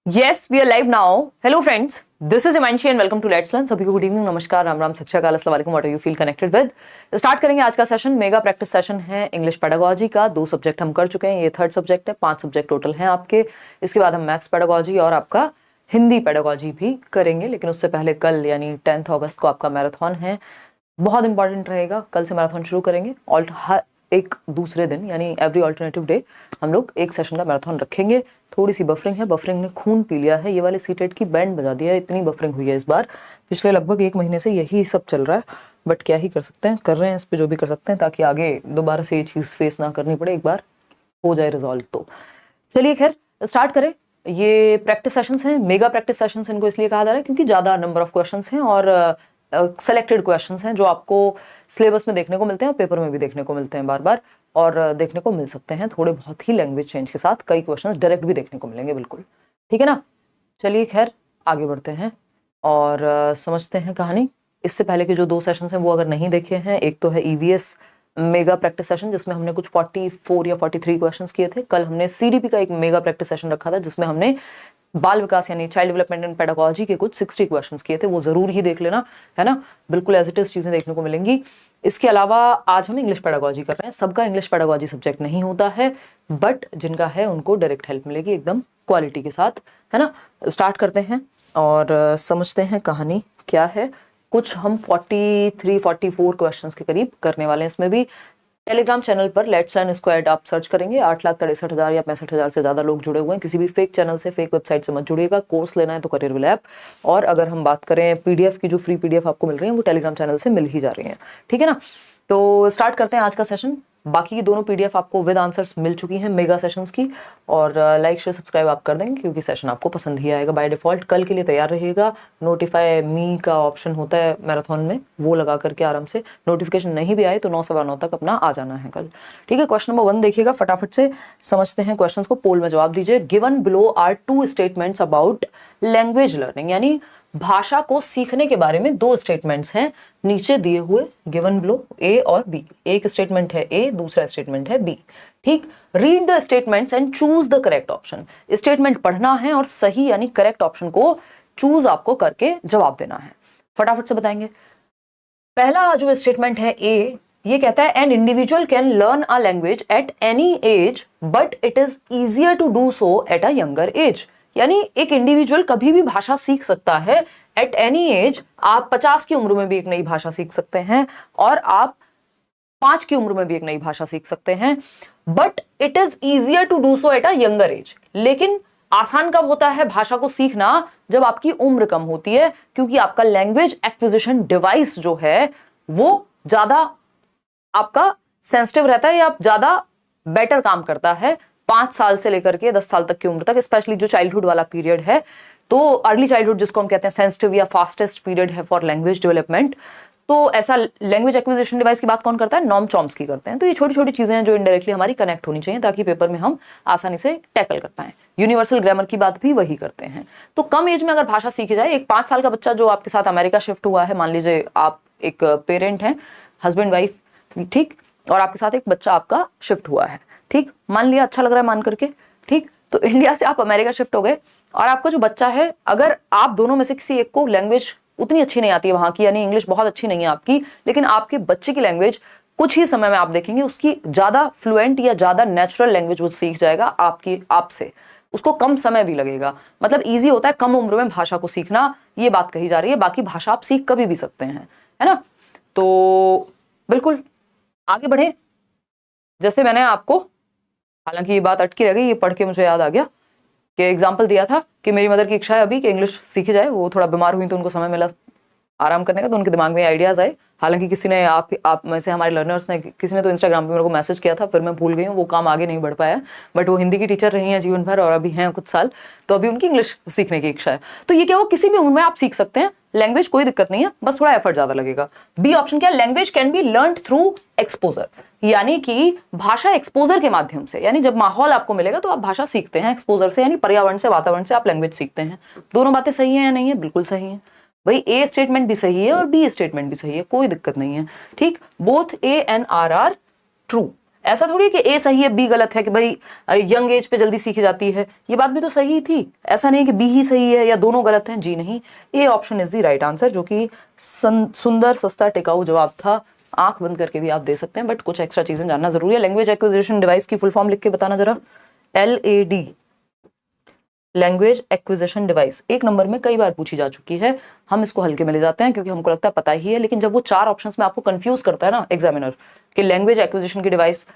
Yes, we are live now. Hello friends, this is Imanshi and welcome to Let's Learn. सभी को good evening, नमस्कार, राम राम, सत श्री अकाल, अस्सलाम वालेकुम, what are you feel connected with. Start करेंगे आज का सेशन। मेगा प्रैक्टिस सेशन है इंग्लिश पेडागोजी का। 2 सब्जेक्ट हम कर चुके हैं, ये 3rd सब्जेक्ट है। 5 सब्जेक्ट टोटल हैं आपके। इसके बाद हम मैथ्स पेडागोजी और आपका हिंदी पेडागोजी भी करेंगे, लेकिन उससे पहले कल यानी 10 अगस्त को आपका मैराथन है, बहुत इंपॉर्टेंट रहेगा। कल से मैराथन शुरू करेंगे। हर एक दूसरे दिन यानी एवरी अल्टरनेटिव डे हम लोग एक सेशन का मैराथन रखेंगे। थोड़ी सी बफरिंग है, बफरिंग ने खून पी लिया है, ये वाले सीटेट की बैंड बजा दिया है, इतनी बफरिंग हुई है इस बार। पिछले लगभग 1 महीने से यही सब चल रहा है, बट क्या ही कर सकते हैं, कर रहे हैं इस पे जो भी कर सकते हैं, ताकि आगे दोबारा से ये चीज़ फेस ना करनी पड़े, एक बार हो जाए रिजॉल्व। तो चलिए खैर स्टार्ट करें। ये प्रैक्टिस सेशंस हैं, मेगा प्रैक्टिस सेशंस इनको इसलिए कहा जा रहा है क्योंकि ज़्यादा नंबर ऑफ क्वेश्चंस हैं और सेलेक्टेड क्वेश्चंस हैं जो आपको सिलेबस में देखने को मिलते हैं और पेपर में भी देखने को मिलते हैं बार बार, और देखने को मिल सकते हैं थोड़े बहुत ही लैंग्वेज चेंज के साथ। कई क्वेश्चंस डायरेक्ट भी देखने को मिलेंगे, बिल्कुल ठीक है ना। चलिए खैर आगे बढ़ते हैं और समझते हैं कहानी। इससे पहले के जो 2 सेशंस हैं वो अगर नहीं देखे हैं, एक तो है ईवीएस मेगा प्रैक्टिस सेशन जिसमें हमने कुछ 44 या 43 क्वेश्चंस किए थे। कल हमने सीडीपी का एक मेगा प्रैक्टिस सेशन रखा था जिसमें हमने बाल विकास यानी चाइल्ड डेवलपमेंट एंड पेडागोजी के कुछ 60 क्वेश्चंस किए थे, वो जरूर ही देख लेना, है ना। बिल्कुल एज इट इज चीजें देखने को मिलेंगी। इसके अलावा आज हम इंग्लिश पेडागोजी कर रहे हैं। सबका इंग्लिश पेडागोजी सब्जेक्ट नहीं होता है, बट जिनका है उनको डायरेक्ट हेल्प मिलेगी एकदम क्वालिटी के साथ, है ना। स्टार्ट करते हैं और समझते हैं कहानी क्या है। कुछ हम 43-44 क्वेश्चंस के करीब करने वाले हैं। इसमें भी टेलीग्राम चैनल पर लेट्स लर्न स्क्वायर्ड आप सर्च करेंगे, 8,63,000 या 65,000 से ज़्यादा लोग जुड़े हुए हैं। किसी भी फेक चैनल से, फेक वेबसाइट से मत जुड़िएगा। कोर्स लेना है तो करियर विल ऐप। और अगर हम बात करें पीडीएफ की, जो फ्री पीडीएफ आपको मिल रही है वो टेलीग्राम चैनल से मिल ही जा रही है, ठीक है ना। तो स्टार्ट करते हैं आज का सेशन। बाकी की दोनों पीडीएफ आपको विद आंसर्स मिल चुकी हैं मेगा सेशंस की, और लाइक शेयर सब्सक्राइब आप कर देंगे क्योंकि सेशन आपको पसंद ही आएगा बाय डिफॉल्ट। कल के लिए तैयार रहिएगा। नोटिफाई मी का ऑप्शन होता है मैराथन में, वो लगा करके आराम से, नोटिफिकेशन नहीं भी आए तो 9 सवा 9 तक अपना आ जाना है कल, ठीक है। क्वेश्चन नंबर 1 देखिएगा, फटाफट से समझते हैं क्वेश्चंस को। पोल में जवाब दीजिए। Given below are 2 statements about language learning, यानी भाषा को सीखने के बारे में 2 स्टेटमेंट्स हैं नीचे दिए हुए, गिवन बिलो, ए और बी। एक स्टेटमेंट है ए, दूसरा स्टेटमेंट है बी, ठीक। Read the statements and choose the correct option. Statement पढ़ना है और सही यानी करेक्ट ऑप्शन को चूज आपको करके जवाब देना है। फटाफट से बताएंगे। पहला जो स्टेटमेंट है ए, ये कहता है an individual can learn a language at any age but it is easier to do so at a younger age. यानी एक इंडिविजुअल कभी भी भाषा सीख सकता है एट एनी एज। आप 50 की उम्र में भी एक नई भाषा सीख सकते हैं और आप 5 की उम्र में भी एक नई भाषा सीख सकते हैं, but it is easier to do so at a younger age. लेकिन आसान कब होता है भाषा को सीखना? जब आपकी उम्र कम होती है, क्योंकि आपका लैंग्वेज एक्विजिशन डिवाइस जो है वो ज्यादा आपका सेंसिटिव रहता है या ज्यादा बेटर काम करता है 5 साल से लेकर के 10 साल तक की उम्र तक, स्पेशली जो चाइल्डहुड वाला पीरियड है। तो अर्ली चाइल्डहुड जिसको हम कहते हैं सेंसिटिव या फास्टेस्ट पीरियड है फॉर लैंग्वेज डेवलपमेंट। तो ऐसा लैंग्वेज एक्विजिशन डिवाइस की बात कौन करता है? नॉम चॉम्स्की करते हैं। तो ये छोटी छोटी चीजें हैं जो इनडायरेक्टली हमारी कनेक्ट होनी चाहिए ताकि पेपर में हम आसानी से टैकल कर पाए। यूनिवर्सल ग्रामर की बात भी वही करते हैं। तो कम एज में अगर भाषा सीखी जाए, एक 5 साल का बच्चा जो आपके साथ अमेरिका शिफ्ट हुआ है, मान लीजिए आप एक पेरेंट हैं, हस्बैंड वाइफ, ठीक, और आपके साथ एक बच्चा आपका शिफ्ट हुआ है, ठीक, मान लिया, अच्छा लग रहा है मान करके, ठीक। तो इंडिया से आप अमेरिका शिफ्ट हो गए और आपका जो बच्चा है, अगर आप दोनों में से किसी एक को लैंग्वेज उतनी अच्छी नहीं आती है वहां की, यानी इंग्लिश बहुत अच्छी नहीं है आपकी, लेकिन आपके बच्चे की लैंग्वेज कुछ ही समय में आप देखेंगे उसकी ज्यादा फ्लुएंट या ज्यादा नेचुरल लैंग्वेज वो सीख जाएगा आपसे। उसको कम समय भी लगेगा, मतलब इजी होता है कम उम्र में भाषा को सीखना, ये बात कही जा रही है। बाकी भाषा आप सीख कभी भी सकते हैं, है ना। तो बिल्कुल आगे बढ़े। जैसे मैंने आपको, हालांकि ये बात अटकी रह गई, ये पढ़ के मुझे याद आ गया कि एग्जाम्पल दिया था कि मेरी मदर की इच्छा है अभी कि इंग्लिश सीखी जाए। वो थोड़ा बीमार हुई तो उनको समय मिला आराम करने का, तो उनके दिमाग में आइडियाज आए। हालांकि किसी ने आप में से हमारे लर्नर्स ने, किसी ने तो इंस्टाग्राम पे मेरे को मैसेज किया था, फिर मैं भूल गई हूँ, वो काम आगे नहीं बढ़ पाया। बट वो हिंदी की टीचर रही हैं जीवन भर और अभी हैं कुछ साल, तो अभी उनकी इंग्लिश सीखने की इच्छा है। तो ये क्या, वो किसी भी उम्र में आप सीख सकते हैं लैंग्वेज, कोई दिक्कत नहीं है, बस थोड़ा एफर्ट ज्यादा लगेगा। बी ऑप्शन क्या? Language can be learn through exposure, यानी कि भाषा एक्सपोजर के माध्यम से, यानी जब माहौल आपको मिलेगा तो आप भाषा सीखते हैं एक्सपोजर से, यानी पर्यावरण से, वातावरण से आप लैंग्वेज सीखते हैं। दोनों बातें सही है या नहीं है? बिल्कुल सही है भाई। ए स्टेटमेंट भी सही है और बी स्टेटमेंट भी सही है, कोई दिक्कत नहीं है, ठीक। Both A and R true. ऐसा थोड़ी है कि ए सही है बी गलत है, कि भाई यंग एज पे जल्दी सीखी जाती है, ये बात भी तो सही थी। ऐसा नहीं कि बी ही सही है या दोनों गलत हैं, जी नहीं, A option is the right answer, जो कि सुंदर सस्ता टिकाऊ जवाब था। आंख बंद करके भी आप दे सकते हैं, बट कुछ एक्स्ट्रा चीजें जानना जरूरी है। लैंग्वेज एक्विजिशन डिवाइस की फुल फॉर्म लिख के बताना जरा। LAD, लैंग्वेज एक्विजिशन डिवाइस, एक नंबर में कई बार पूछी जा चुकी है, हम इसको हल्के में ले जाते हैं क्योंकि हमको लगता है पता ही है, लेकिन जब वो 4 ऑप्शंस में आपको कंफ्यूज करता है ना एग्जामिनर कि लैंग्वेज एक्विजिशन की डिवाइस,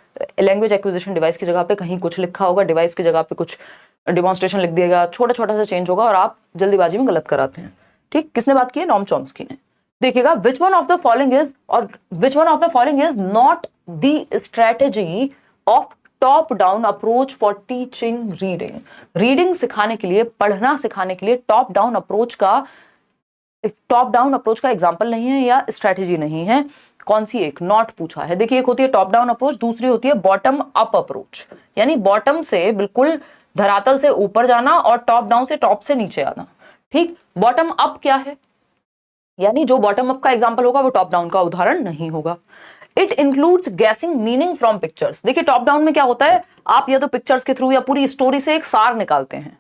लैंग्वेज एक्विजिशन डिवाइस की जगह पे कहीं कुछ लिखा होगा, डिवाइस की जगह पे कुछ डेमोन्स्ट्रेशन लिख दिएगा, छोटा छोटा सा चेंज होगा और आप जल्दीबाजी में गलत कराते हैं। ठीक, किसने बात की है? नॉम चॉम्स्की ने। देखिएगा, which one of the following is, और which one of the following is not the strategy of top down approach for teaching reading. Reading सिखाने के लिए, पढ़ना सिखाने के लिए टॉप डाउन अप्रोच का एग्जाम्पल नहीं है या स्ट्रेटेजी नहीं है। कौन सी एक? नॉट पूछा है। देखिए, एक होती है टॉप डाउन अप्रोच, दूसरी होती है बॉटम अप अप्रोच, यानी बॉटम से बिल्कुल धरातल से ऊपर जाना और टॉप डाउन से टॉप से नीचे आना। ठीक, बॉटम अप क्या है? यानी जो बॉटम अप का एग्जाम्पल होगा वो टॉप डाउन का उदाहरण नहीं होगा। It includes guessing meaning from pictures. देखिए, टॉप डाउन में क्या होता है, आप या तो पिक्चर्स के थ्रू या पूरी स्टोरी से एक सार निकालते हैं,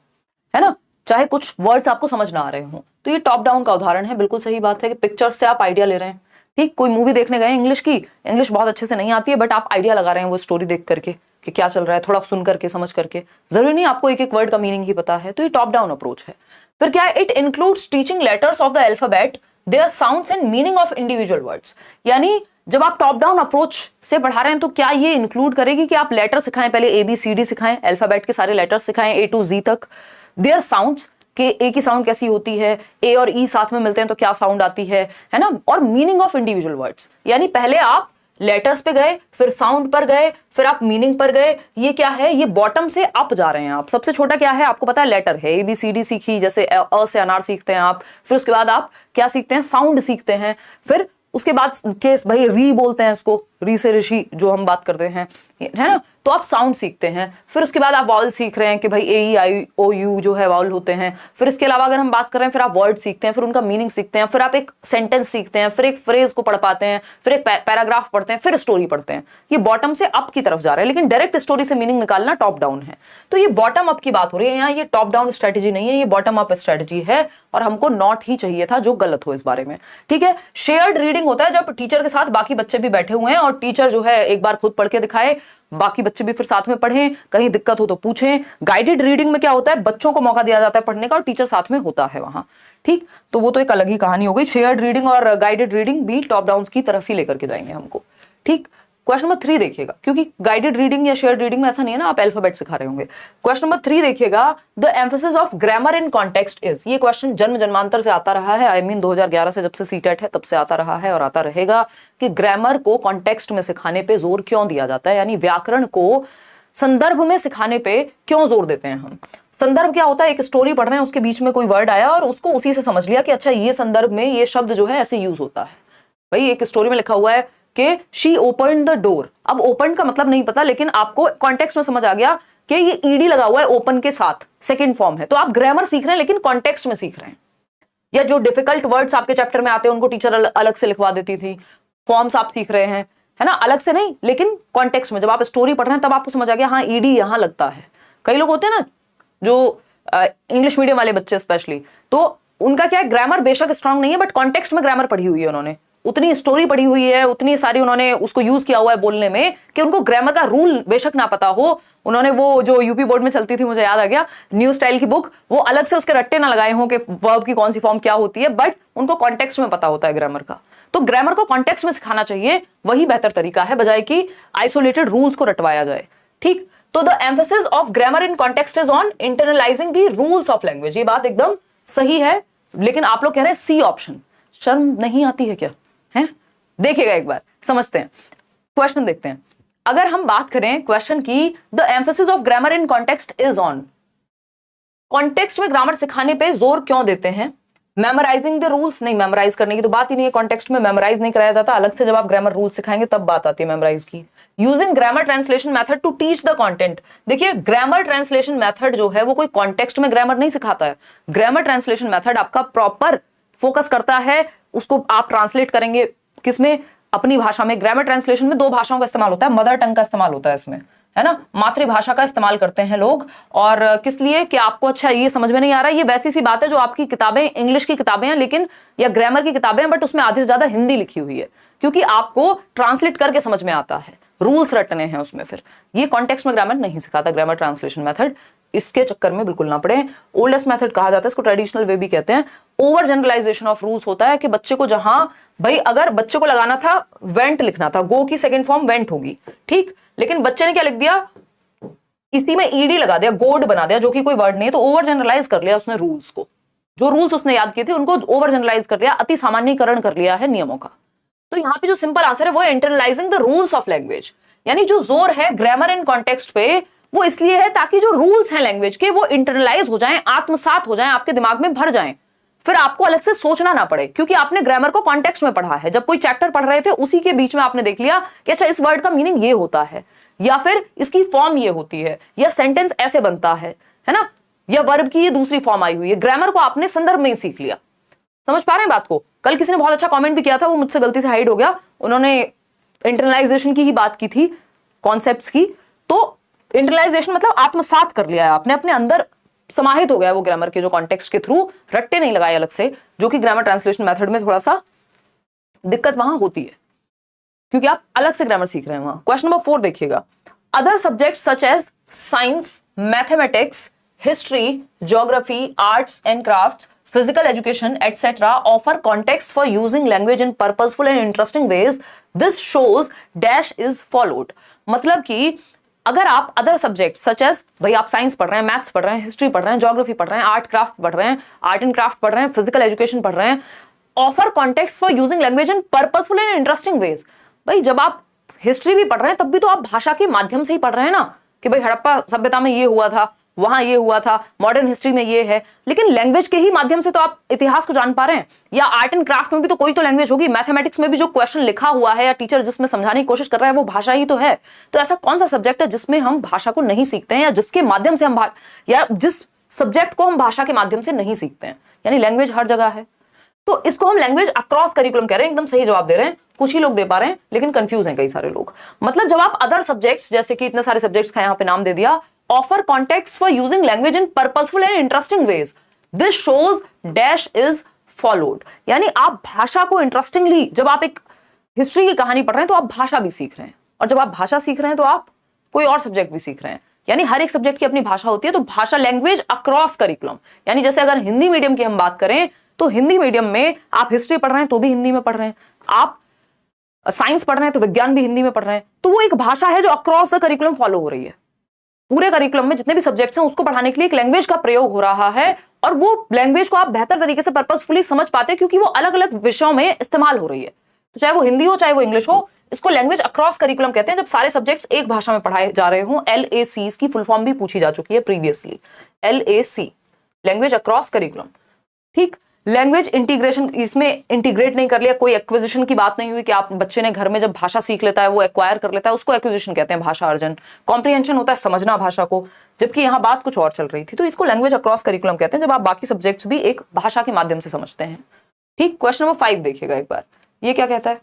है ना, चाहे कुछ वर्ड्स आपको समझ ना आ रहे हो, तो ये टॉप डाउन का उदाहरण है। बिल्कुल सही बात है कि पिक्चर्स से आप आइडिया ले रहे हैं। ठीक, कोई मूवी देखने गए इंग्लिश की, इंग्लिश बहुत अच्छे से नहीं आती है, बट आप आइडिया लगा रहे हैं वो स्टोरी देख करके कि क्या चल रहा है, थोड़ा सुन करके समझ करके, जरूरी नहीं आपको एक एक वर्ड का मीनिंग ही पता है, तो ये टॉप डाउन अप्रोच है। फिर क्या है? It includes teaching letters of the alphabet, their sounds and meaning of individual words. यानी जब आप टॉप डाउन अप्रोच से पढ़ा रहे हैं तो क्या ये इंक्लूड करेगी कि आप लेटर सिखाएं, पहले ABCD सिखाएं, अल्फाबेट के सारे लेटर सिखाएं A to Z तक, देयर साउंड्स के ए की साउंड कैसी होती है, ए और ई साथ में मिलते हैं तो क्या साउंड आती है ना, और मीनिंग ऑफ इंडिविजुअल वर्ड्स, यानी पहले आप लेटर्स पे गए, फिर साउंड पर गए, फिर आप मीनिंग पर गए। ये क्या है? ये बॉटम से अप जा रहे हैं आप। सबसे छोटा क्या है आपको पता है? लेटर है। ABCD सीखी, जैसे अ से अनार सीखते हैं आप, फिर उसके बाद आप क्या सीखते हैं? साउंड सीखते हैं। फिर उसके बाद केस भाई री बोलते हैं इसको, री से ऋषि जो हम बात करते हैं, है ना, तो आप साउंड सीखते हैं। फिर उसके बाद आप वावल सीख रहे हैं कि भाई AEIOU जो है वावल होते हैं। फिर इसके अलावा अगर हम बात कर रहे हैं, फिर आप वर्ड सीखते हैं, फिर उनका मीनिंग सीखते हैं, फिर आप एक सेंटेंस सीखते हैं, फिर एक फ्रेज को पढ़ पाते हैं, फिर एक पैराग्राफ पढ़ते हैं, फिर स्टोरी पढ़ते हैं। ये बॉटम से अप की तरफ जा रहा है, लेकिन डायरेक्ट स्टोरी से मीनिंग निकालना टॉप डाउन है। तो ये बॉटम अप की बात हो रही है यहाँ, ये टॉप डाउन स्ट्रेटेजी नहीं है, ये बॉटम अप स्ट्रेटेजी है, और हमको नॉट ही चाहिए था, जो गलत हो इस बारे में। ठीक है, शेयर्ड रीडिंग होता है जब टीचर के साथ बाकी बच्चे भी बैठे हुए हैं और टीचर जो है एक बार खुद पढ़ के दिखाए, बाकी बच्चे भी फिर साथ में पढ़ें, कहीं दिक्कत हो तो पूछें। गाइडेड रीडिंग में क्या होता है? बच्चों को मौका दिया जाता है पढ़ने का और टीचर साथ में होता है वहां। ठीक, तो वो तो एक अलग ही कहानी हो गई। शेयर्ड रीडिंग और गाइडेड रीडिंग भी टॉप डाउन की तरफ ही लेकर के जाएंगे हमको। ठीक, क्वेश्चन नंबर 3 देखिएगा, क्योंकि गाइडेड रीडिंग या शेयर्ड रीडिंग में ऐसा नहीं है ना आप अल्फाबेट सिखा रहे होंगे। क्वेश्चन नंबर 3 देखिएगा, the emphasis of grammar in context is. ये क्वेश्चन जन्म जन्मांतर से आता रहा है, 2011 से, जब से सीटेट है तब से आता रहा है और आता रहेगा, कि ग्रामर को कॉन्टेक्स्ट में सिखाने पे जोर क्यों दिया जाता है, यानी व्याकरण को संदर्भ में सिखाने पे क्यों जोर देते हैं हम। संदर्भ क्या होता है? एक स्टोरी पढ़ रहे हैं, उसके बीच में कोई वर्ड आया और उसको उसी से समझ लिया कि अच्छा ये संदर्भ में ये शब्द जो है ऐसे यूज होता है। भाई एक स्टोरी में लिखा हुआ है कि शी ओपन द डोर, अब ओपन का मतलब नहीं पता, लेकिन आपको कॉन्टेक्स्ट में समझ आ गया कि ये ईडी लगा हुआ है ओपन के साथ, सेकंड फॉर्म है, तो आप ग्रामर सीख रहे हैं लेकिन कॉन्टेक्स्ट में सीख रहे हैं। या जो डिफिकल्ट वर्ड्स आपके चैप्टर में आते हैं उनको टीचर अलग से लिखवा देती थी, फॉर्म्स आप सीख रहे हैं, है ना, अलग से नहीं लेकिन कॉन्टेक्स्ट में। जब आप स्टोरी पढ़ रहे हैं तब आपको समझ आ गया हाँ ईडी यहां लगता है। कई लोग होते हैं ना जो इंग्लिश मीडियम वाले बच्चे स्पेशली, तो उनका क्या है, ग्रामर बेशक स्ट्रांग नहीं है बट कॉन्टेक्स्ट में ग्रामर पढ़ी हुई है उन्होंने, उतनी स्टोरी पढ़ी हुई है, उतनी सारी उन्होंने उसको यूज किया हुआ है बोलने में कि उनको ग्रामर का रूल बेशक ना पता हो। उन्होंने वो जो यूपी बोर्ड में चलती थी, मुझे याद आ गया, न्यू स्टाइल की बुक, वो अलग से उसके रट्टे ना लगाए हों कि वर्ब की कौन सी फॉर्म क्या होती है, बट उनको कॉन्टेक्स्ट में पता होता है ग्रामर का। तो ग्रामर को कॉन्टेक्स्ट में सिखाना चाहिए, वही बेहतर तरीका है, बजाय कि आइसोलेटेड रूल्स को रटवाया जाए। ठीक, तो the emphasis of grammar in context is on internalising the rules of language. ये बात एकदम सही है, लेकिन आप लोग कह रहे हैं सी ऑप्शन। शर्म नहीं आती है क्या? है, देखिएगा एक बार, समझते हैं, क्वेश्चन देखते हैं। अगर हम बात करें क्वेश्चन की, the emphasis of grammar in context is on, context में ग्रामर सिखाने पे जोर क्यों देते हैं? मेमोराइजिंग द रूल्स, नहीं, मेमोराइज करने की तो बात ही नहीं है, कॉन्टेक्स्ट में मेमोराइज नहीं कराया जाता, अलग से जब आप ग्रामर रूल्स सिखाएंगे तब बात आती है मेमोराइज की। Using grammar translation method to teach the content, देखिए ग्रामर ट्रांसलेशन मेथड जो है वो कोई कॉन्टेक्स्ट में ग्रामर नहीं सिखाता है। ग्रामर ट्रांसलेशन मेथड आपका प्रॉपर फोकस करता है, उसको आप ट्रांसलेट करेंगे किसमें, अपनी भाषा में। ग्रामर ट्रांसलेशन में दो भाषाओं का इस्तेमाल होता है, मदर टंग का इस्तेमाल होता है इसमें, है ना, मातृभाषा का इस्तेमाल करते हैं लोग। और किस लिए कि आपको अच्छा ये समझ में नहीं आ रहा है, ये वैसी सी बात है जो आपकी किताबें, इंग्लिश की किताबें हैं लेकिन, या ग्रामर की किताबें हैं बट उसमें आधे से ज्यादा हिंदी लिखी हुई है, क्योंकि आपको ट्रांसलेट करके समझ में आता है, रूल्स रटने हैं उसमें। फिर ये कॉन्टेक्स्ट में ग्रामर नहीं सिखाता, ग्रामर ट्रांसलेशन मेथड। इसके चक्कर में बिल्कुल ना पड़े। ओल्डेस्ट मेथड कहा जाता है इसको, ट्रेडिशनल वे भी कहते हैं। ओवर जनरलाइजेशन ऑफ रूल्स होता है कि बच्चे को जहां, भाई अगर बच्चे को लगाना था वेंट लिखना था, गो की सेकंड फॉर्म वेंट होगी, ठीक, लेकिन बच्चे ने क्या लिख दिया, इसी में ईडी लगा दिया, गोड बना दिया, जो कि कोई वर्ड नहीं है, तो ओवर जनरलाइज कर लिया उसने रूल्स को। जो रूल्स उसने याद किए थे उनको ओवर जनरलाइज कर लिया, अति सामान्यीकरण कर लिया है नियमों का। तो यहाँ पे जो सिंपल आंसर है वो internalising the rules of language. यानी जो जोर है ग्रामर एंड कॉन्टेक्स्ट पे वो इसलिए है ताकि जो रूल्स हैं लैंग्वेज के वो इंटरनलाइज हो जाएं, आत्मसात हो जाएं, आपके दिमाग में भर जाएं, फिर आपको अलग से सोचना ना पड़े, क्योंकि आपने ग्रामर को कॉन्टेक्स्ट में पढ़ा है। जब कोई चैप्टर पढ़ रहे थे उसी के बीच में आपने देख लिया कि अच्छा इस वर्ड का मीनिंग ये होता है, या फिर इसकी फॉर्म ये होती है, या सेंटेंस ऐसे बनता है ना, या वर्ब की ये दूसरी फॉर्म आई हुई है। ग्रामर को आपने संदर्भ में ही सीख लिया। समझ पा रहे हैं बात को? कल किसी ने बहुत अच्छा कमेंट भी किया था, वो मुझसे गलती से हाइड हो गया, उन्होंने इंटरनलाइजेशन की ही बात की थी, कॉन्सेप्ट्स की। तो इंटरनलाइजेशन मतलब आत्मसात कर लिया है आपने, अपने अंदर समाहित हो गया वो ग्रामर के जो कॉन्टेक्स्ट के थ्रू, रट्टे नहीं लगाए अलग से, जो कि ग्रामर ट्रांसलेशन मेथड में थोड़ा सा दिक्कत वहां होती है, क्योंकि आप अलग से ग्रामर सीख रहे हैं वहां। क्वेश्चन नंबर 4 देखिएगा, other subject such as science, mathematics, history, geography, arts and crafts, physical education etc. offer context for using language in purposeful and interesting ways. This shows dash is followed. मतलब कि अगर आप other subject such as, भाई आप science पढ़ रहे हैं, maths पढ़ रहे हैं, हिस्ट्री पढ़ रहे हैं, ज्योग्राफी पढ़ रहे हैं, आर्ट क्राफ्ट पढ़ रहे हैं, आर्ट एंड क्राफ्ट पढ़ रहे हैं, फिजिकल एजुकेशन पढ़ रहे हैं, offer context for using language in purposeful and interesting veg. भाई जब आप हिस्ट्री भी पढ़ रहे हैं तब भी तो आप भाषा के माध्यम से ही पढ़ रहे हैं ना, कि भाई हड़प्पा सभ्यता में ये हुआ था, वहां ये हुआ था, मॉडर्न हिस्ट्री में ये है, लेकिन लैंग्वेज के ही माध्यम से तो आप इतिहास को जान पा रहे हैं। या आर्ट एंड क्राफ्ट में भी तो कोई तो लैंग्वेज होगी, मैथमेटिक्स में भी जो क्वेश्चन लिखा हुआ है या टीचर जिसमें समझाने की कोशिश कर रहा है वो भाषा ही तो है। तो ऐसा कौन सा सब्जेक्ट है जिसमें हम भाषा को नहीं सीखते हैं, या जिसके माध्यम से हम या जिस सब्जेक्ट को हम भाषा के माध्यम से नहीं सीखते हैं? यानी लैंग्वेज हर जगह है, तो इसको हम लैंग्वेज अक्रॉस करिकुलम कह रहे हैं। एकदम सही जवाब दे रहे हैं, कुछ ही लोग दे पा रहे हैं लेकिन कंफ्यूज हैं कई सारे लोग। मतलब जब आप अदर सब्जेक्ट्स, जैसे कि इतने सारे सब्जेक्ट्स का यहाँ पे नाम दे दिया, offer context for using language in purposeful and interesting ways. This shows dash is followed. यानी आप भाषा को इंटरेस्टिंगली, जब आप एक हिस्ट्री की कहानी पढ़ रहे हैं तो आप भाषा भी सीख रहे हैं, और जब आप भाषा सीख रहे हैं तो आप कोई और सब्जेक्ट भी सीख रहे हैं। यानी हर एक सब्जेक्ट की अपनी भाषा होती है। तो भाषा, लैंग्वेज अक्रॉस करिकुलम, यानी जैसे अगर हिंदी मीडियम की हम बात करें तो हिंदी मीडियम में आप हिस्ट्री पढ़ रहे हैं तो भी हिंदी में पढ़ रहे हैं, आप साइंस पढ़ रहे हैं तो विज्ञान भी हिंदी में पढ़ रहे हैं। तो वो एक भाषा है जो अक्रॉस द करिकुलम फॉलो हो रही है। पूरे करिकुलम में जितने भी सब्जेक्ट्स हैं उसको पढ़ाने के लिए एक लैंग्वेज का प्रयोग हो रहा है, और वो लैंग्वेज को आप बेहतर तरीके से पर्पसफुली समझ पाते हैं क्योंकि वो अलग अलग विषयों में इस्तेमाल हो रही है। तो चाहे वो हिंदी हो चाहे वो इंग्लिश हो, इसको लैंग्वेज अक्रॉस करिकुलम कहते हैं। जब सारे सब्जेक्ट्स एक भाषा में पढ़ाए जा रहे हों, LAC इसकी फुल फॉर्म भी पूछी जा चुकी है previously, LAC language across curriculum. ठीक, लैंग्वेज इंटीग्रेशन, इसमें इंटीग्रेट नहीं कर लिया, कोई एक्विजिशन की बात नहीं हुई कि आप बच्चे ने घर में जब भाषा सीख लेता है वो एक्वायर कर लेता है, उसको एक्विजिशन कहते हैं, भाषा अर्जन। कॉम्प्रिहेंशन होता है समझना भाषा को, जबकि यहाँ बात कुछ और चल रही थी। तो इसको लैंग्वेज अक्रॉस करिकुलम कहते हैं जब आप बाकी सब्जेक्ट्स भी एक भाषा के माध्यम से समझते हैं। ठीक, क्वेश्चन नंबर 5 देखिएगा एक बार, ये क्या कहता है।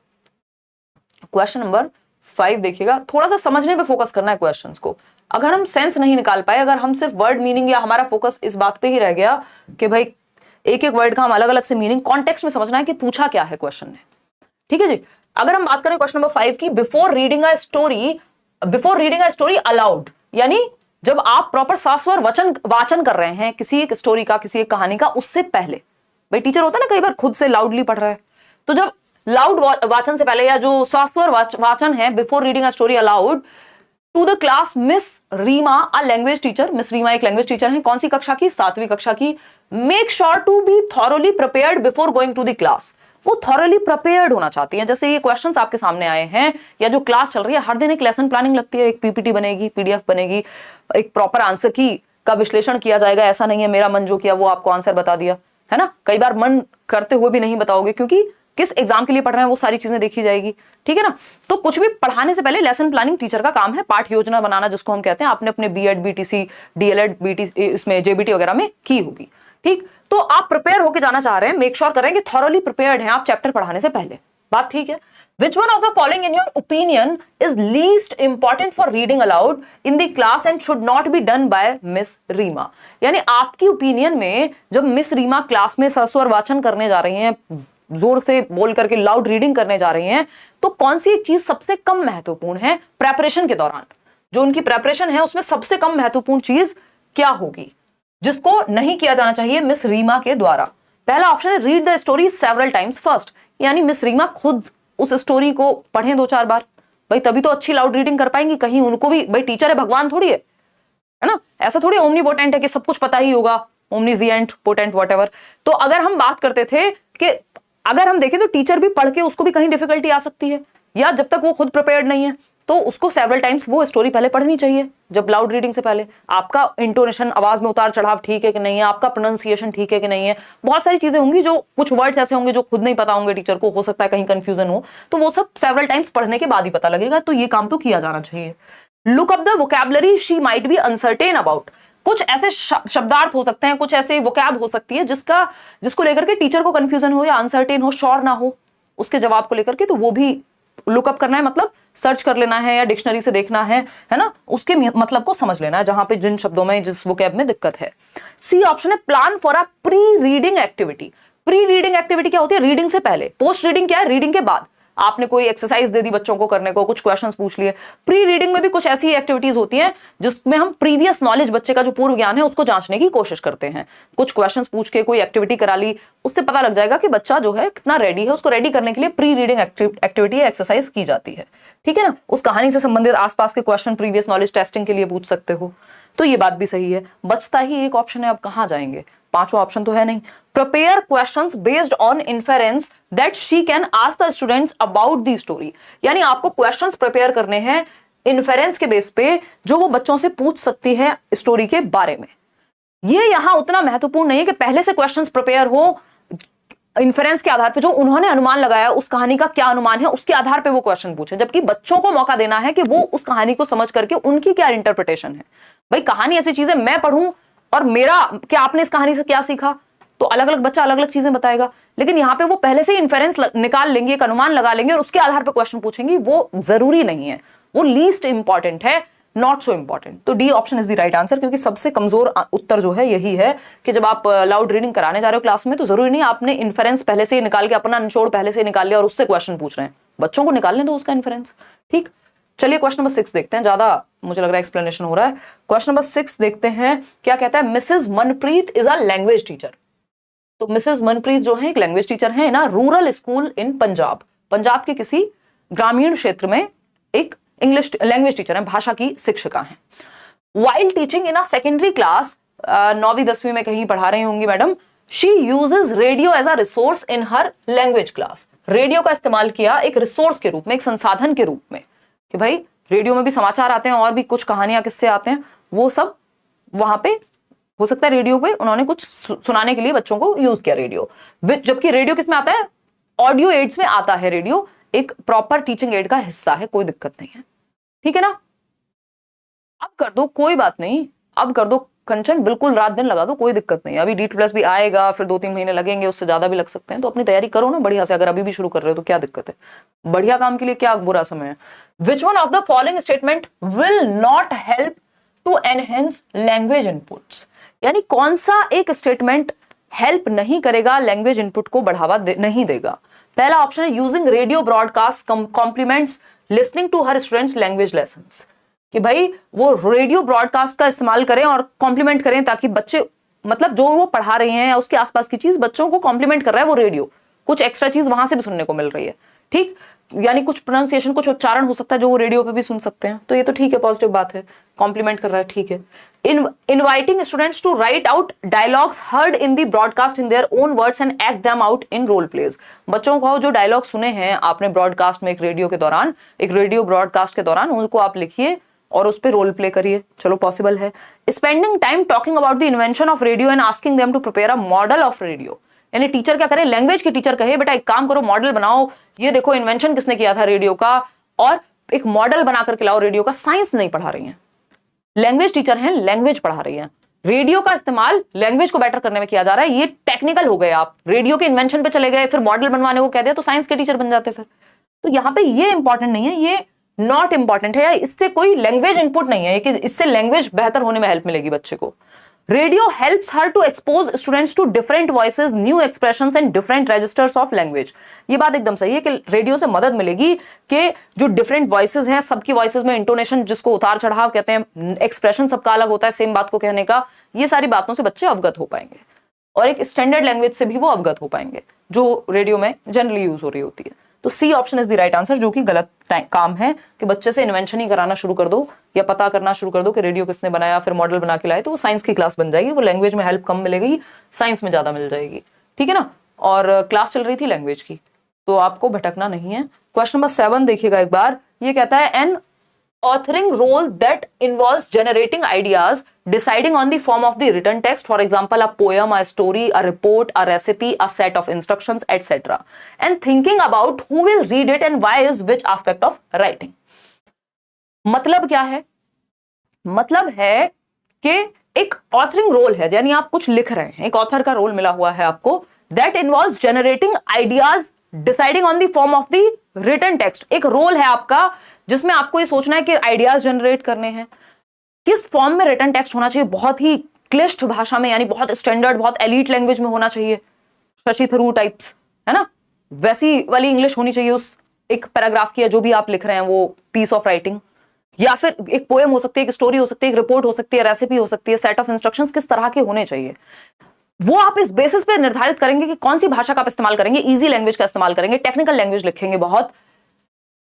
क्वेश्चन नंबर 5 देखिएगा, थोड़ा सा समझने पे फोकस करना है क्वेश्चंस को। अगर हम सेंस नहीं निकाल पाए, अगर हम सिर्फ वर्ड मीनिंग, या हमारा फोकस इस बात पे ही रह गया कि भाई एक एक वर्ड का हम अलग अलग से मीनिंग कॉन्टेक्स्ट में समझना है कि पूछा क्या है क्वेश्चन ने। ठीक है जी। अगर हम बात करें क्वेश्चन नंबर 5 की, before reading a story allowed, यानी जब आप प्रॉपर सास्वर वाचन कर रहे हैं किसी एक स्टोरी का, किसी एक कहानी का, उससे पहले, भाई टीचर होता है ना कई बार खुद से लाउडली पढ़ रहा है, तो जब लाउड वाचन से पहले, या जो सास्वर वाचन है, before reading a story aloud to the class Miss Reema, a language teacher. Miss Reema एक लैंग्वेज टीचर है, कौन सी कक्षा की? 7वीं कक्षा की। Make sure to be thoroughly prepared before going to the class. वो थॉरोली प्रिपेयर्ड होना चाहती हैं। जैसे ये क्वेश्चंस आपके सामने आए हैं, या जो क्लास चल रही है, हर दिन एक लेसन प्लानिंग लगती है, एक PPT बनेगी, PDF बनेगी, एक प्रॉपर आंसर की का विश्लेषण किया जाएगा। ऐसा नहीं है मेरा मन जो किया वो आपको आंसर बता दिया, है ना। कई बार मन करते हुए भी नहीं बताओगे, क्योंकि किस एग्जाम के लिए पढ़ रहे हैं वो सारी चीजें देखी जाएगी। ठीक है ना। तो कुछ भी पढ़ाने से पहले लेसन प्लानिंग टीचर का काम है, पाठ योजना बनाना जिसको हम कहते हैं। आपने अपने B.Ed BTC DLED BTC इसमें JBT वगैरह में की होगी। ठीक, तो आप प्रिपेयर होकर जाना चाह रहे हैं, मेक श्योर करें कि थॉरोली प्रिपेयर्ड हैं आप चैप्टर पढ़ाने से पहले। बात ठीक है। Which one of the following in your opinion is least important for reading aloud in the class and should not be done by Miss Reema? यानी आपकी ओपिनियन में जब मिस रीमा क्लास में सरस्वर वाचन करने जा रही हैं, जोर से बोल करके लाउड रीडिंग करने जा रही हैं, तो कौन सी एक चीज सबसे कम महत्वपूर्ण है प्रेपरेशन के दौरान? जो उनकी प्रेपरेशन है उसमें सबसे कम महत्वपूर्ण चीज क्या होगी जिसको नहीं किया जाना चाहिए मिस रीमा के द्वारा? पहला ऑप्शन है read the story several times first, यानी मिस रीमा खुद उस स्टोरी को पढ़ें 2-4 बार, भाई तभी तो अच्छी लाउड रीडिंग कर पाएंगी। कहीं उनको भी, भाई टीचर है, भगवान थोड़ी है ना, ऐसा थोड़ी ओमनीपोटेंट है कि सब कुछ पता ही होगा, ओमनीजिएंट पोटेंट व्हाटएवर। तो अगर हम बात करते थे कि अगर हम देखें तो टीचर भी पढ़ के उसको भी कहीं डिफिकल्टी आ सकती है, या जब तक वो खुद प्रिपेयर्ड नहीं है तो उसको सेवरल टाइम्स वो स्टोरी पहले पढ़नी चाहिए जब लाउड रीडिंग से पहले। आपका इंटोनेशन, आवाज में उतार चढ़ाव ठीक है कि नहीं है, आपका प्रोनाउंसिएशन ठीक है कि नहीं है, बहुत सारी चीजें होंगी, जो कुछ वर्ड्स ऐसे होंगे जो खुद नहीं पता होंगे टीचर को, हो सकता है कहीं कंफ्यूजन हो, तो वो सब सेवरल टाइम्स पढ़ने के बाद ही पता लगेगा। तो ये काम तो किया जाना चाहिए। Look up the vocabulary she might be uncertain about, कुछ ऐसे शब्दार्थ हो सकते हैं, कुछ ऐसे वोकैब हो सकती है जिसको लेकर के टीचर को कंफ्यूजन हो या अनसर्टेन हो, श्योर ना हो उसके जवाब को लेकर के, तो वो भी लुकअप करना है, मतलब सर्च कर लेना है या डिक्शनरी से देखना है ना, उसके मतलब को समझ लेना है जहां पे जिन शब्दों में, जिस वोकैब में दिक्कत है। सी ऑप्शन है plan for a pre reading activity. Pre reading activity क्या होती है? रीडिंग से पहले। पोस्ट रीडिंग क्या है? रीडिंग के बाद। आपने कोई एक्सरसाइज दे दी बच्चों को करने को, कुछ क्वेश्चंस पूछ लिए। प्री रीडिंग में भी कुछ ऐसी एक्टिविटीज होती हैं जिसमें हम प्रीवियस नॉलेज, बच्चे का जो पूर्व ज्ञान है उसको जांचने की कोशिश करते हैं। कुछ क्वेश्चंस पूछ के कोई एक्टिविटी करा ली, उससे पता लग जाएगा कि बच्चा जो है कितना रेडी है। उसको रेडी करने के लिए प्री रीडिंग एक्टिविटी या एक्सरसाइज की जाती है, ठीक है ना। उस कहानी से संबंधित आसपास के क्वेश्चन प्रीवियस नॉलेज टेस्टिंग के लिए पूछ सकते हो, तो ये बात भी सही है। बचता ही एक ऑप्शन है, अब कहां जाएंगे, पांचवा ऑप्शन तो है नहीं। Prepare questions based on inference that she can ask the students about the story, यानी आपको क्वेश्चंस प्रिपेयर करने हैं इन्फेरेंस के बेस पे, जो वो बच्चों से पूछ सकती है स्टोरी के बारे में। ये यहां उतना महत्वपूर्ण नहीं है कि पहले से क्वेश्चंस प्रिपेयर हो इन्फेरेंस के आधार पे, जो उन्होंने अनुमान लगाया उस कहानी का क्या अनुमान है उसके आधार पे वो क्वेश्चन पूछे, जबकि बच्चों को मौका देना है कि वो उस कहानी को समझ करके उनकी क्या इंटरप्रिटेशन है। भाई कहानी ऐसी चीज है, मैं पढ़ूं और मेरा क्या, आपने इस कहानी से क्या सीखा, तो अलग अलग बच्चा अलग अलग चीजें बताएगा। लेकिन यहाँ पे वो पहले से इन्फेरेंस निकाल लेंगे, एक अनुमान लगा लेंगे और उसके आधार पे क्वेश्चन पूछेंगी, वो जरूरी नहीं है, वो लीस्ट इंपॉर्टेंट है, नॉट सो इंपॉर्टेंट। तो D option is the right answer, क्योंकि सबसे कमजोर उत्तर जो है यही है कि जब आप लाउड रीडिंग कराने जा रहे हो क्लास में, तो जरूरी नहीं आपने इन्फेरेंस पहले से ही निकाल के, अपना निचोड़ पहले से निकाल लिया और उससे क्वेश्चन पूछ रहे हैं। बच्चों को निकालने दो उसका इन्फेरेंस, ठीक। चलिए क्वेश्चन नंबर 6 देखते हैं, ज्यादा मुझे लग रहा है एक्सप्लेनेशन हो रहा है। क्वेश्चन नंबर 6 देखते हैं क्या कहता है। Mrs Manpreet is a language teacher. तो मिसेस मनप्रीत जो है एक लैंग्वेज टीचर है ना रूरल स्कूल इन पंजाब, पंजाब के किसी ग्रामीण क्षेत्र में एक इंग्लिश लैंग्वेज टीचर है, भाषा की शिक्षिका है। While teaching in a secondary class, 9वीं 10वीं में कहीं पढ़ा रही होंगी madam, she uses radio as a resource in her language class. Radio का इस्तेमाल किया एक रिसोर्स के रूप में, एक संसाधन के रूप में, कि भाई रेडियो में भी समाचार आते हैं और भी कुछ कहानियां किस्से आते हैं, वो सब वहां पे हो सकता है रेडियो पे उन्होंने कुछ सुनाने के लिए बच्चों को यूज किया रेडियो। जबकि रेडियो किसमें आता है? ऑडियो एड्स में आता है रेडियो, एक प्रॉपर टीचिंग एड का हिस्सा है, कोई दिक्कत नहीं है, ठीक है ना। अब कर दो, कोई बात नहीं, अब कर दो कंचन, बिल्कुल रात दिन लगा दो, कोई दिक्कत नहीं। अभी D2+ भी आएगा, फिर 2-3 महीने लगेंगे, उससे ज्यादा भी लग सकते हैं, तो अपनी तैयारी करो ना बढ़िया से। अगर अभी भी शुरू कर रहे हो तो क्या दिक्कत है, बढ़िया काम के लिए क्या बुरा समय है। Which one of the following statement will not help to enhance language inputs, यानी कौन सा एक स्टेटमेंट हेल्प नहीं करेगा, लैंग्वेज इनपुट को बढ़ावा नहीं देगा। पहला ऑप्शन है using radio broadcast complements listening to her students language lessons, कि भाई वो रेडियो ब्रॉडकास्ट का इस्तेमाल करें और कॉम्प्लीमेंट करें, ताकि बच्चे, मतलब जो वो पढ़ा रहे हैं या उसके आसपास की चीज बच्चों को कॉम्प्लीमेंट कर रहा है वो रेडियो, कुछ एक्स्ट्रा चीज वहां से भी सुनने को मिल रही है, ठीक। यानी कुछ प्रोनाउंसिएशन, कुछ उच्चारण हो सकता है जो वो रेडियो पे भी सुन सकते हैं, तो ये तो ठीक है, पॉजिटिव बात है, कॉम्प्लीमेंट कर रहा है, ठीक है। Inviting students to write out dialogues heard in the broadcast in their own words and act them out in role plays. बच्चों को जो डायलॉग सुने हैं आपने ब्रॉडकास्ट में, एक रेडियो के दौरान, एक रेडियो ब्रॉडकास्ट के दौरान, उनको आप लिखिए और उस पर रोल प्ले करिए, चलो पॉसिबल है। Spending time talking about the invention of radio and asking them to prepare a model of radio, यानी टीचर क्या करे, लैंग्वेज की टीचर कहे बेटा एक काम करो, मॉडल बनाओ, ये देखो इन्वेंशन किसने किया था रेडियो का, और एक मॉडल बना करके लाओ रेडियो का। साइंस नहीं पढ़ा रही हैं, लैंग्वेज टीचर हैं, लैंग्वेज पढ़ा रही हैं। रेडियो का इस्तेमाल लैंग्वेज को बेटर करने में किया जा रहा है, ये टेक्निकल हो गए। आप रेडियो के इन्वेंशन पे चले गए, फिर मॉडल बनवाने को कह दिया, तो साइंस के टीचर बन जाते फिर। तो यहाँ पे ये इंपॉर्टेंट नहीं है, ये नॉट इंपॉर्टेंट है, या इससे कोई लैंग्वेज इनपुट नहीं है कि इससे लैंग्वेज बेहतर होने में हेल्प मिलेगी बच्चे को। Radio helps her to expose students to different voices, new expressions and different registers of language. ये बात एकदम सही है कि रेडियो से मदद मिलेगी कि जो डिफरेंट वॉइसेस हैं, सबकी वॉइसेस में इंटोनेशन, जिसको उतार चढ़ाव कहते हैं, एक्सप्रेशन सबका अलग होता है सेम बात को कहने का, ये सारी बातों से बच्चे अवगत हो पाएंगे और एक स्टैंडर्ड लैंग्वेज से भी वो अवगत हो पाएंगे जो रेडियो में जनरली यूज हो रही होती है। तो C option is the right answer, जो कि गलत काम है कि बच्चे से इन्वेंशन ही कराना शुरू कर दो या पता करना शुरू कर दो कि रेडियो किसने बनाया, फिर मॉडल बना के लाए, तो वो साइंस की क्लास बन जाएगी, वो लैंग्वेज में हेल्प कम मिलेगी, साइंस में ज्यादा मिल जाएगी, ठीक है ना। और क्लास चल रही थी लैंग्वेज की, तो आपको भटकना नहीं है। क्वेश्चन नंबर 7 देखिएगा एक बार, ये कहता है N authoring role that involves generating ideas, deciding on the form of the written text, for example a poem, a story, a report, a recipe, a set of instructions, etc., and thinking about who will read it and why is which aspect of writing। मतलब क्या है? मतलब है कि एक authoring role है, यानी आप कुछ लिख रहे हैं, एक ऑथर का रोल मिला हुआ है आपको, that involves generating ideas, deciding on the form of the written text। एक रोल है आपका जिसमें आपको ये सोचना है कि आइडियाज जनरेट करने हैं, किस फॉर्म में रिटन टेक्स्ट होना चाहिए, बहुत ही क्लिष्ट भाषा में, यानी बहुत स्टैंडर्ड, बहुत एलीट लैंग्वेज में होना चाहिए, शशि थरूर टाइप्स, है ना, वैसी वाली इंग्लिश होनी चाहिए उस एक पैराग्राफ की, जो भी आप लिख रहे हैं वो पीस ऑफ राइटिंग, या फिर एक पोएम हो सकती है, एक स्टोरी हो सकती है, एक रिपोर्ट हो सकती है, रेसिपी हो सकती है, सेट ऑफ इंस्ट्रक्शंस किस तरह के होने चाहिए, वो आप इस बेसिस पे निर्धारित करेंगे कि कौन सी भाषा का आप इस्तेमाल करेंगे, इजी लैंग्वेज का इस्तेमाल करेंगे, टेक्निकल लैंग्वेज लिखेंगे बहुत,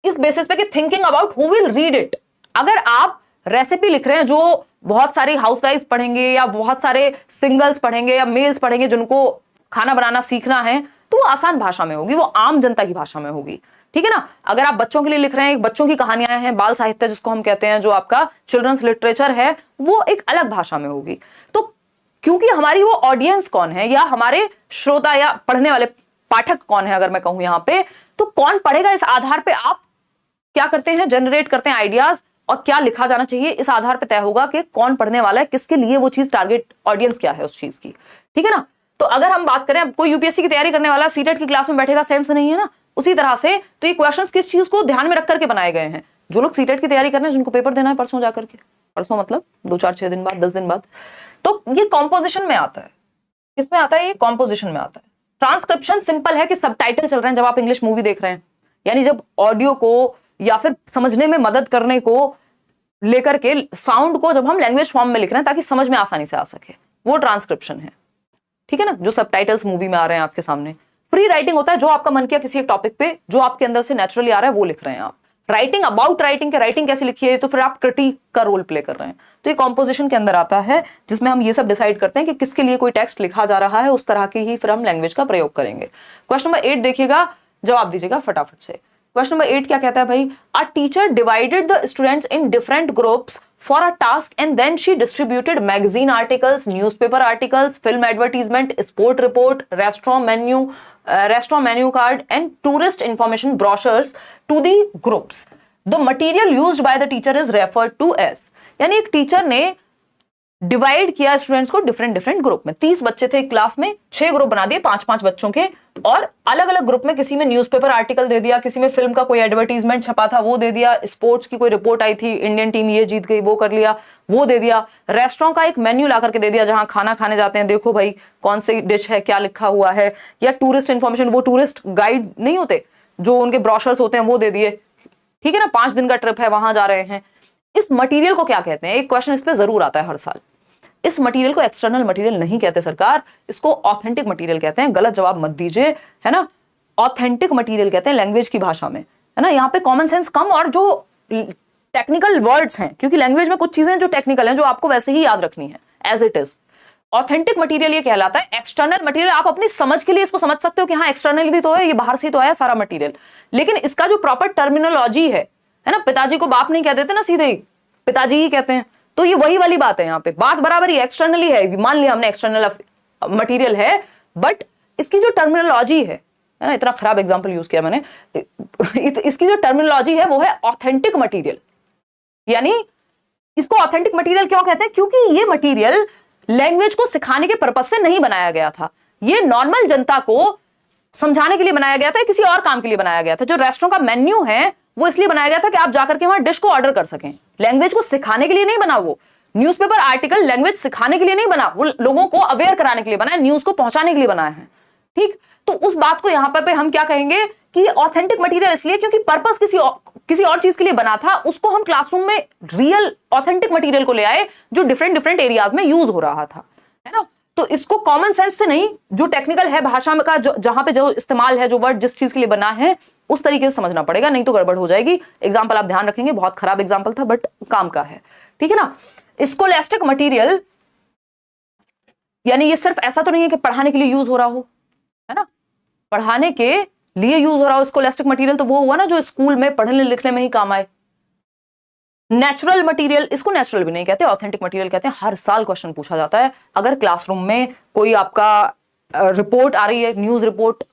इस बेसिस पे कि thinking about who will read it. अगर आप रेसिपी लिख रहे हैं जो बहुत सारी हाउसवाइफ्स पढ़ेंगे या बहुत सारे सिंगल्स पढ़ेंगे या मेल्स पढ़ेंगे जिनको खाना बनाना सीखना है, तो वो आसान भाषा में होगी, वो आम जनता की भाषा में होगी, ठीक है ना। अगर आप बच्चों के लिए लिख रहे हैं, बच्चों की कहानियां हैं, बाल साहित्य जिसको हम कहते हैं, जो आपका चिल्ड्रंस लिटरेचर है, वो एक अलग भाषा में होगी। तो क्योंकि हमारी वो ऑडियंस कौन है, या हमारे श्रोता या पढ़ने वाले पाठक कौन है, अगर मैं कहूं यहां पे, तो कौन पढ़ेगा, इस आधार पे आप क्या करते हैं, जनरेट करते हैं आइडियाज, और क्या लिखा जाना चाहिए इस आधार पे तय होगा कि कौन पढ़ने वाला है, किसके लिए वो चीज, टारगेट ऑडियंस क्या है उस चीज की, ठीक है ना। तो अगर हम बात करें, कोई यूपीएससी की तैयारी करने वाला सीटेट की क्लास में बैठेगा, सेंस नहीं है ना, उसी तरह से तो ये क्वेश्चंस किस चीज को ध्यान में रख करके बनाए गए हैं, जो लोग सीटेट की तैयारी कर रहे हैं, जिनको पेपर देना है परसों जाकर के, परसों मतलब 2-4-6 दिन बाद, 10 दिन बाद, तो ये कॉम्पोजिशन में आता है। किसमें आता है? ये कॉम्पोजिशन में आता है। ट्रांसक्रिप्शन सिंपल है कि सबटाइटल चल रहे हैं जब आप इंग्लिश मूवी देख रहे हैं, यानी जब ऑडियो को या फिर समझने में मदद करने को लेकर के साउंड को जब हम लैंग्वेज फॉर्म में लिख रहे हैं ताकि समझ में आसानी से आ सके, वो ट्रांसक्रिप्शन है, ठीक है ना, जो सबटाइटल्स मूवी में आ रहे हैं आपके सामने। फ्री राइटिंग होता है, जो आपका मन किया किसी एक टॉपिक पे, जो आपके अंदर से नेचुरली आ रहा है वो लिख रहे हैं आप। राइटिंग अबाउट राइटिंग के राइटिंग कैसे लिखी है, तो फिर आप क्रिटिक का रोल प्ले कर रहे हैं, तो ये कॉम्पोजिशन के अंदर आता है, जिसमें हम ये सब डिसाइड करते हैं कि किसके लिए कोई टेक्स्ट लिखा जा रहा है, उस तरह की ही फिर हम लैंग्वेज का प्रयोग करेंगे। क्वेश्चन नंबर 8 देखिएगा, जवाब दीजिएगा फटाफट से। क्वेश्चन नंबर 8 क्या कहता है भाई, a teacher divided the students in different groups for a task and then she distributed magazine articles, newspaper articles, film advertisement, sport report, restaurant menu card and tourist information brochures to the groups. The material used by the teacher is referred to as. यानी एक teacher ने divide किया students को different group में। 30 बच्चे थे एक class में, 6 ग्रुप बना दिए 5-5 बच्चों के, और अलग अलग ग्रुप में किसी में न्यूज़पेपर आर्टिकल दे दिया, किसी में फिल्म का कोई एडवर्टीजमेंट छपा था वो दे दिया, स्पोर्ट्स की कोई रिपोर्ट आई थी, इंडियन टीम ये जीत गई वो कर लिया वो दे दिया, रेस्टोरेंट का एक मेन्यू ला करके दे दिया जहां खाना खाने जाते हैं, देखो भाई कौन सी डिश है, क्या लिखा हुआ है, या टूरिस्ट इंफॉर्मेशन, वो टूरिस्ट गाइड नहीं होते जो उनके ब्रोशर्स होते हैं वो दे दिए, ठीक है ना, 5 दिन का ट्रिप है वहां जा रहे हैं। इस मटीरियल को क्या कहते हैं? एक क्वेश्चन इस पे जरूर आता है हर साल। इस मटेरियल को एक्सटर्नल मटेरियल नहीं कहते सरकार, इसको ऑथेंटिक मटेरियल कहते हैं। गलत जवाब मत दीजिए, है ना, ऑथेंटिक मटेरियल कहते हैं लैंग्वेज की भाषा में, है ना। यहाँ पे कॉमन सेंस कम और जो टेक्निकल वर्ड्स हैं, क्योंकि लैंग्वेज में कुछ चीजें जो टेक्निकल हैं जो आपको वैसे ही याद रखनी है as it is. Authentic material ये कहलाता है। एक्सटर्नल मटेरियल आप अपनी समझ के लिए इसको समझ सकते हो कि हाँ एक्सटर्नली तो है, ये बाहर से तो आया सारा मटेरियल, लेकिन इसका जो प्रॉपर टर्मिनोलॉजी है ना, पिताजी को बाप नहीं कह देते ना, सीधे ही पिताजी ही कहते हैं, तो ये वही वाली बात है। यहाँ पे बात बराबर ही एक्सटर्नली है, मान लिया हमने एक्सटर्नल मटेरियल है, बट इसकी जो टर्मिनोलॉजी है ना, इतना खराब एग्जांपल यूज किया मैंने, इसकी जो टर्मिनोलॉजी है वो है ऑथेंटिक मटेरियल। यानी इसको ऑथेंटिक मटेरियल क्यों कहते हैं? क्योंकि ये मटेरियल लैंग्वेज को सिखाने के पर्पज से नहीं बनाया गया था, ये नॉर्मल जनता को समझाने के लिए बनाया गया था या किसी और काम के लिए बनाया गया था? जो रेस्टोरेंट का मेन्यू है वो इसलिए बनाया गया था कि आप जाकर के वहां डिश को ऑर्डर कर सकें। लैंग्वेज को सिखाने के लिए नहीं बना वो। न्यूज़पेपर आर्टिकल लैंग्वेज सिखाने के लिए नहीं बना, वो लोगों को अवेयर कराने के लिए बना है, न्यूज को पहुंचाने के लिए बनाया है। ठीक, तो उस बात को यहां पर हम क्या कहेंगे कि ऑथेंटिक मटेरियल इसलिए क्योंकि पर्पस किसी और चीज के लिए बना था, उसको हम क्लासरूम में रियल ऑथेंटिक मटेरियल को ले आए जो डिफरेंट डिफरेंट एरियाज में यूज हो रहा था, है ना। तो इसको कॉमन सेंस से नहीं, जो टेक्निकल है भाषा में का जहां पे जो इस्तेमाल है, जो वर्ड जिस चीज के लिए बना है उस तरीके से समझना पड़ेगा, नहीं तो गड़बड़ हो जाएगी। एग्जाम्पल आप ध्यान रखेंगे, बहुत खराब एग्जाम्पल था बट काम का है, ठीक है ना। स्कोलेस्टिक मटेरियल यानी ये सिर्फ ऐसा तो नहीं है कि पढ़ाने के लिए यूज हो रहा हो, है ना। पढ़ाने के लिए यूज हो रहा हो स्कोलेस्टिक मटेरियल तो वो हुआ ना जो स्कूल में पढ़ने लिखने में ही काम आए। नेचुरल मटेरियल, इसको नेचुरल भी नहीं कहते, ऑथेंटिक मटेरियल कहते हैं। हर साल क्वेश्चन पूछा जाता है। अगर क्लासरूम में कोई आपका रिपोर्ट आ रही है, न्यूज रिपोर्ट,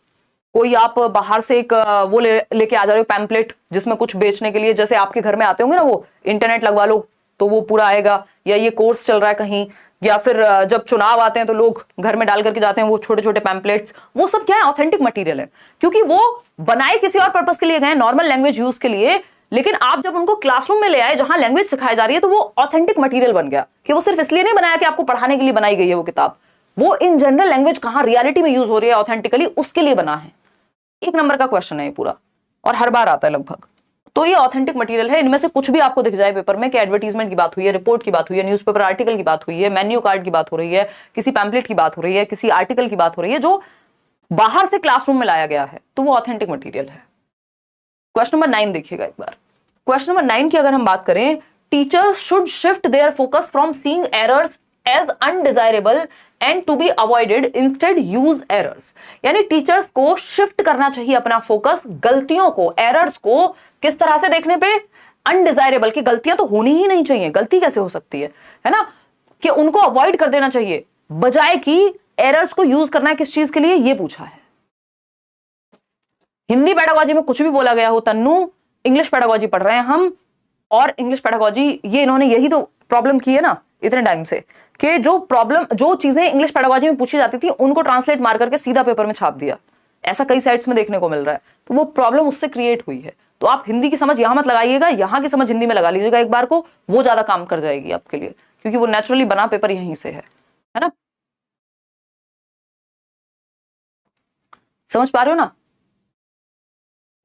कोई आप बाहर से एक वो लेके आ जा रहे हो पैम्पलेट जिसमें कुछ बेचने के लिए, जैसे आपके घर में आते होंगे ना वो इंटरनेट लगवा लो तो वो पूरा आएगा, या ये कोर्स चल रहा है कहीं, या फिर जब चुनाव आते हैं तो लोग घर में डाल करके जाते हैं वो छोटे छोटे पैम्पलेट्स, वो सब क्या है, ऑथेंटिक मटेरियल है, क्योंकि वो बनाए किसी और पर्पस के लिए गए, नॉर्मल लैंग्वेज यूज के लिए। लेकिन आप जब उनको क्लासरूम में ले आए जहां लैंग्वेज सिखाई जा रही है तो वो ऑथेंटिक मटेरियल बन गया, कि वो सिर्फ इसलिए नहीं बनाया कि आपको पढ़ाने के लिए बनाई गई है वो किताब, वो इन जनरल लैंग्वेज कहां रियलिटी में यूज हो रही है ऑथेंटिकली, उसके लिए बना है। एक नंबर का क्वेश्चन है ये पूरा, और हर बार आता है लगभग। तो ये ऑथेंटिक मटेरियल है। इनमें से कुछ भी आपको दिख जाए पेपर में कि एडवर्टीजमेंट की बात हुई है, रिपोर्ट की बात हुई है, न्यूज़पेपर आर्टिकल की बात हुई है, मेन्यू कार्ड की बात हो रही है, किसी पैम्पलेट की बात हो रही है, किसी आर्टिकल की बात हो रही है जो बाहर से क्लासरूम में लाया गया है, तो वो ऑथेंटिक मटेरियल है। क्वेश्चन नंबर 9 देखिएगा एक बार। क्वेश्चन नंबर 9 की अगर हम बात करें, teachers should shift their focus from seeing errors as undesirable and to be avoided, instead use errors. यानी टीचर्स को शिफ्ट करना चाहिए अपना फोकस, गलतियों को, एरर्स को किस तरह से देखने पे, अनडिजायरेबल, की गलतियां तो होनी ही नहीं चाहिए, गलती कैसे हो सकती है ना, कि उनको अवॉइड कर देना चाहिए, बजाय कि एरर्स को यूज करना है किस चीज के लिए, ये पूछा है। हिंदी पेडागोजी में कुछ भी बोला गया हो तन्नू, इंग्लिश पेडागोजी पढ़ रहे हैं हम, और इंग्लिश पेडागोजी ये इन्होंने यही तो प्रॉब्लम की है ना इतने टाइम से, कि जो चीजें इंग्लिश पेडागोजी में पूछी जाती थी उनको ट्रांसलेट मार करके सीधा पेपर में छाप दिया। ऐसा कई साइट्स में देखने को मिल रहा है, तो वो प्रॉब्लम उससे क्रिएट हुई है। तो आप हिंदी की समझ यहां मत लगाइएगा, यहां की समझ हिंदी में लगा लीजिएगा एक बार को, वो ज्यादा काम कर जाएगी आपके लिए, क्योंकि वो नेचुरली बना पेपर यहीं से है ना। समझ पा रहे हो ना।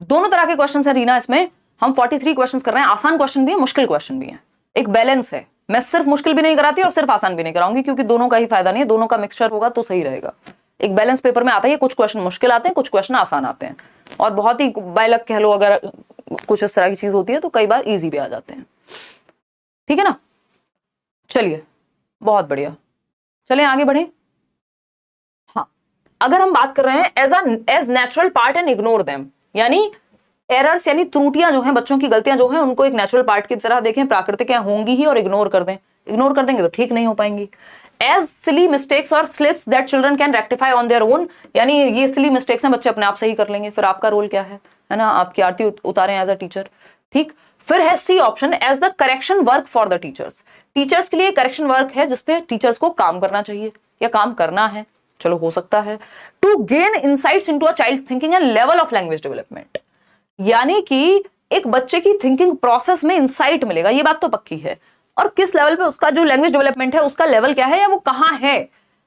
दोनों तरह के क्वेश्चन है रीना, इसमें हम 43 क्वेश्चन कर रहे हैं, आसान क्वेश्चन भी है, मुश्किल क्वेश्चन भी है, एक बैलेंस है। मैं सिर्फ मुश्किल भी नहीं कराती और सिर्फ आसान भी नहीं कराऊंगी, क्योंकि दोनों का ही फायदा नहीं है, दोनों का मिक्सचर होगा तो सही रहेगा। एक बैलेंस पेपर में आता है, कुछ क्वेश्चन मुश्किल आते हैं, कुछ क्वेश्चन आसान आते हैं, और बहुत ही बायलक कह लो अगर कुछ इस तरह की चीज होती है तो कई बार इजी भी आ जाते हैं, ठीक है ना। चलिए बहुत बढ़िया, चलिए आगे बढ़े। हाँ, अगर हम बात कर रहे हैं as natural part and ignore them, यानी एरर्स यानी त्रुटियां जो हैं, बच्चों की गलतियां जो हैं, उनको एक नेचुरल पार्ट की तरह देखें, प्राकृतिक होंगी ही, और इग्नोर कर दें। इग्नोर कर देंगे तो ठीक नहीं हो पाएंगी। एज सिली मिस्टेक्स और slips that children can rectify on their own, यानी ये सिली मिस्टेक्स हैं, बच्चे अपने आप सही कर लेंगे, फिर आपका रोल क्या है ना, आपकी आरती उतारें एज अ टीचर, ठीक। फिर है C option, as the correction work for the teachers, teachers के लिए करेक्शन वर्क है जिसपे टीचर्स को काम करना चाहिए या काम करना है, चलो हो सकता है। To gain insights into a child's thinking and level of language development, यानी कि एक बच्चे की थिंकिंग प्रोसेस में इंसाइट मिलेगा, ये बात तो पक्की है, और किस लेवल पे उसका जो लैंग्वेज डेवलपमेंट है उसका लेवल क्या है या वो कहां है।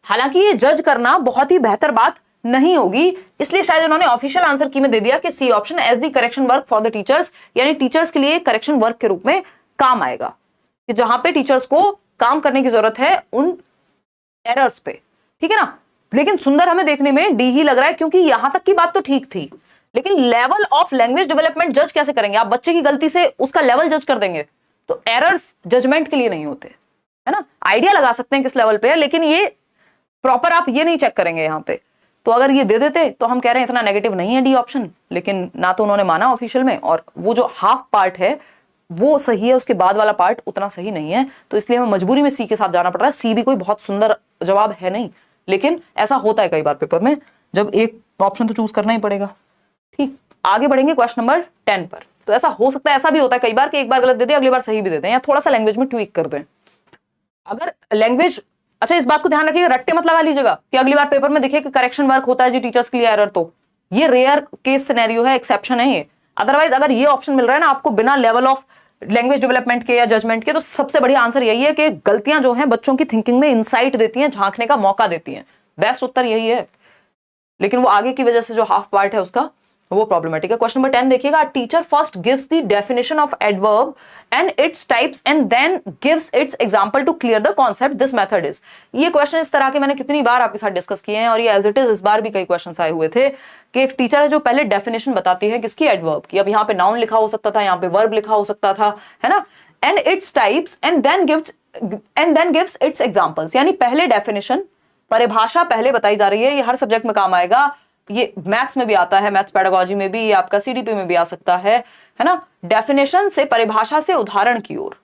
हालांकि ये जज करना बहुत ही बेहतर बात नहीं होगी, इसलिए शायद उन्होंने ऑफिशियल आंसर की में दे दिया कि C option, as the correction work for the teachers, यानी टीचर्स के लिए करेक्शन वर्क के रूप में काम आएगा, कि जहां पे टीचर्स को काम करने की जरूरत है उन एरर्स पे, ठीक है ना। लेकिन सुंदर हमें देखने में डी ही लग रहा है, क्योंकि यहां तक की बात तो ठीक थी, लेकिन लेवल ऑफ लैंग्वेज डेवलपमेंट जज कैसे करेंगे आप, बच्चे की गलती से उसका लेवल जज कर देंगे, तो एरर्स जजमेंट के लिए नहीं होते, है ना। आइडिया लगा सकते हैं किस लेवल पे है, लेकिन ये प्रॉपर आप ये नहीं चेक करेंगे यहाँ पे। तो अगर ये दे देते तो हम कह रहे हैं इतना नेगेटिव नहीं है डी ऑप्शन, लेकिन ना तो उन्होंने माना ऑफिशियल में, और वो जो हाफ पार्ट है वो सही है, उसके बाद वाला पार्ट उतना सही नहीं है, तो इसलिए हमें मजबूरी में सी के साथ जाना पड़ रहा है। सी भी कोई बहुत सुंदर जवाब है नहीं, लेकिन ऐसा होता है कई बार पेपर में, जब एक ऑप्शन तो चूज करना ही पड़ेगा, ठीक। आगे बढ़ेंगे क्वेश्चन नंबर 10 पर। तो ऐसा हो सकता है, ऐसा भी होता है कई बार कि एक बार गलत दे दें, अगली बार सही भी दे दें, या थोड़ा सा लैंग्वेज में ट्वीक कर दें। अगर लैंग्वेज, अच्छा इस बात को ध्यान रखिएगा, रट्टे मत लगा लीजिएगा कि अगली बार पेपर में दिखे कि करेक्शन वर्क होता है जी टीचर्स के लिए एरर, तो ये रेयर केस सिनेरियो है, एक्सेप्शन है ये। अदरवाइज अगर ये ऑप्शन मिल रहा है ना आपको बिना लेवल ऑफ लैंग्वेज डेवलपमेंट के या जजमेंट के, तो सबसे बढ़िया आंसर यही है कि गलतियां जो हैं बच्चों की थिंकिंग में इंसाइट देती हैं, झांकने का मौका देती हैं। बेस्ट उत्तर यही है, लेकिन वो आगे की वजह से जो हाफ पार्ट है उसका वो प्रॉब्लमेटिक है। क्वेश्चन नंबर 10 देखिएगा, teacher first gives the definition of adverb and its types and then gives its example to clear the concept, this method is. ये क्वेश्चन इस तरह के मैंने कितनी बार आपके साथ डिस्कस किए हैं, और ये एज इट इज इस बार भी कई क्वेश्चन आए हुए थे कि एक टीचर है जो पहले डेफिनेशन बताती है किसकी, एडवर्ब की। अब यहाँ पे नाउन लिखा हो सकता था, यहाँ पे वर्ब लिखा हो सकता था, है ना, and its types and then gives its examples. यानी पहले डेफिनेशन, परिभाषा पहले बताई जा रही है। ये हर सब्जेक्ट में काम आएगा, ये मैथ्स में भी आता है, मैथ्स पेडागोजी में भी, ये आपका सीडीपी में भी आ सकता है ना। डेफिनेशन से, परिभाषा से उदाहरण की ओर,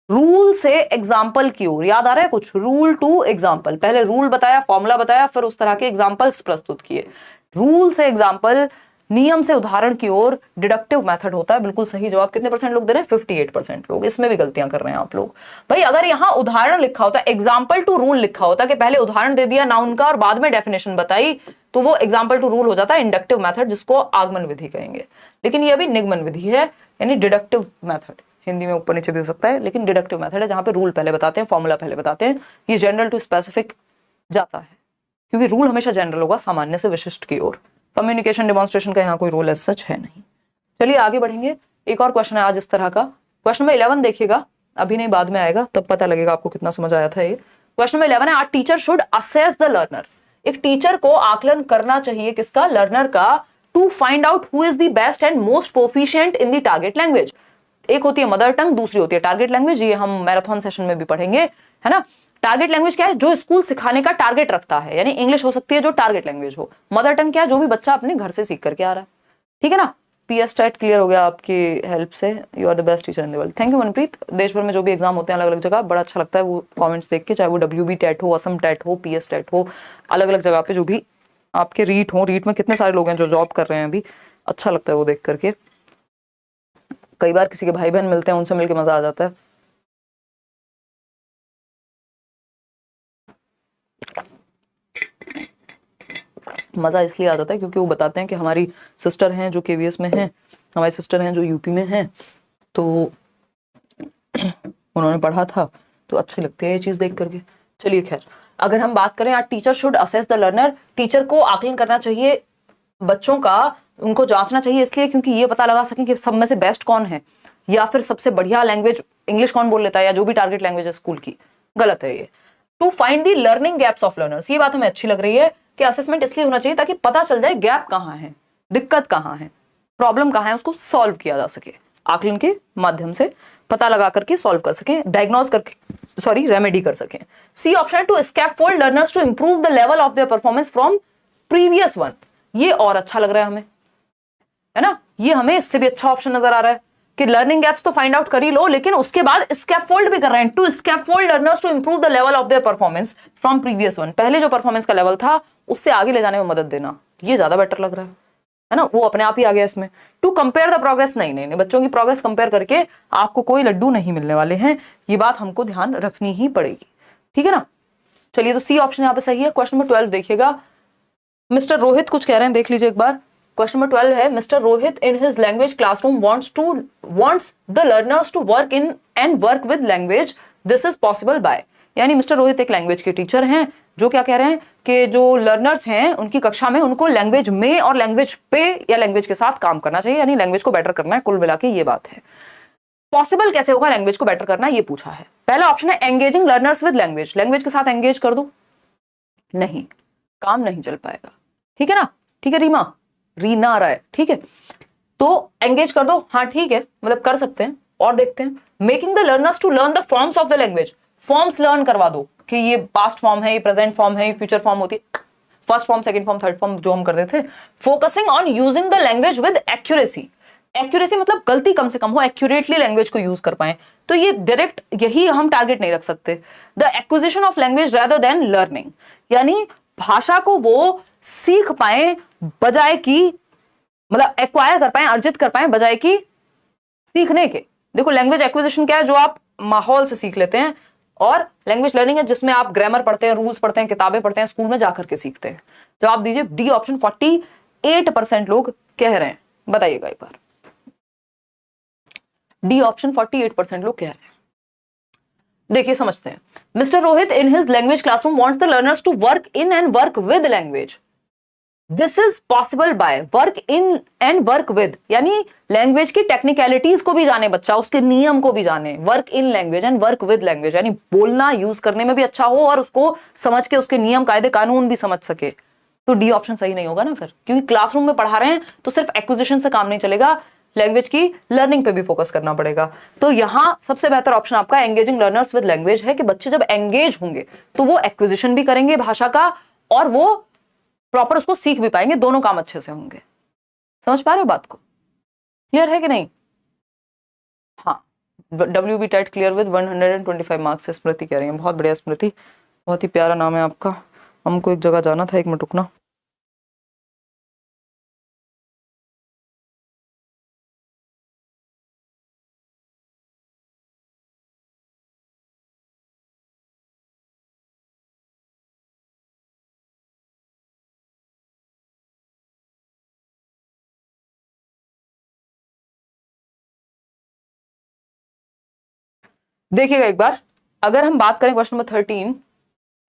रूल से एग्जाम्पल की ओर। याद आ रहा है कुछ, रूल टू एग्जाम्पल। पहले रूल बताया, फॉर्मूला बताया, फिर उस तरह के एग्जाम्पल्स प्रस्तुत किए। रूल से एग्जाम्पल, नियम से उदाहरण की ओर डिडक्टिव मेथड होता है। बिल्कुल सही जवाब कितने परसेंट लोग दे रहे हैं, 58% लोग। इसमें भी गलतियां कर रहे हैं आप लोग। भाई अगर यहां उदाहरण लिखा होता, एग्जाम्पल टू रूल लिखा होता कि पहले उदाहरण दे दिया नाउन का और बाद में डेफिनेशन बताई, तो वो एग्जाम्पल टू रूल हो जाता है, इंडक्टिव मेथड, जिसको आगमन विधि कहेंगे। लेकिन ये अभी निगमन विधि है, यानी डिडक्टिव मेथड। हिंदी में ऊपर नीचे भी हो सकता है, लेकिन डिडक्टिव मेथड है जहां पे रूल पहले बताते हैं, फॉर्मूला पहले बताते हैं। ये जनरल टू स्पेसिफिक जाता है, क्योंकि रूल हमेशा जनरल होगा, सामान्य से विशिष्ट की ओर। कम्युनिकेशन डेमोन्स्ट्रेशन का यहाँ कोई रोल एज सच है नहीं। चलिए आगे बढ़ेंगे। एक और क्वेश्चन है आज इस तरह का, क्वेश्चन नंबर 11 देखिएगा, अभी नहीं बाद में आएगा, तब पता लगेगा आपको कितना समझ आया था ये। क्वेश्चन नंबर 11 है, our teacher should assess the learner. एक टीचर को आकलन करना चाहिए किसका, लर्नर का, to find out who is the best and most proficient in the target language. एक होती है मदर टंग, दूसरी होती है टारगेट लैंग्वेज। ये हम मैराथन सेशन में भी पढ़ेंगे, है ना। टारगेट लैंग्वेज क्या है, जो स्कूल सिखाने का टारगेट रखता है, यानी इंग्लिश हो सकती है जो टारगेट लैंग्वेज हो। मदर टंग क्या है, जो भी बच्चा अपने घर से सीख करके आ रहा है, ठीक है ना। पीएस टेट क्लियर हो गया आपकी हेल्प से, you are the best teacher in the world. Thank you Manpreet. देश भर में जो भी एग्जाम होते हैं अलग अलग जगह, बड़ा अच्छा लगता है वो कमेंट्स देख के, चाहे वो WB टेट हो, असम टेट हो, पीएस टेट हो, अलग अलग जगह पे जो भी आपके रीट हो। रीट में कितने सारे लोग हैं जो जॉब कर रहे हैं अभी, अच्छा लगता है वो देख करके। कई बार किसी के भाई बहन मिलते हैं, उनसे मिलकर मजा आ जाता है। मजा इसलिए आ जाता है क्योंकि वो बताते हैं कि हमारी सिस्टर हैं जो KVS में हैं, हमारी सिस्टर हैं जो यूपी में हैं, तो उन्होंने पढ़ा था, तो अच्छी लगती है ये चीज देख करके। चलिए खैर, अगर हम बात करें, आज teacher should assess the learner, teacher को आकलन करना चाहिए बच्चों का, उनको जांचना चाहिए, इसलिए क्योंकि ये पता लगा सकें कि सब में से बेस्ट कौन है, या फिर सबसे बढ़िया लैंग्वेज इंग्लिश कौन बोल लेता है, या जो भी टारगेट लैंग्वेज है स्कूल की। गलत है ये। To find the learning gaps of learners, ये बात हमें अच्छी लग रही है कि असेसमेंट इसलिए होना चाहिए ताकि पता चल जाए गैप कहाँ है, दिक्कत कहाँ है, प्रॉब्लम कहाँ है, उसको सॉल्व किया जा सके। आकलन के माध्यम से पता लगा करके सॉल्व कर सकें, डायग्नोज करके रेमेडी कर सकें। सी ऑप्शन है, to scaffold learners to improve the level of their performance from previous one. ये और अच्छा लग रहा है हमें, है ना। ये हमें इससे भी अच्छा ऑप्शन नजर आ रहा है कि लर्निंग गैप्स तो फाइंड आउट कर ही लो, लेकिन उसके बाद स्कैफोल्ड भी कर रहे हैं, to scaffold learners to improve the level of their performance from previous one. पहले जो परफॉर्मेंस का लेवल था उससे आगे ले जाने में मदद देना, ये ज्यादा बेटर लग रहा है ना। वो अपने आप ही आ गया इसमें। टू कंपेयर द प्रोग्रेस, नहीं, बच्चों की प्रोग्रेस कंपेयर करके आपको कोई लड्डू नहीं मिलने वाले हैं, ये बात हमको ध्यान रखनी ही पड़ेगी, ठीक है ना। चलिए, तो सी ऑप्शन यहाँ पे सही है। क्वेश्चन नंबर 12 देखिएगा, मिस्टर रोहित कुछ कह रहे हैं, देख लीजिए एक बार। क्वेश्चन नंबर 12 है, Mister Rohit in his language classroom wants the learners to work in and work with language, this is possible by. यानी मिस्टर रोहित एक लैंग्वेज के टीचर हैं जो क्या कह रहे हैं कि जो लर्नर्स हैं उनकी कक्षा में उनको लैंग्वेज में और लैंग्वेज पे या लैंग्वेज के साथ काम करना चाहिए, यानी लैंग्वेज को बेटर करना है। कुल मिला के ये बात है। पॉसिबल कैसे होगा लैंग्वेज को बेटर करना, ये पूछा है। पहला ऑप्शन है engaging learners with language, language के साथ एंगेज कर दो, नहीं, काम नहीं चल पाएगा, ठीक है ना। ठीक है रीना आ रहा है, ठीक है, तो एंगेज कर दो, हाँ ठीक है, मतलब कर सकते हैं। और देखते हैं, making the learners to learn the forms of the language, forms learn करवा दो कि ये पास्ट फॉर्म है, ये प्रेजेंट फॉर्म है, ये फ्यूचर फॉर्म होती है, first form, second form, third form जो हम करते थे। Focusing on using the language with accuracy, accuracy मतलब गलती कम से कम हो, एक्यूरेटली लैंग्वेज को यूज कर पाए, तो ये डायरेक्ट यही हम टारगेट नहीं रख सकते। The acquisition of language rather than learning, यानी भाषा को वो सीख पाए बजाय की, मतलब एक्वायर कर पाए, अर्जित कर पाए बजाय की सीखने के। देखो लैंग्वेज एक्विजिशन क्या है, जो आप माहौल से सीख लेते हैं, और लैंग्वेज लर्निंग है जिसमें आप ग्रामर पढ़ते हैं, रूल्स पढ़ते हैं, किताबें पढ़ते हैं, स्कूल में जाकर के सीखते हैं। जवाब दीजिए डी ऑप्शन 40 48% लोग कह रहे हैं, बताइएगा एक बार। डी ऑप्शन 48% लोग कह रहे हैं। देखिए समझते हैं। Mister Rohit in his language classroom wants the learners to work in and work with language. This is possible by work in and work with, यानी लैंग्वेज की टेक्निकलिटीज को भी जाने बच्चा, उसके नियम को भी जाने। Work in language and work with language, यानी बोलना यूज करने में भी अच्छा हो और उसको समझ के उसके नियम कायदे कानून भी समझ सके। तो डी ऑप्शन सही नहीं होगा ना फिर, क्योंकि क्लासरूम में पढ़ा रहे हैं तो सिर्फ एक्विजिशन से काम नहीं चलेगा, लैंग्वेज की लर्निंग पे भी फोकस करना पड़ेगा। तो यहां सबसे बेहतर ऑप्शन आपका एंगेजिंग लर्नर्स विद लैंग्वेज है कि बच्चे जब एंगेज होंगे तो वो एक्विजिशन भी करेंगे भाषा का और वो प्रॉपर उसको सीख भी पाएंगे, दोनों काम अच्छे से होंगे। समझ पा रहे हो बात को? क्लियर है कि नहीं? हाँ, WB TET clear with 125 marks से स्मृति कह रही है। बहुत बढ़िया स्मृति, बहुत ही प्यारा नाम है आपका। हमको एक जगह जाना था, एक मिनट रुकना। देखिएगा एक बार, अगर हम बात करें क्वेश्चन नंबर 13,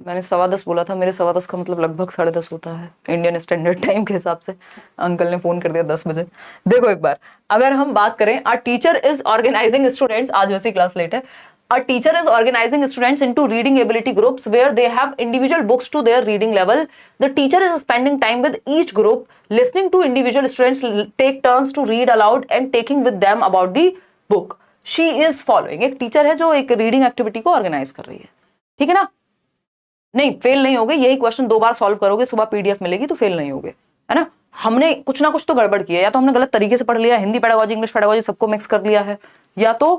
मैंने 10:15 बोला था, मेरे 10:15 का मतलब लगभग 10:30 होता है इंडियन स्टैंडर्ड टाइम के हिसाब से। अंकल ने फोन कर दिया 10 बजे। देखो एक बार, अगर हम बात करें, a teacher is organising students, आज वैसे क्लास लेट है। A teacher is organizing students into reading ability groups where they have individual books to their reading level. The teacher is spending time with each group, listening to individual students take turns to read aloud and taking with them about the book. She is following. एक teacher है जो एक reading activity को organise कर रही है, ठीक है ना? नहीं, फेल नहीं होगे। यही क्वेश्चन 2 बार सॉल्व करोगे, सुबह पीडीएफ मिलेगी तो फेल नहीं होगे, है ना? हमने कुछ ना कुछ तो गड़बड़ किया, या तो हमने गलत तरीके से पढ़ लिया, हिंदी पेडागोजी इंग्लिश पेडागोजी सबको मिक्स कर लिया है, या तो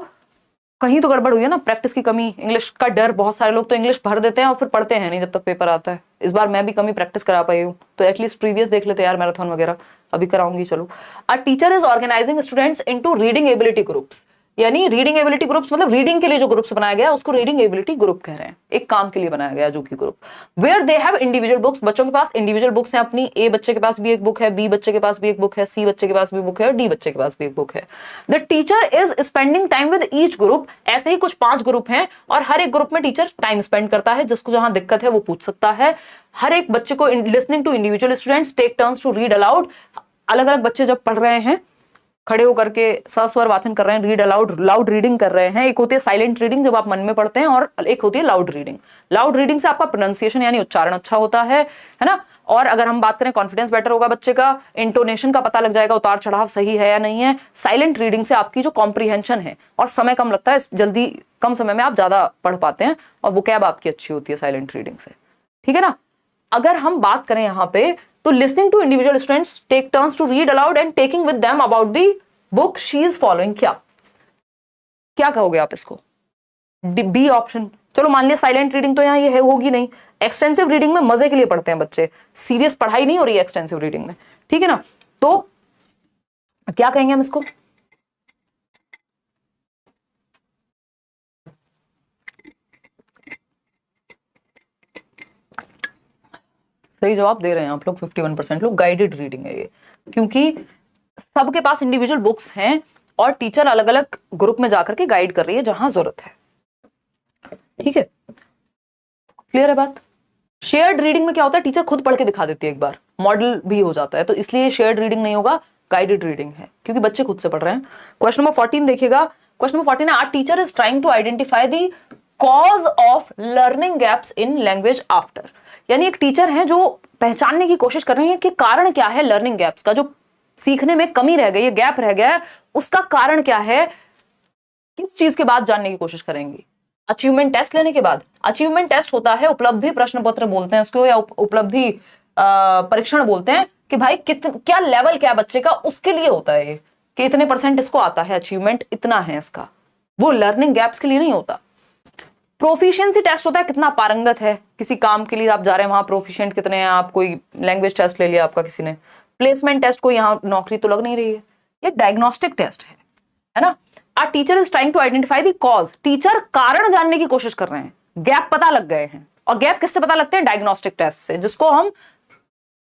कहीं तो गड़बड़ हुई है ना, प्रैक्टिस की कमी, इंग्लिश का डर। बहुत सारे लोग तो इंग्लिश भर देते हैं और फिर पढ़ते हैं नहीं जब तक पेपर आता है। इस बार मैं भी कमी प्रैक्टिस करा पाई हूँ, तो एटलीस्ट प्रीवियस देख लेते यार, मैराथन वगैरह अभी कराऊंगी। चलो, a teacher is organising students into reading ability groups, यानी रीडिंग एबिलिटी ग्रुप्स मतलब रीडिंग के लिए जो ग्रुप्स बनाया गया उसको रीडिंग एबिलिटी ग्रुप कह रहे हैं। एक काम के लिए बनाया गया जो कि group, where they have individual books, बच्चों के पास इंडिविजुअल बुक्स हैं अपनी। ए बच्चे के पास भी एक बुक है, बी बच्चे के पास भी एक बुक है, सी बच्चे के पास भी बुक है और डी बच्चे के पास भी एक बुक है। The teacher is spending time with each group, ऐसे ही कुछ 5 ग्रुप हैं और हर एक ग्रुप में टीचर टाइम स्पेंड करता है। जिसको जहां दिक्कत है वो पूछ सकता है। हर एक बच्चे को listening to individual students take turns to read aloud, अलग अलग बच्चे जब पढ़ रहे हैं खड़े होकर के सस्वर वाचन कर रहे हैं, रीड अलाउड, लाउड रीडिंग कर रहे हैं। एक होती है साइलेंट रीडिंग जब आप मन में पढ़ते हैं, और एक होती है लाउड रीडिंग। लाउड रीडिंग से आपका प्रोनाउंसिएशन यानी उच्चारण अच्छा होता है ना? और अगर हम बात करें कॉन्फिडेंस बेटर होगा बच्चे का, इंटोनेशन का पता लग जाएगा, उतार चढ़ाव सही है या नहीं है। साइलेंट रीडिंग से आपकी जो कॉम्प्रीहेंशन है और समय कम लगता है, जल्दी कम समय में आप ज्यादा पढ़ पाते हैं और वोकैब आपकी अच्छी होती है साइलेंट रीडिंग से, ठीक है ना? अगर हम बात करें यहाँ पे, तो listening to individual students take turns to read aloud and taking with them about the book she is following, क्या क्या कहोगे आप इसको? B option. चलो मान लिया साइलेंट रीडिंग तो यहाँ ये है होगी नहीं। एक्सटेंसिव रीडिंग में मजे के लिए पढ़ते हैं बच्चे, सीरियस पढ़ाई नहीं हो रही है एक्सटेंसिव रीडिंग में, ठीक है ना? तो क्या कहेंगे हम इसको? सही जवाब दे रहे हैं आप लोग, 51% लोग। गाइडेड रीडिंग है ये, क्योंकि सबके पास इंडिविजुअल बुक्स हैं और टीचर अलग अलग ग्रुप में जाकर के गाइड कर रही है जहां जरूरत है, ठीक है? क्लियर है बात? शेयर्ड रीडिंग में क्या होता है, टीचर खुद पढ़ के दिखा देती है, एक बार मॉडल भी हो जाता है, तो इसलिए शेयर्ड रीडिंग नहीं होगा, गाइडेड रीडिंग है, क्योंकि बच्चे खुद से पढ़ रहे हैं। क्वेश्चन नंबर 14 देखिएगा। क्वेश्चन नंबर 14 है, our teacher is trying to identify the cause of learning gaps in language after, यानी एक टीचर है जो पहचानने की कोशिश कर रही है कि कारण क्या है लर्निंग गैप्स का, जो सीखने में कमी रह गई है, गैप रह गया है, उसका कारण क्या है, किस चीज के बाद जानने की कोशिश करेंगी? अचीवमेंट टेस्ट लेने के बाद। अचीवमेंट टेस्ट होता है, उपलब्धि प्रश्न पत्र बोलते हैं उसको, या उपलब्धि परीक्षण बोलते हैं, कि भाई क्या लेवल क्या बच्चे का, उसके लिए होता है ये, कि इतने % इसको आता है, अचीवमेंट इतना है इसका, वो लर्निंग गैप्स के लिए नहीं होता। प्रोफिशिएंसी टेस्ट होता है, कितना पारंगत है किसी काम के लिए आप जा रहे हैं, वहां प्रोफिशिएंट कितने हैं आप। कोई लैंग्वेज टेस्ट ले लिया आपका किसी ने, प्लेसमेंट टेस्ट, को यहाँ नौकरी तो लग नहीं रही है, ये डायग्नोस्टिक टेस्ट है ना? A teacher is trying to identify the cause, teacher कारण जानने की कोशिश कर रहे हैं, गैप पता लग गए हैं, और गैप किससे पता लगते हैं? डायग्नोस्टिक टेस्ट से, जिसको हम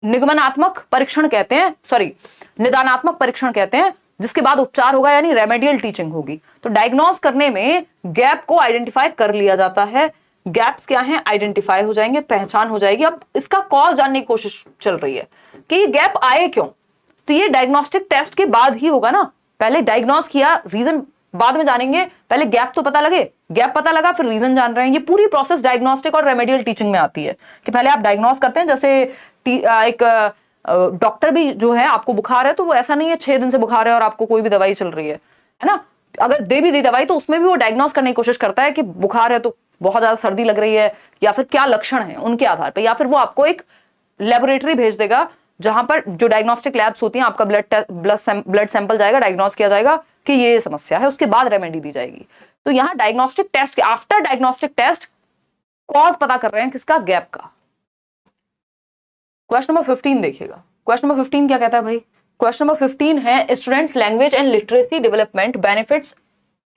निगमनात्मक परीक्षण कहते हैं, सॉरी निदानात्मक परीक्षण कहते हैं, जिसके बाद उपचार होगा यानी रेमेडियल टीचिंग होगी। तो डायग्नोस करने में गैप को आइडेंटिफाई कर लिया जाता है। गैप्स क्या हैं, आइडेंटिफाई हो जाएंगे, पहचान हो जाएगी। अब इसका कॉज जानने की कोशिश चल रही है कि ये गैप आए क्यों, तो ये डायग्नोस्टिक टेस्ट के बाद ही होगा ना। पहले डायग्नोस किया, रीजन बाद में जानेंगे, पहले गैप तो पता लगे, गैप पता लगा फिर रीजन जान रहे हैं। ये पूरी प्रोसेस डायग्नोस्टिक और रेमेडियल टीचिंग में आती है कि पहले आप डायग्नोस करते हैं। जैसे एक डॉक्टर भी जो है, आपको बुखार है तो वो ऐसा नहीं है 6 दिन से बुखार है और आपको कोई भी दवाई चल रही है ना। अगर दे भी दी दवाई तो उसमें भी वो डायग्नोस करने की कोशिश करता है कि बुखार है तो बहुत ज्यादा सर्दी लग रही है या फिर क्या लक्षण है उनके आधार पर, या फिर वो आपको एक लेबोरेटरी भेज देगा जहां पर जो डायग्नोस्टिक लैब्स होती हैं, आपका ब्लड सैंपल जाएगा, डायग्नोस किया जाएगा कि ये समस्या है, उसके बाद रेमेडी दी जाएगी। तो यहां diagnostic test, after diagnostic test cause पता कर रहे हैं किसका, गैप का। क्वेश्चन नंबर 15 देखिएगा। क्वेश्चन नंबर 15 क्या कहता है भाई, क्वेश्चन नंबर 15 है students language and literacy development benefits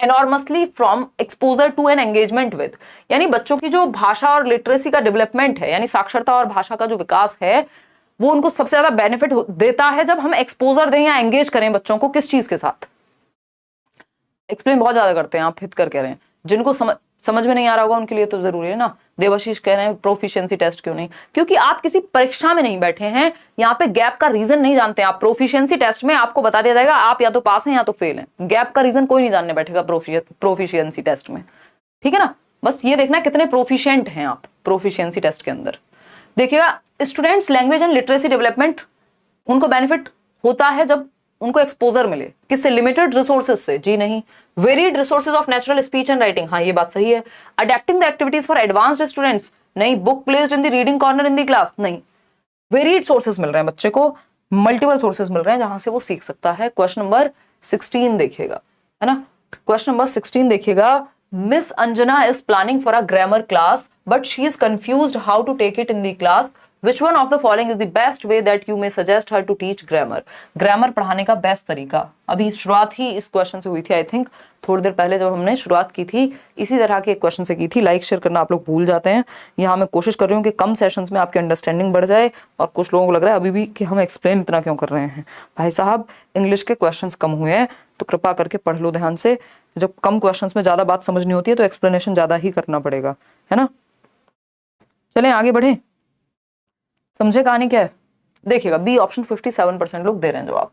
enormously from exposure to an engagement with, यानी बच्चों की जो भाषा और लिटरेसी का डेवलपमेंट है, यानी साक्षरता और भाषा का जो विकास है, वो उनको सबसे ज्यादा बेनिफिट देता है जब हम एक्सपोजर दें या एंगेज करें बच्चों को किस चीज के साथ। एक्सप्लेन बहुत ज्यादा करते हैं आप, हित कर कह रहे हैं, जिनको समझ में नहीं आ रहा होगा उनके लिए तो जरूरी है ना। देवाशीष कह रहे हैं प्रोफिशिएंसी टेस्ट क्यों नहीं, क्योंकि आप किसी परीक्षा में नहीं बैठे हैं, यहाँ पे गैप का रीजन नहीं जानते हैं आप। प्रोफिशिएंसी टेस्ट में आपको बता दिया जाएगा आप या तो पास हैं या तो फेल हैं, गैप का रीजन कोई नहीं जानने बैठेगा प्रोफिशिएंसी टेस्ट में, ठीक है ना। बस ये देखना कितने प्रोफिशिएंट हैं आप प्रोफिशिएंसी टेस्ट के अंदर। देखिएगा students language and literacy development उनको बेनिफिट होता है जब उनको एक्सपोजर मिले, किससे, लिमिटेड रिसोर्सेज से, जी नहीं। Varied resources of natural speech and writing, हाँ ये बात सही है। Adapting the activities for advanced students, नहीं। Book placed in the reading corner in the class, नहीं। वेरिड सोर्सेज मिल रहे हैं बच्चे को, मल्टीपल सोर्सेज मिल रहे हैं जहां से वो सीख सकता है। क्वेश्चन नंबर 16 देखिएगा, है ना। क्वेश्चन नंबर 16 देखिएगा। Miss Anjana is planning for a grammar class but she is confused how to take it in the class. Which one of the following is the best way that you may suggest her to teach grammar? Grammar पढ़ाने का best तरीका। अभी शुरुआत ही इस question से हुई थी, I think थोड़ी देर पहले जब हमने शुरुआत की थी इसी तरह के एक क्वेश्चन से की थी। लाइक शेयर करना आप लोग भूल जाते हैं। यहाँ मैं कोशिश कर रही हूँ कि कम सेशंस में आपकी अंडरस्टैंडिंग बढ़ जाए, और कुछ लोगों को लग रहा है अभी भी कि हम एक्सप्लेन इतना क्यों कर रहे हैं। भाई साहब इंग्लिश के क्वेश्चन कम हुए हैं तो कृपा करके पढ़ लो ध्यान से। जब कम क्वेश्चन में ज्यादा बात समझनी होती है तो एक्सप्लेनेशन ज्यादा ही करना पड़ेगा, है ना। चलें आगे बढ़े, समझे कहानी क्या है। देखिएगा बी ऑप्शन 57% लोग दे रहे हैं जवाब।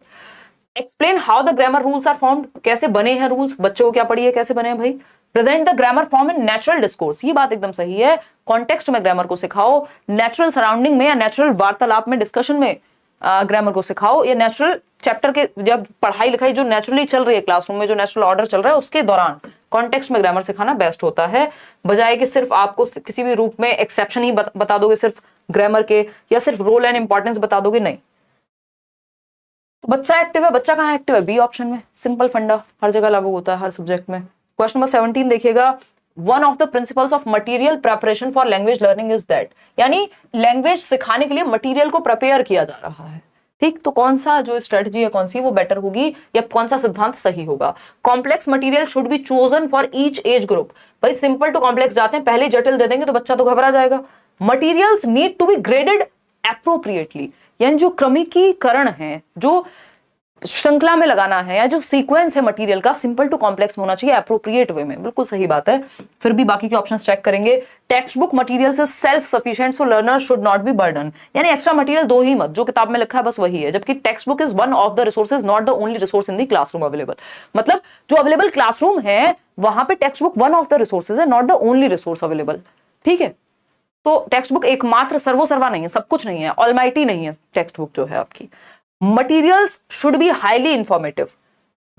Explain how the grammar rules are formed, कैसे बने हैं रूल्स, बच्चों को क्या पढ़ी है, कैसे बने हैं भाई। Present the grammar form in natural discourse, ये बात एकदम सही है। कॉन्टेक्स्ट में ग्रामर को सिखाओ, नेचुरल सराउंडिंग में या नेचुरल वार्तालाप में, डिस्कशन में ग्रामर को सिखाओ, या नेचुरल चैप्टर के जब पढ़ाई लिखाई जो नेचुरली चल रही है क्लासरूम में, जो नेचुरल ऑर्डर चल रहा है उसके दौरान कॉन्टेक्स्ट में ग्रामर सिखाना बेस्ट होता है, बजाय कि सिर्फ आपको किसी भी रूप में एक्सेप्शन ही बता दोगे सिर्फ ग्रामर के, या सिर्फ रोल एंड इंपॉर्टेंस बता दोगे, नहीं। तो बच्चा एक्टिव है, बच्चा कहाँ एक्टिव है, बी ऑप्शन में। सिंपल फंडा हर जगह लागू होता है हर सब्जेक्ट में। क्वेश्चन नंबर 17 देखिएगा। One of the principles of material preparation for language learning is that, यानी लैंग्वेज सिखाने के लिए मटेरियल को प्रिपेयर किया जा रहा है, ठीक। तो कौन सा जो स्ट्रेटजी है कौन सी वो बेटर होगी, या कौन सा सिद्धांत सही होगा। Complex material should be chosen for each age group, भाई सिंपल टू कॉम्प्लेक्स जाते हैं, पहले जटिल दे देंगे तो बच्चा तो घबरा जाएगा। Materials need to be graded appropriately, यानी जो क्रमिकीकरण है, जो श्रृंखला में लगाना है, या जो सीक्वेंस है मटेरियल का, सिंपल टू कॉम्प्लेक्स होना चाहिए एप्रोप्रिएट वे में। बिल्कुल सही बात है। फिर भी बाकी के ऑप्शंस चेक करेंगे। टेक्स्ट बुक मटेरियल से self sufficient so learner should not be burden, यानी एक्स्ट्रा मटेरियल दो ही मत, जो किताब में लिखा है बस वही है, जबकि textbook is one of the resources not the only resource in the classroom available. मतलब जो अवेलेबल क्लासरूम है वहां पे textbook one of the resources है, not the only resource available, ठीक है। तो टेक्स्ट बुक एकमात्र सर्वोसर्वा नहीं है, सब कुछ नहीं है, ऑलमाइटी नहीं है टेक्स्ट बुक जो है आपकी। Materials should be highly informative,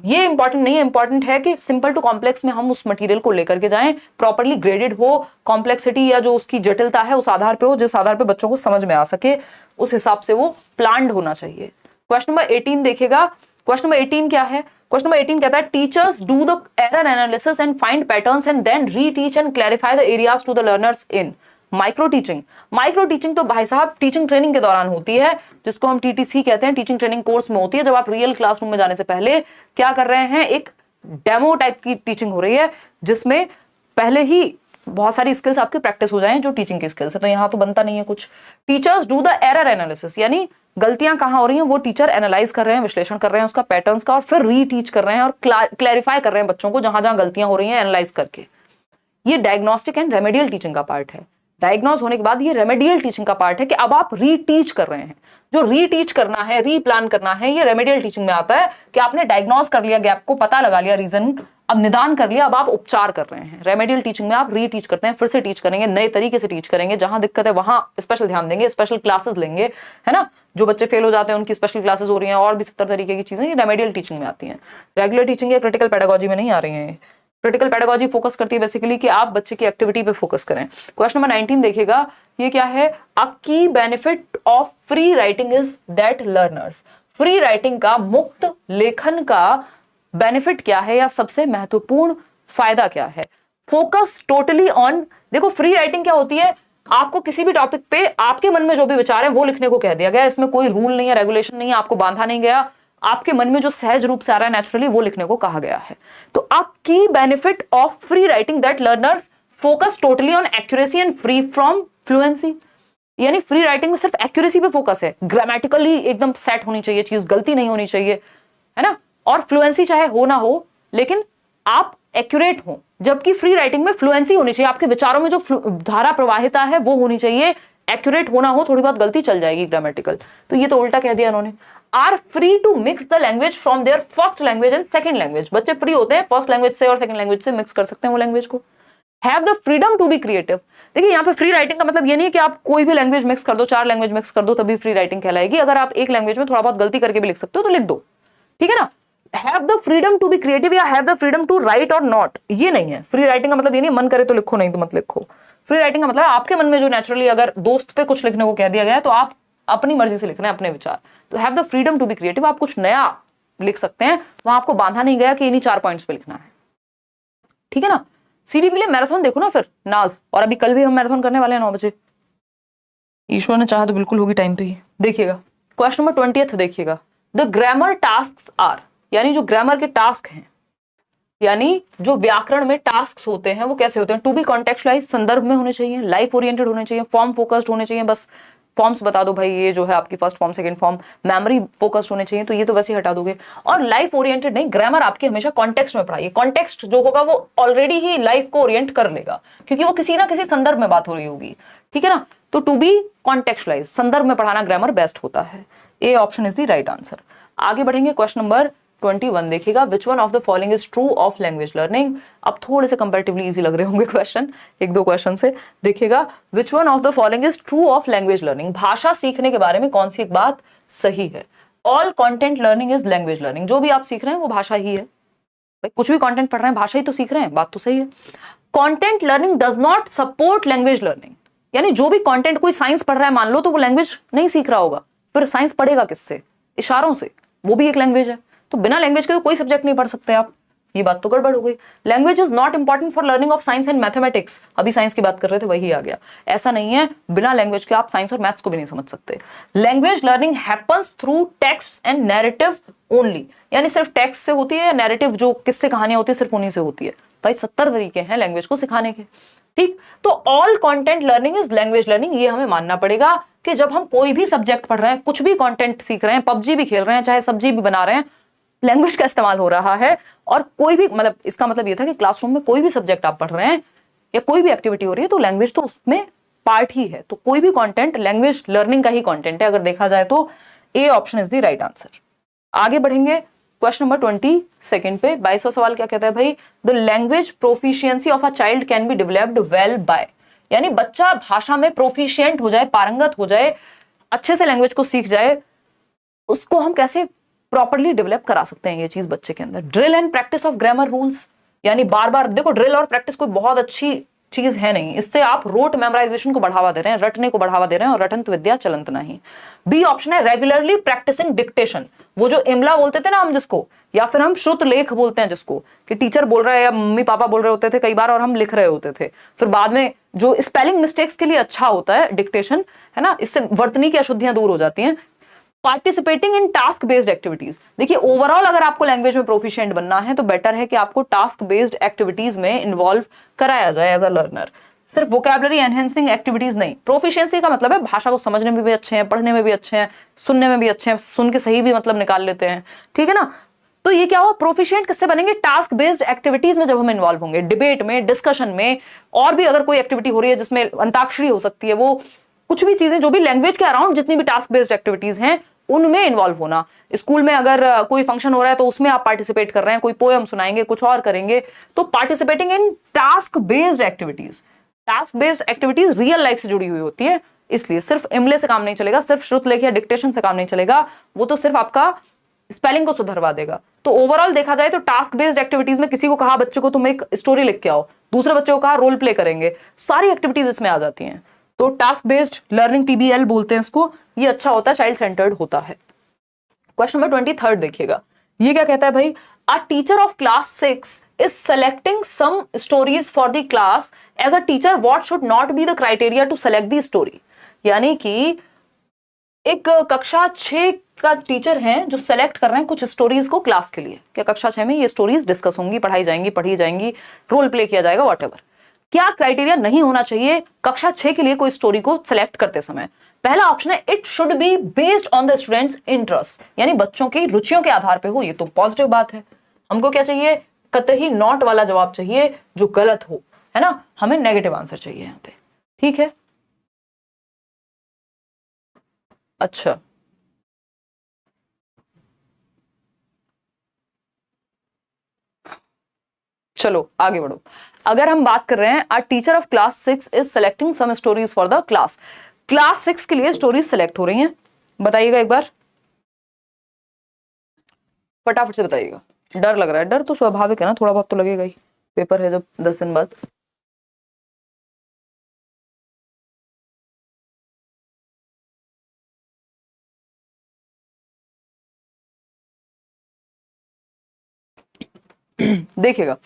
ये इंपॉर्टेंट नहीं है, इंपॉर्टेंट है कि सिंपल टू कॉम्प्लेक्स में हम उस मटेरियल को लेकर के जाएं, प्रॉपर्ली ग्रेडेड हो, कॉम्प्लेक्सिटी या जो उसकी जटिलता है उस आधार पे हो जिस आधार पे बच्चों को समझ में आ सके, उस हिसाब से वो प्लान्ड होना चाहिए। क्वेश्चन नंबर 18 देखिएगा। क्वेश्चन नंबर 18 क्या है, क्वेश्चन नंबर 18 कहता है teachers do the error analysis and find patterns and then reteach and clarify the areas to the learners in micro teaching. Micro teaching तो भाई साहब टीचिंग ट्रेनिंग के दौरान होती है, जिसको हम टीटीसी कहते हैं, टीचिंग ट्रेनिंग कोर्स में होती है। जब आप रियल क्लासरूम में जाने से पहले क्या कर रहे हैं, एक डेमो टाइप की टीचिंग हो रही है, जिसमें पहले ही बहुत सारी स्किल्स आपकी प्रैक्टिस हो जाए जो टीचिंग की स्किल्स है। तो यहाँ तो बनता नहीं है कुछ। Teachers do the error analysis, यानी गलतियां कहाँ हो रही हैं वो टीचर एनालाइज कर रहे हैं, विश्लेषण कर रहे हैं उसका पैटर्न्स का, और फिर रीटीच कर रहे हैं और क्लैरिफाई कर रहे हैं बच्चों को जहां जहां गलतियां हो रही हैं एनालाइज करके। ये डायग्नोस्टिक एंड रेमेडियल टीचिंग का पार्ट है। डायग्नोज होने के बाद ये रेमेडियल टीचिंग का पार्ट है कि अब आप रीटीच कर रहे हैं। जो रीटीच करना है, रीप्लान करना है, ये रेमेडियल टीचिंग में आता है कि आपने डायग्नोज कर लिया गैप को, पता लगा लिया रीजन, अब निदान कर लिया, अब आप उपचार कर रहे हैं। रेमेडियल टीचिंग में आप रीटीच करते हैं, फिर से टीच करेंगे, नए तरीके से टीच करेंगे, जहां दिक्कत है वहां स्पेशल ध्यान देंगे, स्पेशल क्लासेस लेंगे, है ना। जो बच्चे फेल हो जाते हैं उनकी स्पेशल क्लासेस हो रही हैं, और भी 70 तरीके की चीजें ये रेमेडियल टीचिंग में आती हैं। रेगुलर टीचिंग या क्रिटिकल पेडागोजी में नहीं आ रही है। क्रिटिकल पेडागोजी फोकस करती है बेसिकली कि आप बच्चे की एक्टिविटी पे फोकस करें। क्वेश्चन नंबर 19 देखिएगा, ये क्या है? अ की benefit of free writing is that learners. Free writing का, मुक्त लेखन का बेनिफिट क्या है या सबसे महत्वपूर्ण फायदा क्या है? फोकस टोटली ऑन, देखो फ्री राइटिंग क्या होती है, आपको किसी भी टॉपिक पे आपके मन में जो भी विचार है वो लिखने को कह दिया गया। इसमें कोई रूल नहीं है, रेगुलेशन नहीं है, आपको बांधा नहीं गया, आपके मन में जो सहज रूप से आ रहा है नेचुरली वो लिखने को कहा गया है। तो अ की benefit of free writing that learners focus totally on accuracy and free from fluency. यानी फ्री राइटिंग में सिर्फ एक्यूरेसी पे फोकस है, ग्रामेटिकली एकदम सेट होनी चाहिए चीज, गलती नहीं होनी चाहिए, है ना, और फ्लुएंसी चाहे हो ना हो लेकिन आप एक्यूरेट हो। जबकि फ्री राइटिंग में फ्लुएंसी होनी चाहिए, आपके विचारों में जो धारा प्रवाहिता है वो होनी चाहिए, एक्यूरेट होना हो, थोड़ी बहुत गलती चल जाएगी ग्रामेटिकल। तो ये तो उल्टा कह दिया इन्होंने। Are free to mix the language from their first language and second language. बच्चे फ्री होते हैं फर्स्ट लैंग्वेज से और सेकंड लैंग्वेज से मिक्स कर सकते हैं वो लैंग्वेज को। Have the freedom to be creative. देखिए यहाँ पे फ्री राइटिंग का मतलब ये नहीं है कि आप कोई भी लैंग्वेज मिक्स कर दो, 4 लैंग्वेज मिक्स कर दो तभी फ्री राइटिंग कहलाएगी। अगर आप एक लैंग्वेज में थोड़ा बहुत गलती करके भी लिख सकते हो तो लिख दो, ठीक है ना। Have the freedom to be creative या have the freedom to write और नॉट, ये नहीं है। फ्री राइटिंग का मतलब ये नहीं मन करे तो लिखो, नहीं तो मत लिखो। फ्री राइटिंग का मतलब आपके मन में जो नेचुरली, अगर दोस्त पे कुछ लिखने को कह दिया गया है तो आप अपनी मर्जी से लिखना है अपने विचार। तो have the freedom to be creative, आप कुछ नया लिख सकते हैं, वहां आपको बांधा नहीं गया कि इन्हीं 4 पॉइंट्स पे लिखना है, ठीक है ना। सीडी के लिए मैराथन देखो ना फिर नाज, और अभी कल भी हम मैराथन करने वाले हैं 9 बजे। ईश्वर ने चाहा तो बिल्कुल होगी टाइम पे ही। देखिएगा क्वेश्चन नंबर 20 देखिएगा, द ग्रामर टास्क आर, यानी जो ग्रामर के टास्क हैं, यानी जो व्याकरण में टास्क होते हैं वो कैसे होते हैं? टू बी कॉन्टेक्चुअलाइज, संदर्भ में होने चाहिए, लाइफ ओरिएंटेड होने चाहिए, फॉर्म फोकस्ड होने चाहिए। बस फॉर्म्स बता दो भाई, ये जो है आपकी first form second form, memory focused होने चाहिए, तो ये तो वैसे ही हटा दोगे। और लाइफ ओरिएंटेड नहीं, ग्रामर आपकी हमेशा कॉन्टेक्स्ट में पढ़ाइए। कॉन्टेक्स्ट जो होगा वो ऑलरेडी ही लाइफ को ओरिएंट कर लेगा, क्योंकि वो किसी ना किसी संदर्भ में बात हो रही होगी, ठीक है ना। तो टू बी कॉन्टेक्चुअलाइज, संदर्भ में पढ़ाना ग्रामर बेस्ट होता है। A option is the right answer. आगे बढ़ेंगे, क्वेश्चन नंबर 21 देखिएगा, which one of the following is true of language learning. अब थोड़े से कंपैरेटिवली इजी लग रहे होंगे क्वेश्चन, 1-2 क्वेश्चन से देखिएगा, which one of the following is true of language learning. भाषा सीखने के बारे में कौन सी एक बात सही है? All content learning is language learning. जो भी आप सीख रहे हैं वो भाषा ही है, भाई कुछ भी कंटेंट पढ़ रहे हैं भाषा ही तो सीख रहे हैं, बात तो सही है। Content learning does not support language learning, यानी जो भी कंटेंट, कोई साइंस पढ़ रहा है मान लो, तो वो लैंग्वेज नहीं सीख रहा होगा, फिर साइंस पढ़ेगा किससे? इशारों से, वो भी एक लैंग्वेज है। तो बिना लैंग्वेज के तो कोई सब्जेक्ट नहीं पढ़ सकते आप, ये बात तो गड़बड़ हो गई। Language is not important for learning of science and mathematics. अभी साइंस की बात कर रहे थे, वही आ गया। ऐसा नहीं है, बिना लैंग्वेज के आप साइंस और मैथ्स को भी नहीं समझ सकते। Language learning happens through text and narrative only, यानी सिर्फ टेक्स्ट से होती है या नैरेटिव जो किस्से कहानियां होती है सिर्फ उन्हीं से होती है। भाई 70 तरीके हैं लैंग्वेज को सिखाने के, ठीक। तो all content learning is language learning, ये हमें मानना पड़ेगा कि जब हम कोई भी सब्जेक्ट पढ़ रहे हैं, कुछ भी कंटेंट सीख रहे हैं, पबजी भी खेल रहे हैं, चाहे सब्जी भी बना रहे हैं, लैंग्वेज का इस्तेमाल हो रहा है। और कोई भी, मतलब इसका मतलब ये था कि क्लासरूम में कोई भी सब्जेक्ट आप पढ़ रहे हैं या कोई भी एक्टिविटी हो रही है तो लैंग्वेज तो उसमें पार्ट ही है। तो कोई भी कंटेंट लैंग्वेज लर्निंग का ही कंटेंट है अगर देखा जाए तो। A option is the right answer. आगे बढ़ेंगे, क्वेश्चन नंबर 22 पे 22वां सवाल क्या कहता है भाई, the language proficiency of a child can be developed well by, यानी बच्चा भाषा में प्रोफिशिएंट हो जाए, पारंगत हो जाए, अच्छे से लैंग्वेज को सीख जाए, उसको हम कैसे प्रॉपर्ली डेवलप करा सकते हैं ये चीज बच्चे के अंदर? Drill and practice of grammar rules, यानी बार बार देखो, ड्रिल और प्रैक्टिस कोई बहुत अच्छी चीज है नहीं, इससे आप रोट मेमोराइजेशन को बढ़ावा दे रहे हैं, रटने को बढ़ावा दे रहे हैं, और रटंत विद्या चलंत नहीं। बी ऑप्शन है रेगुलरली प्रैक्टिसिंग डिक्टेशन, वो जो इमला बोलते थे ना हम जिसको, या फिर हम श्रुत लेख बोलते हैं जिसको, कि टीचर बोल रहा है या मम्मी पापा बोल रहे होते थे कई बार और हम लिख रहे होते थे, फिर बाद में जो स्पेलिंग मिस्टेक्स के लिए अच्छा होता है डिक्टेशन, है ना, इससे वर्तनी की अशुद्धियां दूर हो जाती हैं। Participating in task based activities, देखिए ओवरऑल अगर आपको लैंग्वेज में प्रोफिशिएंट बनना है तो बेटर है कि आपको टास्क बेस्ड एक्टिविटीज में इन्वॉल्व कराया जाए एज अ लर्नर, सिर्फ वोकैबुलरी एनहेंसिंग एक्टिविटीज नहीं। प्रोफिशिएंसी का मतलब है भाषा को समझने में भी अच्छे हैं, पढ़ने में भी अच्छे हैं, सुनने में भी अच्छे हैं, सुन के सही भी मतलब निकाल लेते हैं, ठीक है ना। तो ये क्या हुआ, प्रोफिशिएंट किससे बनेंगे, टास्क बेस्ड एक्टिविटीज में जब हम इन्वॉल्व होंगे, डिबेट में, डिस्कशन में, और भी अगर कोई एक्टिविटी हो रही है जिसमें अंताक्षरी हो सकती है, वो कुछ भी चीजें जो भी लैंग्वेज के अराउंड जितनी भी टास्क बेस्ड एक्टिविटीज हैं उनमें इन्वॉल्व होना। स्कूल में अगर कोई फंक्शन हो रहा है तो उसमें आप पार्टिसिपेट कर रहे हैं, कोई पोएम सुनाएंगे, कुछ और करेंगे, तो participating in task based activities. Task based activities real life से जुड़ी हुई होती है, इसलिए सिर्फ इमले से काम नहीं चलेगा, सिर्फ श्रुत लेख या डिक्टेशन से काम नहीं चलेगा, वो तो सिर्फ आपका स्पेलिंग को सुधरवा देगा। तो ओवरऑल देखा जाए तो टास्क बेस्ड एक्टिविटीज में किसी को कहा बच्चे को तुम एक स्टोरी लिख के आओ, दूसरे बच्चे को कहा रोल प्ले करेंगे, सारी एक्टिविटीज इसमें आ जाती हैं। तो टास्क बेस्ड लर्निंग TBL बोलते हैं इसको, ये अच्छा होता है, चाइल्ड सेंटर्ड होता है। क्वेश्चन नंबर 23 देखिएगा, ये क्या कहता है भाई, a teacher of class 6 is selecting some stories for the class. As a teacher, what should not be the criteria to select the story? यानी कि एक कक्षा 6 का टीचर है जो सेलेक्ट कर रहे हैं कुछ स्टोरीज को क्लास के लिए, क्या कक्षा 6 में ये स्टोरीज डिस्कस होंगी, पढ़ाई जाएंगी, पढ़ी जाएंगी, रोल प्ले किया जाएगा, व्हाटएवर। क्या क्राइटेरिया नहीं होना चाहिए कक्षा 6 के लिए कोई स्टोरी को सिलेक्ट करते समय? पहला ऑप्शन है it should be based on the students interest, यानी बच्चों की रुचियों के आधार पे हो, ये तो पॉजिटिव बात है। हमको क्या चाहिए, कतई नॉट वाला जवाब चाहिए जो गलत हो, है ना, हमें नेगेटिव आंसर चाहिए यहां पे, ठीक है। अच्छा, चलो आगे बढ़ो। अगर हम बात कर रहे हैं a teacher of class 6 is selecting some stories for the class, class 6 के लिए स्टोरीज सेलेक्ट हो रही हैं, बताइएगा एक बार, फटाफट से बताइएगा। डर लग रहा है, डर तो स्वाभाविक है ना, थोड़ा बहुत तो लगेगा ही, पेपर है जब 10 दिन बाद। देखिएगा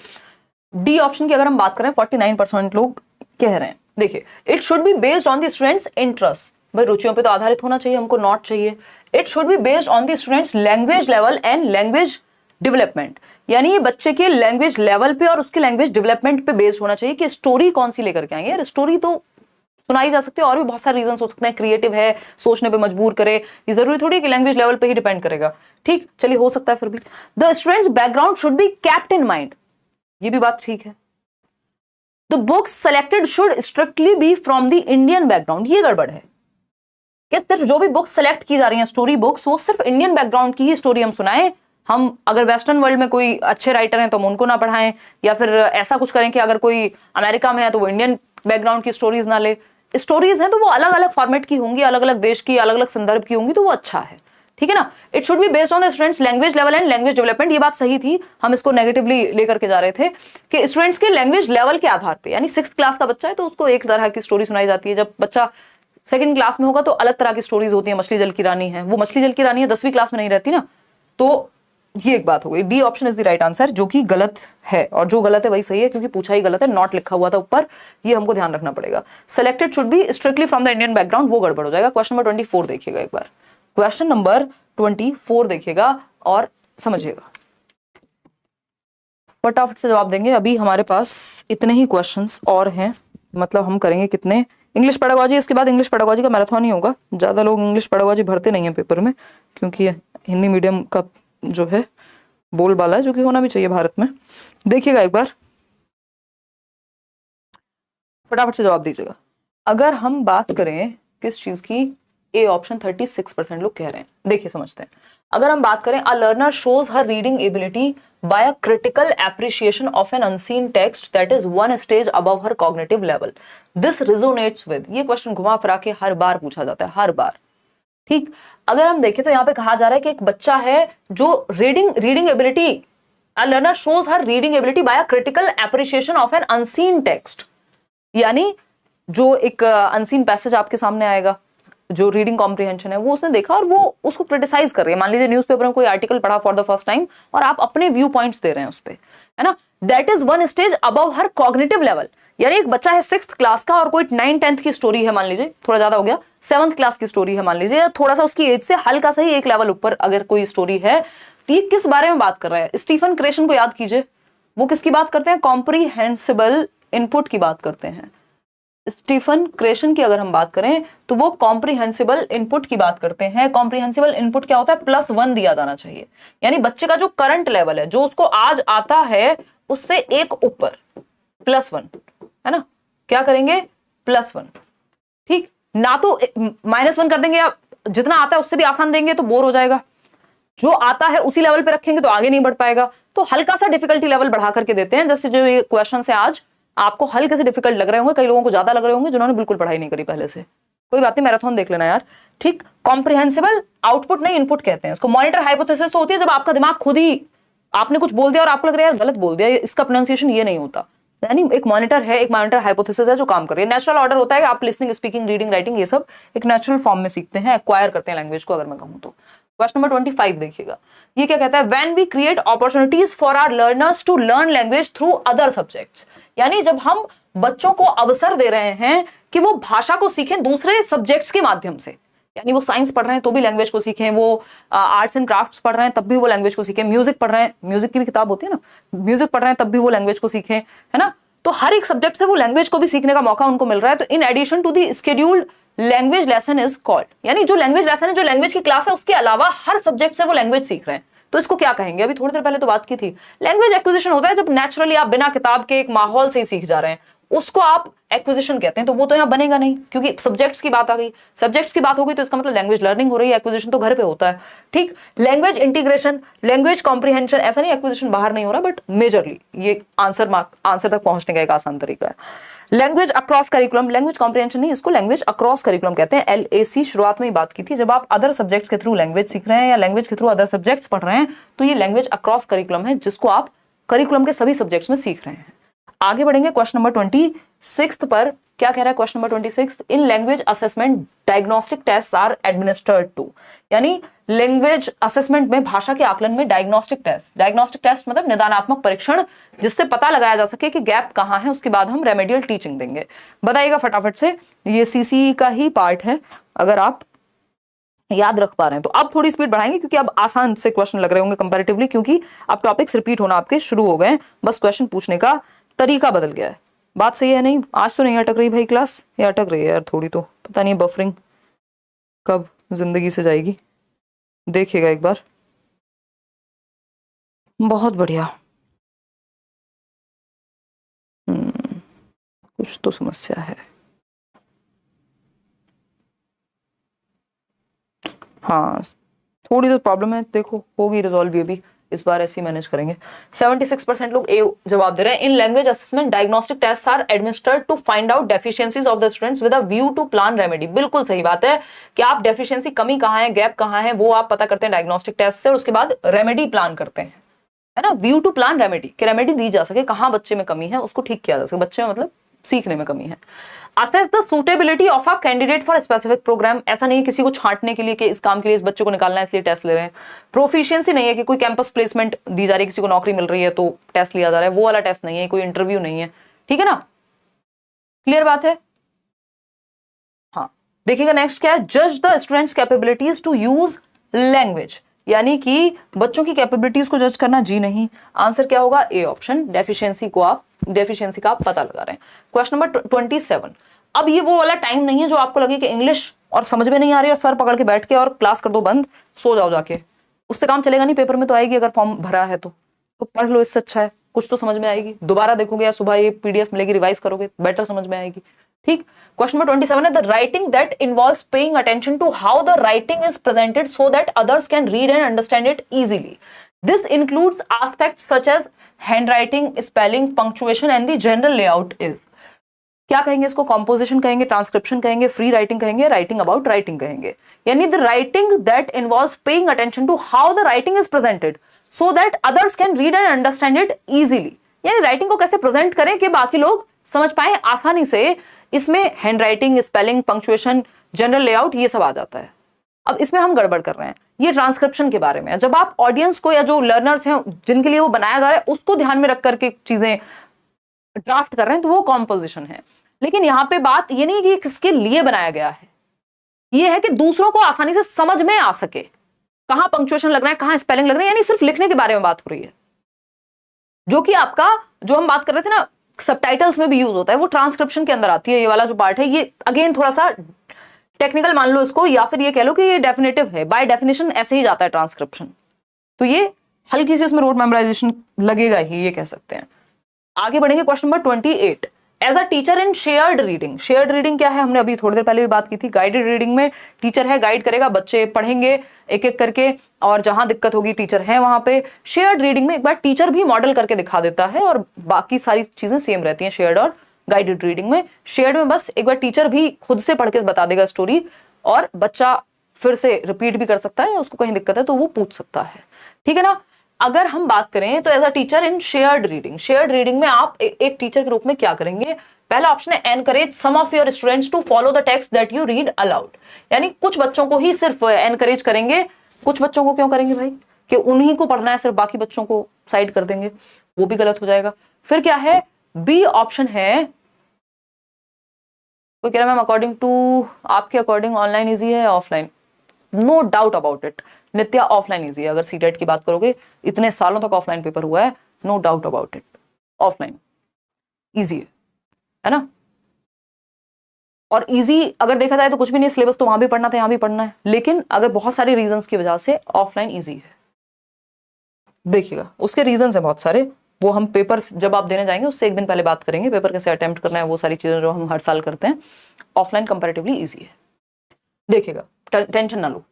डी ऑप्शन की अगर हम बात करें 49% लोग कह रहे हैं, देखिए it should be based on the students interest, भाई रुचियों पे तो आधारित होना चाहिए, हमको नॉट चाहिए। It should be based on the students language level and language development, यानी ये बच्चे के लैंग्वेज लेवल पे और उसके लैंग्वेज डेवलपमेंट पे बेस्ड होना चाहिए कि स्टोरी कौन सी लेकर के आएंगे। यार स्टोरी तो सुनाई जा सकती है, और भी बहुत सारे रीजन हो सकते हैं, क्रिएटिव है, सोचने पे मजबूर करे, ये जरूरी थोड़ी है कि लैंग्वेज लेवल पे ही डिपेंड करेगा, ठीक, चलिए हो सकता है फिर भी। The students background should be kept in mind, ये भी बात ठीक है। The books selected should strictly be from the Indian background, ये गड़बड़ है कि सिर्फ जो भी बुक्स सेलेक्ट की जा रही हैं स्टोरी बुक्स, वो सिर्फ इंडियन बैकग्राउंड की ही स्टोरी हम सुनाएं। हम अगर वेस्टर्न वर्ल्ड में कोई अच्छे राइटर हैं तो हम उनको ना पढ़ाएं, या फिर ऐसा कुछ करें कि अगर कोई अमेरिका में है तो वो इंडियन बैकग्राउंड की स्टोरीज ना ले। स्टोरीज हैं तो वो अलग अलग फॉर्मेट की होंगी, अलग अलग देश की, अलग अलग संदर्भ की होंगी, तो वो अच्छा है, ठीक है ना। It should be based on the students language level and language development, ये बात सही थी, हम इसको नेगेटिवली लेकर के जा रहे थे कि स्टूडेंट्स के लैंग्वेज लेवल के आधार पे, यानी 6th क्लास का बच्चा है तो उसको एक तरह की स्टोरी सुनाई जाती है, जब बच्चा 2nd क्लास में होगा तो अलग तरह की स्टोरीज होती है। मछली जल की रानी है, वो मछली जल की रानी है, 10वीं क्लास में नहीं रहती ना, तो ये एक बात हो गई। D option is the right answer, जो कि गलत है, और जो गलत है वही सही है क्योंकि पूछा ही गलत है, नॉट लिखा हुआ था ऊपर, ये हमको ध्यान रखना पड़ेगा। Selected should be strictly from the Indian background, वो गड़बड़ हो जाएगा। क्वेश्चन नंबर 24 देखिएगा एक बार, क्वेश्चन नंबर 24 देखिएगा और समझिएगा, फटाफट से जवाब देंगे। अभी हमारे पास इतने ही क्वेश्चंस और हैं, मतलब हम करेंगे कितने, इंग्लिश पेडागोजी, इसके बाद इंग्लिश पेडागोजी का मैराथन ही होगा। ज़्यादा लोग इंग्लिश पेडागोजी भरते नहीं है पेपर में, क्योंकि हिंदी मीडियम का जो है बोलबाला है, जो कि होना भी चाहिए भारत में। देखिएगा एक बार, फटाफट से जवाब दीजिएगा। अगर हम बात करें किस चीज की, ए ऑप्शन 36% लोग कह रहे हैं, देखिए समझते हैं। अगर हम बात करें, a learner shows her reading ability by a critical appreciation of an unseen text that is 1 stage above her cognitive level, this resonates with, ये क्वेश्चन घुमा फिरा के हर बार पूछा जाता है, हर बार, ठीक। अगर हम देखें तो यहाँ पे कहा जा रहा है कि एक बच्चा है जो reading ability, a learner shows her reading ability by a critical appreciation of an unseen text, यानी जो एक अनसीन पैसेज आपके सामने आएगा, जो रीडिंग कॉम्प्रिहेंशन है वो उसने देखा और वो उसको क्रिटिसाइज कर रही है। मान लीजिए न्यूज़पेपर में कोई आर्टिकल पढ़ा फॉर द फर्स्ट टाइम और आप अपने व्यू पॉइंट्स दे रहे हैं उस पे, है ना, that is 1 stage above her cognitive level, यानी एक बच्चा है 6th क्लास का और कोई 9th-10th की स्टोरी है मान लीजिए, थोड़ा ज्यादा हो गया, 7th क्लास की स्टोरी है मान लीजिए, या थोड़ा सा उसकी एज से हल्का सा ही एक लेवल ऊपर अगर कोई स्टोरी है, तो ये किस बारे में बात कर रहा है? स्टीफन क्रेशन को याद कीजिए, वो किसकी बात करते हैं? कॉम्प्रिहेंसिबल इनपुट की बात करते हैं। स्टीफन क्रेशन की अगर हम बात करें तो वो कॉम्प्रिहेंसिबल इनपुट की बात करते हैं। कॉम्प्रिहेंसिबल इनपुट क्या होता है? +1 दिया जाना चाहिए, यानी बच्चे का जो करंट लेवल है, जो उसको आज आता है, उससे एक ऊपर +1, है ना? क्या करेंगे? +1, ठीक। ना तो -1 कर देंगे या जितना आता है उससे भी आसान देंगे तो बोर हो जाएगा, जो आता है उसी लेवल पे रखेंगे तो आगे नहीं बढ़ पाएगा। तो हल्का सा डिफिकल्टी लेवल बढ़ा करके देते हैं। जैसे जो ये क्वेश्चन है आज आपको हल्के से डिफिकल्ट लग रहे होंगे, कई लोगों को ज्यादा लग रहे होंगे जिन्होंने बिल्कुल पढ़ाई नहीं करी पहले से, कोई बात नहीं, मैराथन देख लेना यार, ठीक। कॉम्प्रिहेंसिबल आउटपुट नहीं, इनपुट कहते हैं इसको। मॉनिटर हाइपोथेसिस तो होती है जब आपका दिमाग खुद ही, आपने कुछ बोल दिया और आपको लग रहा है यार गलत बोल दिया, इसका प्रोनाउंसिएशन ये नहीं होता, यानी एक मॉनिटर है, एक मॉनिटर हाइपोथेसिस है जो काम कर रही है। नेचुरल ऑर्डर होता है कि आप लिसनिंग, स्पीकिंग, रीडिंग, राइटिंग ये सब एक नेचुरल फॉर्म में सीखते हैं, एक्वायर करते हैं लैंग्वेज को, अगर मैं कहूं तो। क्वेश्चन नंबर 25 देखिएगा, ये क्या कहता है? When we create opportunities for our learners to learn language through other subjects, यानी जब हम बच्चों को अवसर दे रहे हैं कि वो भाषा को सीखें दूसरे सब्जेक्ट्स के माध्यम से, यानी वो साइंस पढ़ रहे हैं तो भी लैंग्वेज को सीखें, वो आर्ट्स एंड क्राफ्ट्स पढ़ रहे हैं तब भी वो लैंग्वेज को सीखें, म्यूजिक पढ़ रहे हैं, म्यूजिक की भी किताब होती है ना, म्यूजिक पढ़ रहे हैं तब भी वो लैंग्वेज को सीखें, है ना? तो हर एक सब्जेक्ट से वो लैंग्वेज को भी सीखने का मौका उनको मिल रहा है। तो in addition to the scheduled language lesson is called, यानी जो लैंग्वेज लेसन है, जो लैंग्वेज की क्लास है, उसके अलावा हर सब्जेक्ट से वो लैंग्वेज सीख रहे हैं, तो इसको क्या कहेंगे? अभी थोड़ी देर पहले तो बात की थी, लैंग्वेज एक्विजिशन होता है जब नेचुरली आप बिना किताब के एक माहौल से ही सीख जा रहे हैं, उसको आप एक्विजिशन कहते हैं। तो वो तो यहाँ बनेगा नहीं क्योंकि सब्जेक्ट्स की बात आ गई, सब्जेक्ट्स की बात होगी तो इसका मतलब लैंग्वेज लर्निंग हो रही है, एक्विजिशन तो घर पे होता है, ठीक। लैंग्वेज इंटीग्रेशन, लैंग्वेज कॉम्प्रिहेंशन, ऐसा नहीं एक्विजिशन बाहर नहीं हो रहा, बट मेजरली ये आंसर तक पहुंचने का एक आसान तरीका है। Language across curriculum, language comprehension नहीं, इसको लैंग्वेज अक्रॉस करिकुलम कहते हैं। LAC शुरुआत में ही बात की थी, जब आप अदर सब्जेक्ट्स के थ्रू लैंग्वेज सीख रहे हैं या लैंग्वेज के थ्रू अदर सब्जेक्ट्स पढ़ रहे हैं, तो ये लैंग्वेज अक्रॉस करिकुलम है, जिसको आप करिकुलम के सभी सब्जेक्ट्स में सीख रहे हैं। आगे बढ़ेंगे क्वेश्चन नंबर 26 पर। क्या कह रहा है question number 26? In language assessment diagnostic test are administered to, यानी लैंग्वेज असेसमेंट में, भाषा के आकलन में डायग्नोस्टिक टेस्ट मतलब निदानात्मक परीक्षण, जिससे पता लगाया जा सके कि गैप कहां है, उसके बाद हम रेमेडियल टीचिंग देंगे। बताइएगा फटाफट से, ये CCE का ही पार्ट है, अगर आप याद रख पा रहे हैं तो। अब थोड़ी स्पीड बढ़ाएंगे क्योंकि अब आसान से क्वेश्चन लग रहे होंगे कंपैरेटिवली, क्योंकि अब टॉपिक्स रिपीट होना आपके शुरू हो गए, बस क्वेश्चन पूछने का तरीका बदल गया है। बात सही है नहीं? आज तो नहीं अटक रही भाई क्लास, ये अटक रही है यार थोड़ी, तो पता नहीं बफरिंग कब जिंदगी से जाएगी, देखिएगा एक बार। बहुत बढ़िया, कुछ तो समस्या है। हाँ थोड़ी तो प्रॉब्लम है, देखो होगी रिजॉल्व, ये भी इस बार ऐसे ही मैनेज करेंगे। 76% लोग ए जवाब दे रहे हैं। In language assessment diagnostic test are administered to find out deficiencies of the students with a view to plan remedy. बिल्कुल सही बात है कि आप डेफिशिएंसी, कमी कहाँ है, गैप कहाँ है, वो आप पता करते हैं डायग्नोस्टिक टेस्ट से, और उसके बाद रेमेडी प्लान करते हैं, है ना? व्यू टू प्लान रेमेडी, कि रेमेडी दी जा सके, कहाँ बच्चे में कमी है उसको ठीक किया जा सके, बच्चे में मतलब सीखने में कमी है। Assess the suitability of a candidate for specific programme, ऐसा नहीं है किसी को छांटने के लिए कि इस काम के लिए इस बच्चे को निकालना है इसलिए टेस्ट ले रहे हैं। प्रोफिशिएंसी नहीं है कि कोई कैंपस प्लेसमेंट दी जा रही है, किसी को नौकरी मिल रही है तो टेस्ट लिया जा रहा है, वो वाला टेस्ट नहीं है, कोई इंटरव्यू नहीं है, ठीक है ना? क्लियर बात है? हाँ देखिएगा नेक्स्ट क्या है, जज the students capabilities to use language, यानी कि बच्चों की कैपेबिलिटीज को जज करना, जी नहीं। आंसर क्या होगा? ए ऑप्शन, डेफिशिएंसी का आप पता लगा रहे हैं। क्वेश्चन नंबर 27, अब ये वो वाला टाइम नहीं है जो आपको लगे कि इंग्लिश और समझ में नहीं आ रही और सर पकड़ के बैठ के और क्लास कर दो बंद, सो जाओ जाके, उससे काम चलेगा नहीं। पेपर में तो आएगी, अगर फॉर्म भरा है तो पढ़ लो, इससे अच्छा है कुछ तो समझ में आएगी, दोबारा देखोगे या सुबह ये PDF मिलेगी, रिवाइज करोगे, बेटर समझ में आएगी, ठीक। क्वेश्चन नंबर 27 है, the writing that involves paying attention to how the writing is presented so that others can read and understand it easily. This includes aspects such as handwriting, spelling, punctuation and the general layout is. क्या कहेंगे इसको? Composition कहेंगे, transcription कहेंगे, free writing कहेंगे, writing about writing कहेंगे। यानी the writing that involves paying attention to how the writing is presented so that others can read and understand it easily, यानी writing को कैसे प्रेजेंट करें कि बाकी लोग समझ पाए आसानी से। इसमें hand writing, spelling, punctuation, general layout, ये सब आ जाता है। अब इसमें हम गड़बड़ कर रहे हैं, ये ट्रांसक्रिप्शन के बारे में है। जब आप ऑडियंस को या जो लर्नर्स हैं जिनके लिए वो बनाया जा रहा है उसको ध्यान में रख करके चीजें ड्राफ्ट कर रहे हैं तो वो कॉम्पोजिशन है। लेकिन यहाँ पे बात ये नहीं कि किसके लिए बनाया गया है, ये है कि दूसरों को आसानी से समझ में आ सके कहां पंक्चुएशन लगना है, कहां स्पेलिंग लगना है, यानी सिर्फ लिखने के बारे में बात हो रही है। जो कि आपका जो हम बात कर रहे थे ना सबटाइटल्स में भी यूज होता है, वो ट्रांसक्रिप्शन के अंदर आती है। ये वाला जो पार्ट है ये अगेन थोड़ा सा टेक्निकल मान लो इसको, या फिर ये कह लो कि ये डेफिनेटिव है, बाय डेफिनेशन ऐसे ही जाता है ट्रांसक्रिप्शन। तो ये हल्की सी इसमें रोट मेमोराइजेशन लगेगा ही, ये कह सकते हैं। आगे बढ़ेंगे question number 28। As a teacher in shared reading, shared reading क्या है, हमने अभी थोड़ी देर पहले भी बात की थी। गाइडेड रीडिंग में टीचर है, गाइड करेगा, बच्चे पढ़ेंगे एक एक करके, और जहां दिक्कत होगी टीचर है वहां पे। शेयर्ड रीडिंग में एक बार टीचर भी मॉडल करके दिखा देता है और बाकी सारी चीजें सेम रहती हैं शेयर्ड और गाइडेड रीडिंग में। शेयर्ड में बस एक बार टीचर भी खुद से पढ़ के बता देगा स्टोरी, और बच्चा फिर से रिपीट भी कर सकता है, उसको कहीं दिक्कत है तो वो पूछ सकता है, ठीक है ना। अगर हम बात करें तो as a teacher in shared reading, shared reading में आप एक टीचर के रूप में क्या करेंगे। पहला ऑप्शन है encourage some of your students to follow the text that you read aloud, यानी कुछ बच्चों को ही सिर्फ एनकरेज करेंगे। कुछ बच्चों को क्यों करेंगे भाई, कि उन्हीं को पढ़ना है, सिर्फ बाकी बच्चों को साइड कर देंगे, वो भी गलत हो जाएगा। फिर क्या है, बी ऑप्शन है, कोई कह रहा है मैम अकॉर्डिंग टू आपके अकॉर्डिंग ऑनलाइन इजी है offline, no doubt about it Nitya, offline easy है। अगर सीटेट की बात करोगे, इतने सालों तक ऑफलाइन पेपर हुआ है, no doubt about it, offline easy है ना। और इजी अगर देखा जाए तो कुछ भी नहीं, सिलेबस तो वहां भी पढ़ना था, यहां भी पढ़ना है, लेकिन अगर बहुत सारे रीजंस की वजह से ऑफलाइन इजी है। देखिएगा उसके रीजंस है बहुत सारे, वो हम पेपर जब आप देने जाएंगे उससे एक दिन पहले बात करेंगे, पेपर कैसे अटेम्प्ट करना है, वो सारी चीजें जो हम हर साल करते हैं। ऑफलाइन कंपैरेटिवली इजी है, देखिएगा टेंशन ना लो।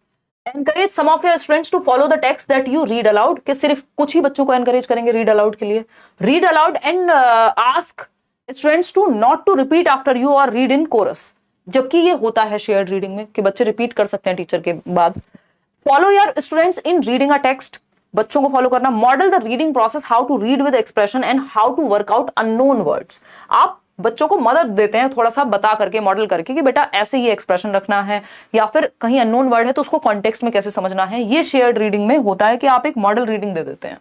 Encourage some of your students to follow the text that you read aloud, कि सिर्फ कुछ ही बच्चों को एनकरेज करेंगे रीड अलाउड के लिए। Read aloud and ask students to not to repeat after you और रीड इन कोरस, जबकि ये होता है शेयर्ड रीडिंग में कि बच्चे रिपीट कर सकते हैं टीचर के बाद। Follow your students in reading a text, बच्चों को फॉलो करना। Model the reading process, how to read with expression and how to work out unknown words, आप बच्चों को मदद देते हैं थोड़ा सा बता करके, मॉडल करके, कि बेटा ऐसे ये एक्सप्रेशन रखना है, या फिर कहीं अननोन वर्ड है तो उसको कॉन्टेक्स्ट में कैसे समझना है। ये शेयर्ड रीडिंग में होता है कि आप एक मॉडल रीडिंग दे देते हैं,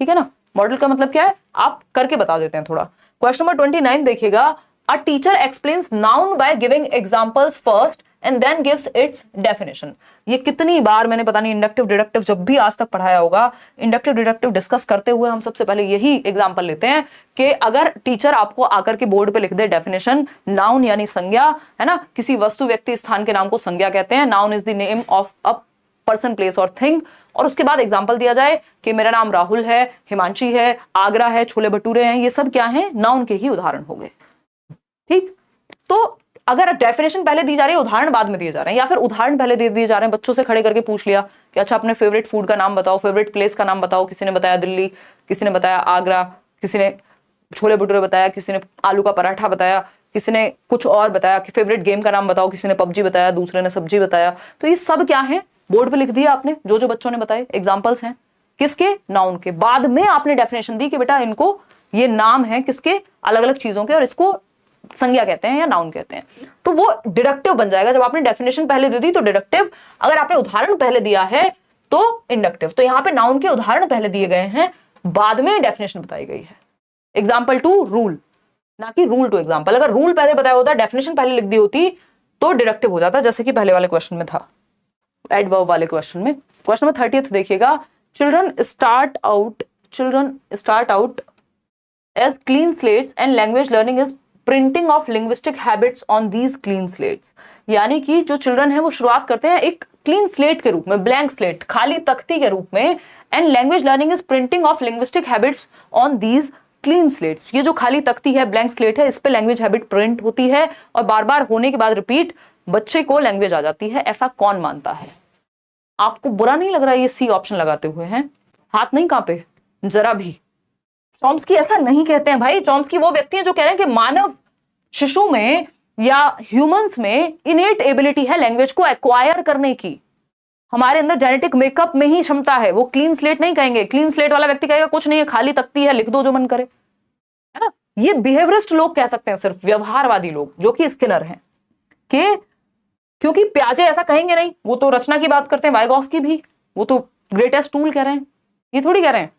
ठीक है ना। मॉडल का मतलब क्या है, आप करके बता देते हैं थोड़ा। क्वेश्चन नंबर 29 देखिएगा, a teacher explains noun by giving examples first and then gives its definition. ये कितनी बार मैंने पता नहीं इंडक्टिव डिडक्टिव जब भी आज तक पढ़ाया होगा, इंडक्टिव डिडक्टिव डिस्कस करते हुए हम सबसे पहले यही एग्जांपल लेते हैं कि अगर टीचर आपको आकर के बोर्ड पे लिख दे डेफिनेशन, नाउन यानी संज्ञा है ना, किसी वस्तु व्यक्ति स्थान के नाम को संज्ञा कहते हैं। Noun is the name of a person place और थिंग, और उसके बाद एग्जाम्पल दिया जाए कि मेरा नाम राहुल है, हिमांशी है, आगरा है, छोले भटूरे हैं, ये सब क्या है, नाउन के ही उदाहरण हो गए, ठीक। तो अगर डेफिनेशन पहले दी जा रही है, उदाहरण बाद में दिए जा रहे हैं, या फिर उदाहरण पहले दे दिए जा रहे हैं, बच्चों से खड़े करके पूछ लिया कि अच्छा अपने फेवरेट फूड का नाम बताओ, फेवरेट प्लेस का नाम बताओ, किसी ने बताया दिल्ली, किसी ने बताया आगरा, किसी ने छोले भटूरे बताया, किसी ने आलू का पराठा बताया, किसी ने कुछ और बताया कि फेवरेट गेम का नाम बताओ, किसी ने पबजी बताया, दूसरे ने सब्जी बताया। तो ये सब क्या है, बोर्ड पे लिख दिया आपने, जो जो बच्चों ने बताए एग्जाम्पल्स हैं किसके, नाउन के। बाद में आपने डेफिनेशन दी कि बेटा इनको ये नाम है किसके, अलग अलग चीजों के, और इसको संज्ञा कहते हैं या नाउन कहते हैं। तो वो डिडक्टिव बन जाएगा। जब आपने डेफिनेशन पहले दे दी तो डिडक्टिव, अगर आपने उदाहरण पहले दिया है तो इंडक्टिव। तो यहां पे नाउन के उदाहरण पहले दिए गए हैं, बाद में डेफिनेशन बताई गई है। एग्जाम्पल टू रूल, ना कि रूल टू एग्जाम्पल। अगर रूल पहले बताया होता, डेफिनेशन पहले लिख दी होती तो डिडक्टिव हो जाता, जैसे कि पहले वाले क्वेश्चन में था, एडवर्ब वाले क्वेश्चन में। क्वेश्चन नंबर 30 देखिएगा, children start out as clean slates and language learning is printing of linguistic habits on these clean slates. यानी कि जो चिल्ड्रन है वो शुरुआत करते हैं एक क्लीन स्लेट के रूप में, ब्लैंक स्लेट, खाली तख्ती के रूप में, and language learning is printing of linguistic habits on these clean slates. ये जो खाली तख्ती है, ब्लैंक स्लेट है, इस पे लैंग्वेज हैबिट प्रिंट होती है, और बार बार होने के बाद रिपीट बच्चे को लैंग्वेज आ जाती है। ऐसा कौन मानता है? आपको बुरा नहीं लग रहा है ये सी ऑप्शन लगाते हुए? हैं, हाथ नहीं कांपे जरा भी? चॉम्स्की ऐसा नहीं कहते हैं भाई। चॉम्स्की वो व्यक्ति हैं जो कह रहे हैं कि मानव शिशु में या ह्यूमंस में इनेट एबिलिटी है लैंग्वेज को एक्वायर करने की, हमारे अंदर जेनेटिक मेकअप में ही क्षमता है। वो क्लीन स्लेट नहीं कहेंगे। क्लीन स्लेट वाला व्यक्ति कहेगा कुछ नहीं है, खाली तख्ती है, लिख दो जो मन करे, है ना। ये बिहेवियरिस्ट लोग कह सकते हैं, सिर्फ व्यवहारवादी लोग, जो कि स्किनर हैं, कि क्योंकि प्याजे ऐसा कहेंगे नहीं, वो तो रचना की बात करते हैं, वाइगॉस्की भी, वो तो ग्रेटेस्ट टूल कह रहे हैं, ये थोड़ी कह रहे हैं।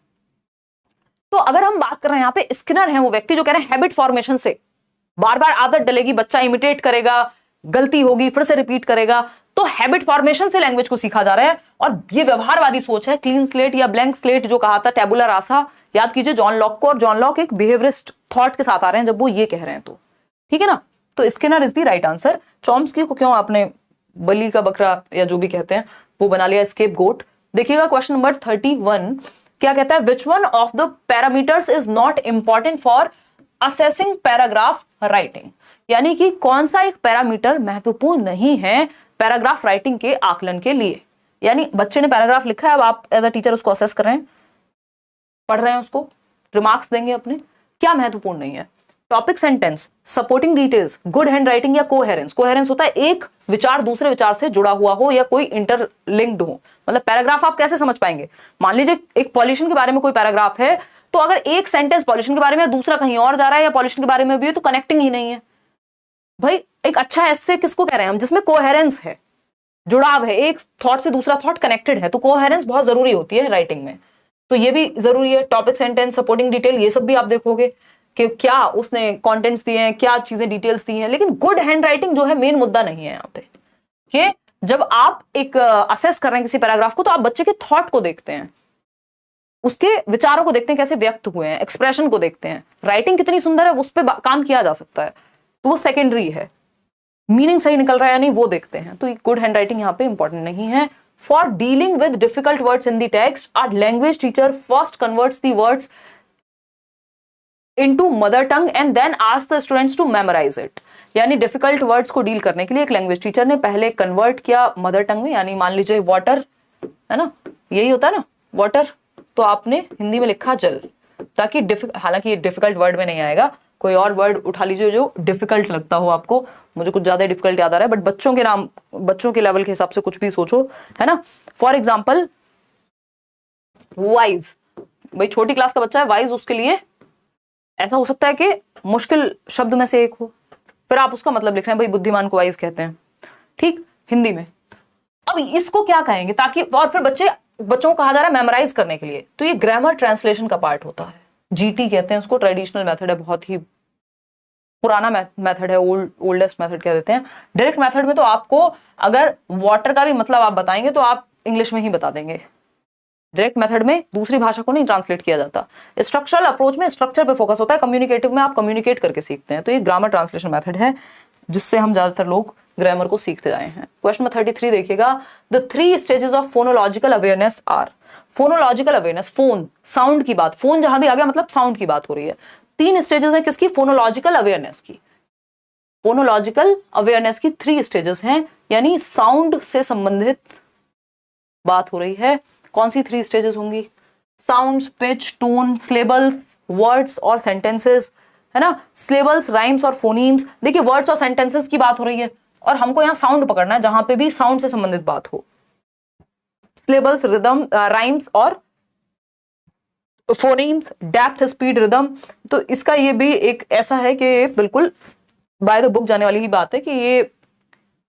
तो अगर हम बात कर रहे हैं यहाँ पे, स्किनर है वो व्यक्ति जो कह रहे हैं हैबिट फॉर्मेशन से, बार बार आदत डलेगी, बच्चा इमिटेट करेगा, गलती होगी फिर से रिपीट करेगा, तो हैबिट फॉर्मेशन से लैंग्वेज को सीखा जा रहा है। और ये व्यवहारवादी सोच है, क्लीन स्लेट या ब्लैंक स्लेट जो कहा था टैबुला रासा, याद कीजिए जॉन लॉक को, और जॉन लॉक एक बिहेवियरिस्ट थॉट के साथ आ रहे हैं जब वो ये कह रहे हैं, तो ठीक है ना। तो Skinner is the right answer. Chomsky को क्यों आपने बलि का बकरा या जो भी कहते हैं वो बना लिया स्केप गोट। देखिएगा क्वेश्चन नंबर 31 क्या कहता है, which one of the parameters is not important for assessing paragraph writing, यानी कि कौन सा एक पैरामीटर महत्वपूर्ण नहीं है पैराग्राफ राइटिंग के आकलन के लिए। यानी बच्चे ने पैराग्राफ लिखा है, अब आप एज अ टीचर उसको असेस कर रहे हैं, पढ़ रहे हैं, उसको रिमार्क्स देंगे अपने, क्या महत्वपूर्ण नहीं है। Topic sentence, supporting details, good hand writing या कोहेरेंस। कोहेरेंस होता है एक विचार दूसरे विचार से जुड़ा हुआ हो या कोई इंटरलिंक्ड हो, मतलब पैराग्राफ आप कैसे समझ पाएंगे। मान लीजिए एक पॉल्यूशन के बारे में कोई पैराग्राफ है, तो अगर एक सेंटेंस पॉल्यूशन के बारे में दूसरा कहीं और जा रहा है या पॉल्यूशन के बारे में भी है, तो कनेक्टिंग ही नहीं है भाई। एक अच्छा एस्से किसको कह रहे हैं हम, जिसमें कोहेरेंस है, जुड़ाव है, एक थॉट से दूसरा थॉट कनेक्टेड है, तो कोहेरेंस बहुत जरूरी होती है राइटिंग में, तो ये भी जरूरी है। टॉपिक सेंटेंस, सपोर्टिंग डिटेल, ये सब भी आप देखोगे कि क्या उसने कंटेंट्स दिए हैं, क्या चीजें डिटेल्स दी हैं, लेकिन गुड हैंड राइटिंग जो है मेन मुद्दा नहीं है यहाँ पे। कि जब आप एक असेस कर रहे हैं किसी पैराग्राफ को, तो आप बच्चे के थॉट को देखते हैं, उसके विचारों को देखते हैं कैसे व्यक्त हुए हैं, एक्सप्रेशन को देखते हैं, राइटिंग कितनी सुंदर है उस पर काम किया जा सकता है, तो वो सेकेंडरी है। मीनिंग सही निकल रहा है या नहीं वो देखते हैं, तो गुड हैंड राइटिंग यहाँ पे इंपॉर्टेंट नहीं है। For dealing with difficult words in the text, our language teacher first converts the words into mother tongue and then ask the students to memorise it. यानी डिफिकल्ट वर्ड्स को deal करने के लिए एक लैंग्वेज टीचर ने पहले convert किया mother tongue में, यानी मान लीजिए वाटर है ना, यही होता है ना वाटर, तो आपने हिंदी में लिखा जल, ताकि हालांकि ये डिफिकल्ट वर्ड में नहीं आएगा, कोई और वर्ड उठा लीजिए जो डिफिकल्ट लगता हो आपको। मुझे कुछ ज्यादा डिफिकल्ट याद आ रहा है, बट बच्चों के नाम, बच्चों के लेवल के हिसाब से कुछ भी सोचो, है ना। फॉर एग्जाम्पल वाइज, भाई छोटी क्लास का बच्चा है, वाइज उसके लिए ऐसा हो सकता है कि मुश्किल शब्द में से एक हो, फिर आप उसका मतलब लिख रहे हैं, भाई बुद्धिमान को वाइज कहते हैं, ठीक, हिंदी में। अब इसको क्या कहेंगे, ताकि, और फिर बच्चों को कहा जा रहा है मेमोराइज करने के लिए, तो ये ग्रामर ट्रांसलेशन का पार्ट होता है, जीटी कहते हैं उसको, ट्रेडिशनल मेथड है, बहुत ही पुराना मेथड है, ओल्डेस्ट मेथड कह देते हैं। डायरेक्ट मेथड में तो आपको अगर वाटर का भी मतलब आप बताएंगे तो आप इंग्लिश में ही बता देंगे, डायरेक्ट मेथड में दूसरी भाषा को नहीं ट्रांसलेट किया जाता। स्ट्रक्चरल अप्रोच में स्ट्रक्चर पे फोकस होता है, कम्युनिकेटिव में आप कम्युनिकेट करके सीखते हैं, तो ये ग्रामर ट्रांसलेशन मेथड है जिससे हम ज्यादातर लोग ग्रामर को सीखते जाए हैं। क्वेश्चन नंबर 33 देखिएगा, the 3 stages of phonological awareness are. Phonological awareness, phone sound की बात, फोन जहां भी आ गया मतलब साउंड की बात हो रही है। 3 स्टेजेस है किसकी, फोनोलॉजिकल अवेयरनेस की। फोनोलॉजिकल अवेयरनेस की 3 स्टेजेस हैं, यानी साउंड से संबंधित बात हो रही है। कौन सी 3 स्टेजेस होंगी, sounds, pitch, tone, syllables, words और सेंटेंसेस, है ना, सिलेबल्स, राइम्स और फोनीम्स। देखिए वर्ड्स और सेंटेंसेस की बात हो रही है और हमको यहाँ साउंड पकड़ना है, जहां पे भी साउंड से संबंधित बात हो, सिलेबल्स, रिदम, राइम्स और फोनीम्स, डेप्थ, स्पीड, रिदम। तो इसका ये भी एक ऐसा है कि बिल्कुल बाय द बुक जाने वाली ही बात है कि ये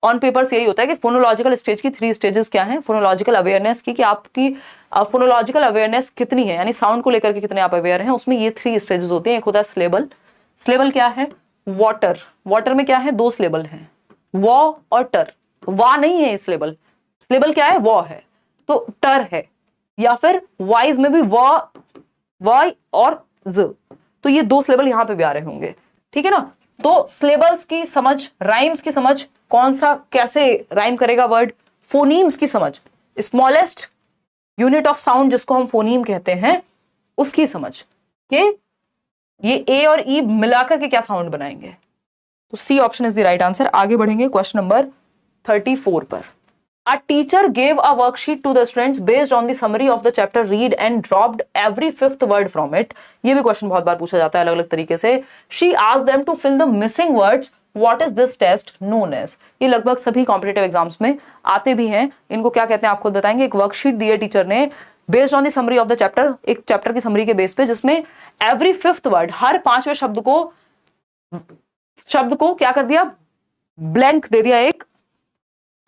ऑन पेपर्स यही होता है कि फोनोलॉजिकल स्टेज की 3 स्टेजेस क्या हैं, फोनोलॉजिकल अवेयरनेस की, कि आपकी फोनोलॉजिकल अवेयरनेस कितनी है, यानी साउंड को लेकर के कितने आप अवेयर हैं, उसमें ये 3 स्टेजेस होते हैं। एक होता है सिलेबल, सिलेबल क्या है, वाटर, वाटर में क्या है, 2 सिलेबल हैं, वॉ और टर, वा नहीं है सिलेबल, सिलेबल क्या है, वॉ है, तो टर है, या फिर वाइज में भी वॉ, वाई और ज, तो ये 2 सिलेबल यहां पे भी आ रहे होंगे, ठीक है ना। तो सिलेबल्स की समझ, राइम्स की समझ, कौन सा कैसे राइम करेगा वर्ड, फोनीम्स की समझ, स्मॉलेस्ट यूनिट ऑफ साउंड जिसको हम फोनीम कहते हैं उसकी समझ, कि ये ए और ई मिलाकर के क्या साउंड बनाएंगे, तो C option is the right answer. आगे बढ़ेंगे क्वेश्चन नंबर 34 पर। A teacher gave a worksheet to the students based on the summary of the chapter read and dropped every 5th word from it. ये भी question बहुत बार पूछा जाता है अलग अलग तरीके से। She asked them to fill the missing words. What is this test known as? ये लगभग सभी कॉम्पिटिटिव एग्जाम्स में आते भी हैं। इनको क्या कहते हैं आप खुद बताएंगे। एक वर्कशीट दी है टीचर ने based on the summary of the chapter, एक चैप्टर की समरी के बेस पे, जिसमें एवरी 5th वर्ड, हर 5वें शब्द को क्या कर दिया, ब्लैंक दे दिया, एक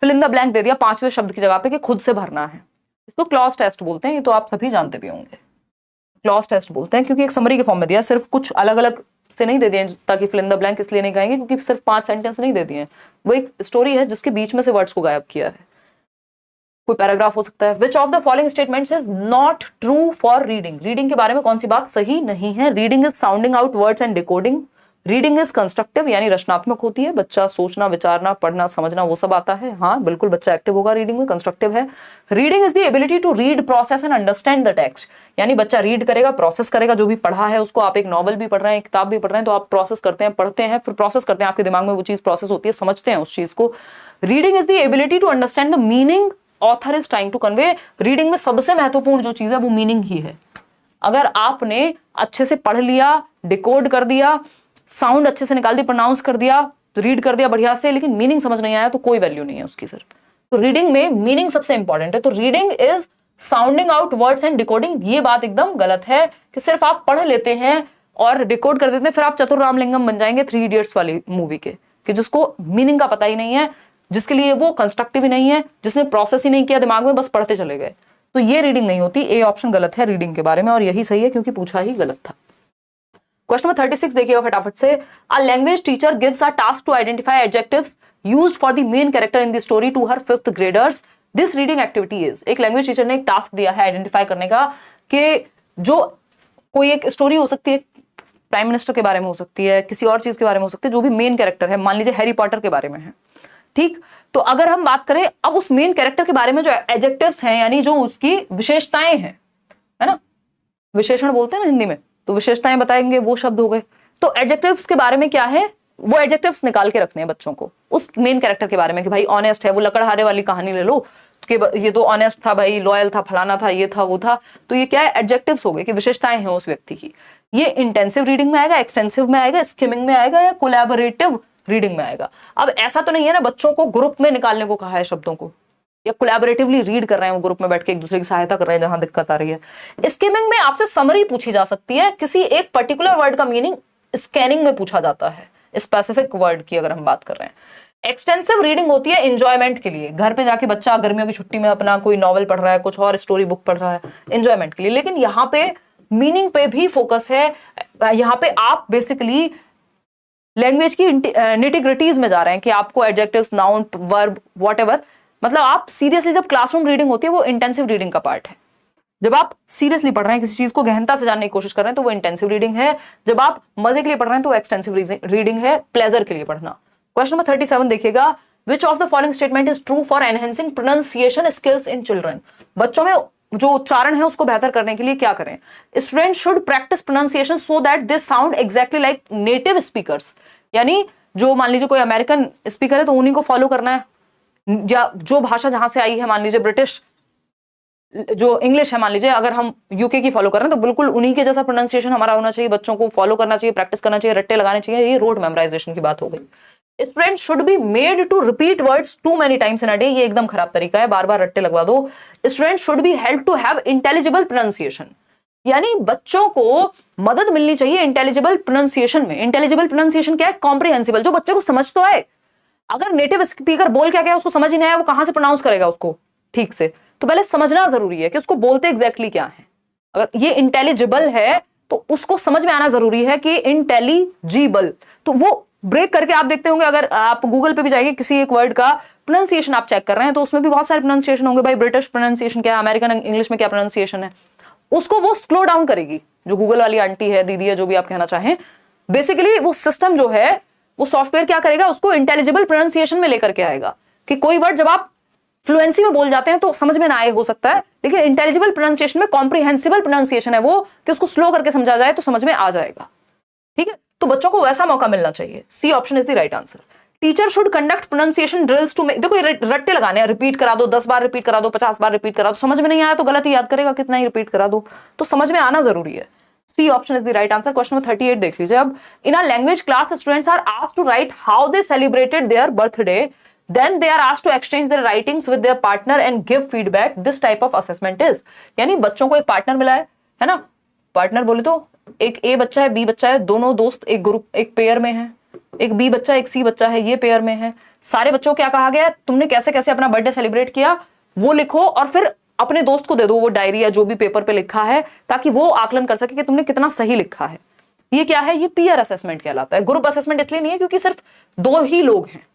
फिल इन द ब्लैंक दे दिया 5वें शब्द की जगह पे कि खुद से भरना है। इसको क्लॉज टेस्ट बोलते हैं, ये तो आप सभी जानते भी होंगे। क्लॉज टेस्ट बोलते हैं, क्योंकि एक समरी के फॉर्म में दिया, सिर्फ कुछ अलग अलग से नहीं दे दिए ताकि फिल इन द ब्लैंक इसलिए नहीं कहेंगे क्योंकि सिर्फ 5 सेंटेंस नहीं दे दिए, वो एक स्टोरी है जिसके बीच में से वर्ड्स को गायब किया है। कोई पैराग्राफ हो सकता है। Which of the following statements is not true for reading, reading के बारे में कौन सी बात सही नहीं है? Reading is sounding out words and decoding, reading is constructive यानी रचनात्मक होती है, बच्चा सोचना विचारना पढ़ना समझना वो सब आता है, हाँ बिल्कुल बच्चा एक्टिव होगा रीडिंग में, कंस्ट्रक्टिव है। Reading is the ability to read process and understand the text, यानी बच्चा रीड करेगा प्रोसेस करेगा जो भी पढ़ा है उसको, आप एक नॉवल भी पढ़ रहे हैं एक किताब भी पढ़ रहे हैं तो आप प्रोसेस करते हैं, पढ़ते हैं फिर प्रोसेस करते हैं, आपके दिमाग में वो चीज प्रोसेस होती है, समझते हैं उस चीज को। Reading is the ability to understand the meaning author is trying to convey, reading में सबसे महत्वपूर्ण जो चीज है वो मीनिंग ही है। अगर आपने अच्छे से पढ़ लिया, डिकोड कर दिया, साउंड अच्छे से निकाल दी, प्रोनाउंस कर दिया, रीड कर दिया बढ़िया से, लेकिन मीनिंग समझ नहीं आया तो कोई वैल्यू नहीं है उसकी फिर। तो रीडिंग में मीनिंग सबसे इंपॉर्टेंट है। तो reading is sounding out words and decoding, ये बात एकदम गलत है कि सिर्फ आप पढ़ लेते हैं और डिकोड कर देते हैं फिर आप चतुर रामलिंगम बन जाएंगे 3 इडियट्स वाली मूवी के, कि जिसको मीनिंग का पता ही नहीं है, जिसके लिए वो कंस्ट्रक्टिव ही नहीं है, जिसने प्रोसेस ही नहीं किया दिमाग में, बस पढ़ते चले गए, तो ये रीडिंग नहीं होती। ए ऑप्शन गलत है रीडिंग के बारे में और यही सही है क्योंकि पूछा ही गलत था। क्वेश्चन नंबर 36 देखिएगा फटाफट से। A language teacher gives a task to identify adjectives used for the main character in the story to her 5th graders, this reading activity is, एक लैंग्वेज टीचर ने एक टास्क दिया है आइडेंटिफाई करने का कि जो कोई एक स्टोरी हो सकती है, प्राइम मिनिस्टर के बारे में हो सकती है, किसी और चीज के बारे में हो सकती है, जो भी मेन कैरेक्टर है, मान लीजिए हैरी पॉटर के बारे में है, ठीक। तो अगर हम बात करें अब उस मेन कैरेक्टर के बारे में जो एडजेक्टिव्स हैं यानी जो उसकी विशेषताएं हैं, है ना, विशेषण बोलते हैं ना हिंदी में, तो विशेषताएं बताएंगे वो शब्द हो गए। तो एडजेक्टिव्स के बारे में क्या है, वो एडजेक्टिव्स निकाल के रखने हैं बच्चों को उस मेन कैरेक्टर के बारे में कि भाई ऑनेस्ट है, वो लकड़हारे वाली कहानी ले लो कि ये तो ऑनेस्ट था भाई, लॉयल था, फलाना था, ये था वो था, तो ये क्या है, एडजेक्टिव्स हो गए कि विशेषताएं हैं उस व्यक्ति की। ये इंटेंसिव रीडिंग में आएगा, एक्सटेंसिव में आएगा, स्किमिंग में आएगा या कोलैबोरेटिव रीडिंग में आएगा। अब ऐसा तो नहीं है ना बच्चों को ग्रुप में निकालने को कहा है शब्दों को, या कोलैबोरेटिवली रीड कर रहे हैं वो ग्रुप में बैठ के एक दूसरे की सहायता कर रहे हैं जहां दिक्कत आ रही है। स्किमिंग में आपसे समरी पूछी जा सकती है, किसी एक पर्टिकुलर वर्ड का मीनिंग स्कैनिंग में पूछा जाता है, स्पेसिफिक वर्ड की अगर हम बात कर रहे हैं। एक्सटेंसिव रीडिंग होती है एंजॉयमेंट के लिए, घर पे जाके बच्चा गर्मियों की छुट्टी में अपना कोई नॉवल पढ़ रहा है, कुछ और स्टोरी बुक पढ़ रहा है एंजॉयमेंट के लिए, लेकिन यहाँ पे मीनिंग पे भी फोकस है। यहाँ पे आप बेसिकली लैंग्वेज की निटिग्रिटीज में जा रहे हैं कि आपको एडजेक्टिव्स, नाउन, वर्ब, व्हाटएवर, मतलब आप सीरियसली, जब क्लासरूम रीडिंग होती है वो इंटेंसिव रीडिंग का पार्ट है। जब आप सीरियसली पढ़ रहे हैं, किसी चीज को गहनता से जानने की कोशिश कर रहे हैं तो वो इंटेंसिव रीडिंग है। जब आप मजे के लिए पढ़ रहे हैं तो वो एक्सटेंसिव रीडिंग है, प्लेजर के लिए पढ़ना। क्वेश्चन नंबर 37 देखिएगा। Which of the following statement is true for enhancing pronunciation skills in children, बच्चों में जो उच्चारण है उसको बेहतर करने के लिए क्या करें? Student should practice pronunciation so that they sound exactly like native speakers, यानी जो मान लीजिए कोई अमेरिकन स्पीकर है तो उन्हीं को फॉलो करना है, या जो भाषा जहां से आई है, मान लीजिए ब्रिटिश जो इंग्लिश है, मान लीजिए अगर हम यूके की फॉलो कर रहे हैं तो बिल्कुल उन्हीं के जैसा प्रोनाउंसिएशन हमारा होना चाहिए, बच्चों को फॉलो करना चाहिए, प्रैक्टिस करना चाहिए, रट्टे लगाने चाहिए, ये रोड मेमोराइजेशन की बात हो गई। Student should be made to repeat words too many times in a day, ये एकदम खराब तरीका है, बार बार रट्टे लगवा दो। Student should be help to have intelligible pronunciation, यानी बच्चों को मदद मिलनी चाहिए इंटेलिजिबल प्रोनाउंसिएशन में। इंटेलिजिबल प्रोनाउंसिएशन क्या है? कॉम्प्रिहेंसिबल, जो बच्चे को समझ तो आए। अगर नेटिव स्पीकर बोल क्या गया उसको समझ ही नहीं आया, वो कहां से प्रोनाउंस करेगा उसको ठीक से? तो पहले समझना जरूरी है कि उसको बोलते एग्जैक्टली क्या है। अगर ये इंटेलिजिबल है तो उसको समझ में आना जरूरी है कि इंटेलिजिबल, तो वो ब्रेक करके आप देखते होंगे, अगर आप गूगल पे भी जाइए किसी एक वर्ड का प्रोनाउंसिएशन आप चेक कर रहे हैं तो उसमें भी बहुत सारे प्रोनाउंसिएशन होंगे, भाई ब्रिटिश प्रोनाउंसिएशन क्या है, अमेरिकन इंग्लिश में क्या प्रोनाउंसिएशन है, उसको वो स्लो डाउन करेगी, जो गूगल वाली आंटी है, दीदी है, जो भी आप कहना चाहें। बेसिकली वो सिस्टम जो है, वो सॉफ्टवेयर क्या करेगा, उसको इंटेलिजिबल प्रोनाउंसिएशन में लेकर के आएगा कि कोई वर्ड जब आप फ्लुएंसी में बोल जाते हैं तो समझ में ना आए हो सकता है, लेकिन इंटेलिजिबल प्रोनाउंसिएशन में कॉम्प्रिहेंसिबल प्रोनाउंसिएशन है वो, कि उसको स्लो करके समझा जाए तो समझ में आ जाएगा। ठीक है, तो बच्चों को वैसा मौका मिलना चाहिए। C option is the right answer. Teacher should conduct pronunciation drills to make, देखो ये रट्टे लगाने हैं, रिपीट करा दो, 10 बार रिपीट करा दो, 50 बार रिपीट करा दो, समझ में नहीं आया तो गलत ही याद करेगा, कितना ही रिपीट करा दो, तो समझ में आना जरूरी है। C option is the right answer. Question number 38 देख लीजिए अब। In a language class students are asked to write how they celebrated their birthday, then they are asked to exchange their writings with their partner and give feedback. This type of assessment is, यानी बच्चों को एक partner मिला है ना, partner बोले तो एक ए बच्चा है, बी बच्चा है, दोनों दोस्त एक ग्रुप, एक पेयर में है, एक बी बच्चा एक सी बच्चा है, ये पेयर में है। सारे बच्चों को क्या कहा गया है, तुमने कैसे कैसे अपना बर्थडे सेलिब्रेट किया वो लिखो और फिर अपने दोस्त को दे दो वो डायरी या जो भी पेपर पे लिखा है, ताकि वो आकलन कर सके कि तुमने कितना सही लिखा है। ये क्या है? ये पीयर असेसमेंट कहलाता है। ग्रुप असेसमेंट इसलिए नहीं है क्योंकि सिर्फ 2 ही लोग हैं,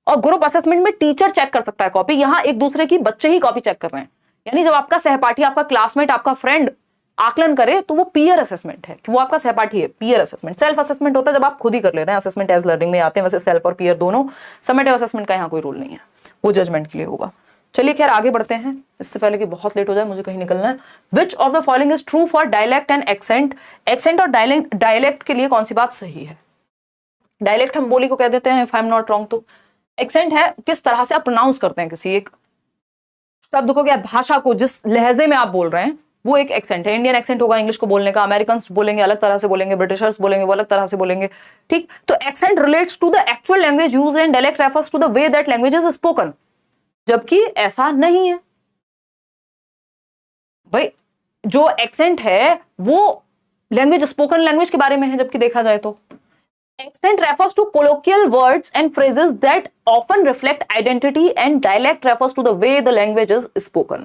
और ग्रुप असेसमेंट में टीचर चेक कर सकता है कॉपी, यहां एक दूसरे की बच्चे ही कॉपी चेक कर रहे हैं। यानी जब आपका सहपाठी, आपका क्लासमेट, आपका फ्रेंड आकलन करे तो वो पीयर असेसमेंट है, कि वो आपका सहपाठी है। पीयर असेसमेंट सेल्फ असेसमेंट होता है जब आप खुद ही कर ले रहे हैं। असेसमेंट एज लर्निंग में आते हैं, वैसे सेल्फ और पीयर दोनों। समेटिव असेसमेंट का यहाँ कोई रूल नहीं है, वो जजमेंट के लिए होगा। चलिए खैर आगे बढ़ते हैं, इससे पहले कि बहुत लेट हो जाए, मुझे कहीं निकलना है। Which of the following is true for dialect and accent? Accent और डायलेक्ट के लिए कौन सी बात सही है? डायलेक्ट हम बोली को कह देते हैं if I am not wrong. तो एक्सेंट है किस तरह से आप प्रोनाउंस करते हैं किसी एक शब्द को, क्या भाषा को, जिस लहजे में आप बोल रहे हैं, वो एक एक्सेंट है। इंडियन एक्सेंट होगा इंग्लिश को बोलने का, अमेरिकन बोलेंगे अलग तरह से बोलेंगे, ब्रिटिशर्स बोलेंगे वो अलग तरह से बोलेंगे, ठीक। तो accent relates to the actual language used and dialect refers to the way that language is spoken, जबकि ऐसा नहीं है भाई। जो एक्सेंट है वो लैंग्वेज, स्पोकन लैंग्वेज के बारे में है, जबकि देखा जाए तो accent refers to colloquial words and phrases that often reflect identity and dialect refers to the way the language is spoken।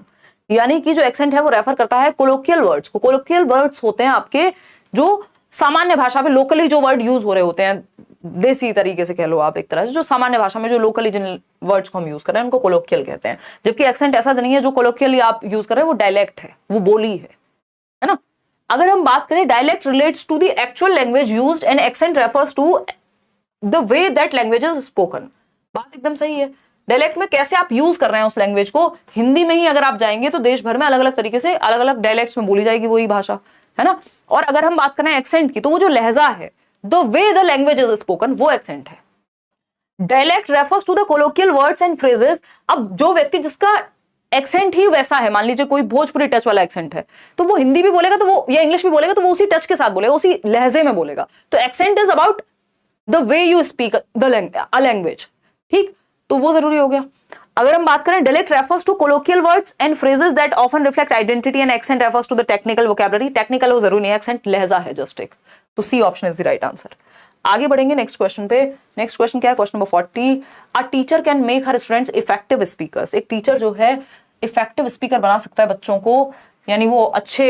यानी कि जो accent है वो रेफर करता है colloquial words को। colloquial words होते हैं आपके जो सामान्य भाषा में लोकली जो वर्ड यूज हो रहे होते हैं, देसी तरीके से कह लो आप, एक तरह से जो सामान्य भाषा में जो लोकली जिन वर्ड्स को हम यूज कर रहे हैं उनको colloquial कहते हैं। जबकि accent ऐसा नहीं है, जो colloquially आप यूज कर रहे हैं वो डायलेक्ट है, वो बोली है ना। अगर हम बात करें dialect relates to the actual language used and accent refers to the way that language is spoken. बात एकदम सही है। डायलेक्ट में कैसे आप यूज कर रहे हैं उस लैंग्वेज को। हिंदी में ही अगर आप जाएंगे तो देश भर में अलग अलग तरीके से अलग अलग डायलेक्ट्स में बोली जाएगी वही भाषा, है ना। और अगर हम बात करें एक्सेंट की, तो वो जो लहजा है, the way the language is spoken, वो एक्सेंट है। Dialect refers to the colloquial words and phrases. अब जो व्यक्ति जिसका एक्सेंट ही वैसा है, मान लीजिए कोई भोजपुरी टच वाला एक्सेंट है, तो वो हिंदी भी बोलेगा तो वो, या इंग्लिश भी बोलेगा तो वो उसी टच के साथ बोलेगा, उसी लहजे में बोलेगा। तो accent is about the way you speak the language, ठीक। तो वो जरूरी हो गया। अगर हम बात करें dialect refers to colloquial words and phrases that often reflect identity and accent refers to the technical vocabulary. Technical वो जरूरी नहीं है, एक्सेंट लहजा है जस्ट एक। तो C option is the right answer. आगे बढ़ेंगे नेक्स्ट क्वेश्चन पे। नेक्स्ट क्वेश्चन क्या है? Question number 40। A teacher can make her students effective speakers. एक टीचर जो है इफेक्टिव स्पीकर बना सकता है बच्चों को, यानी वो अच्छे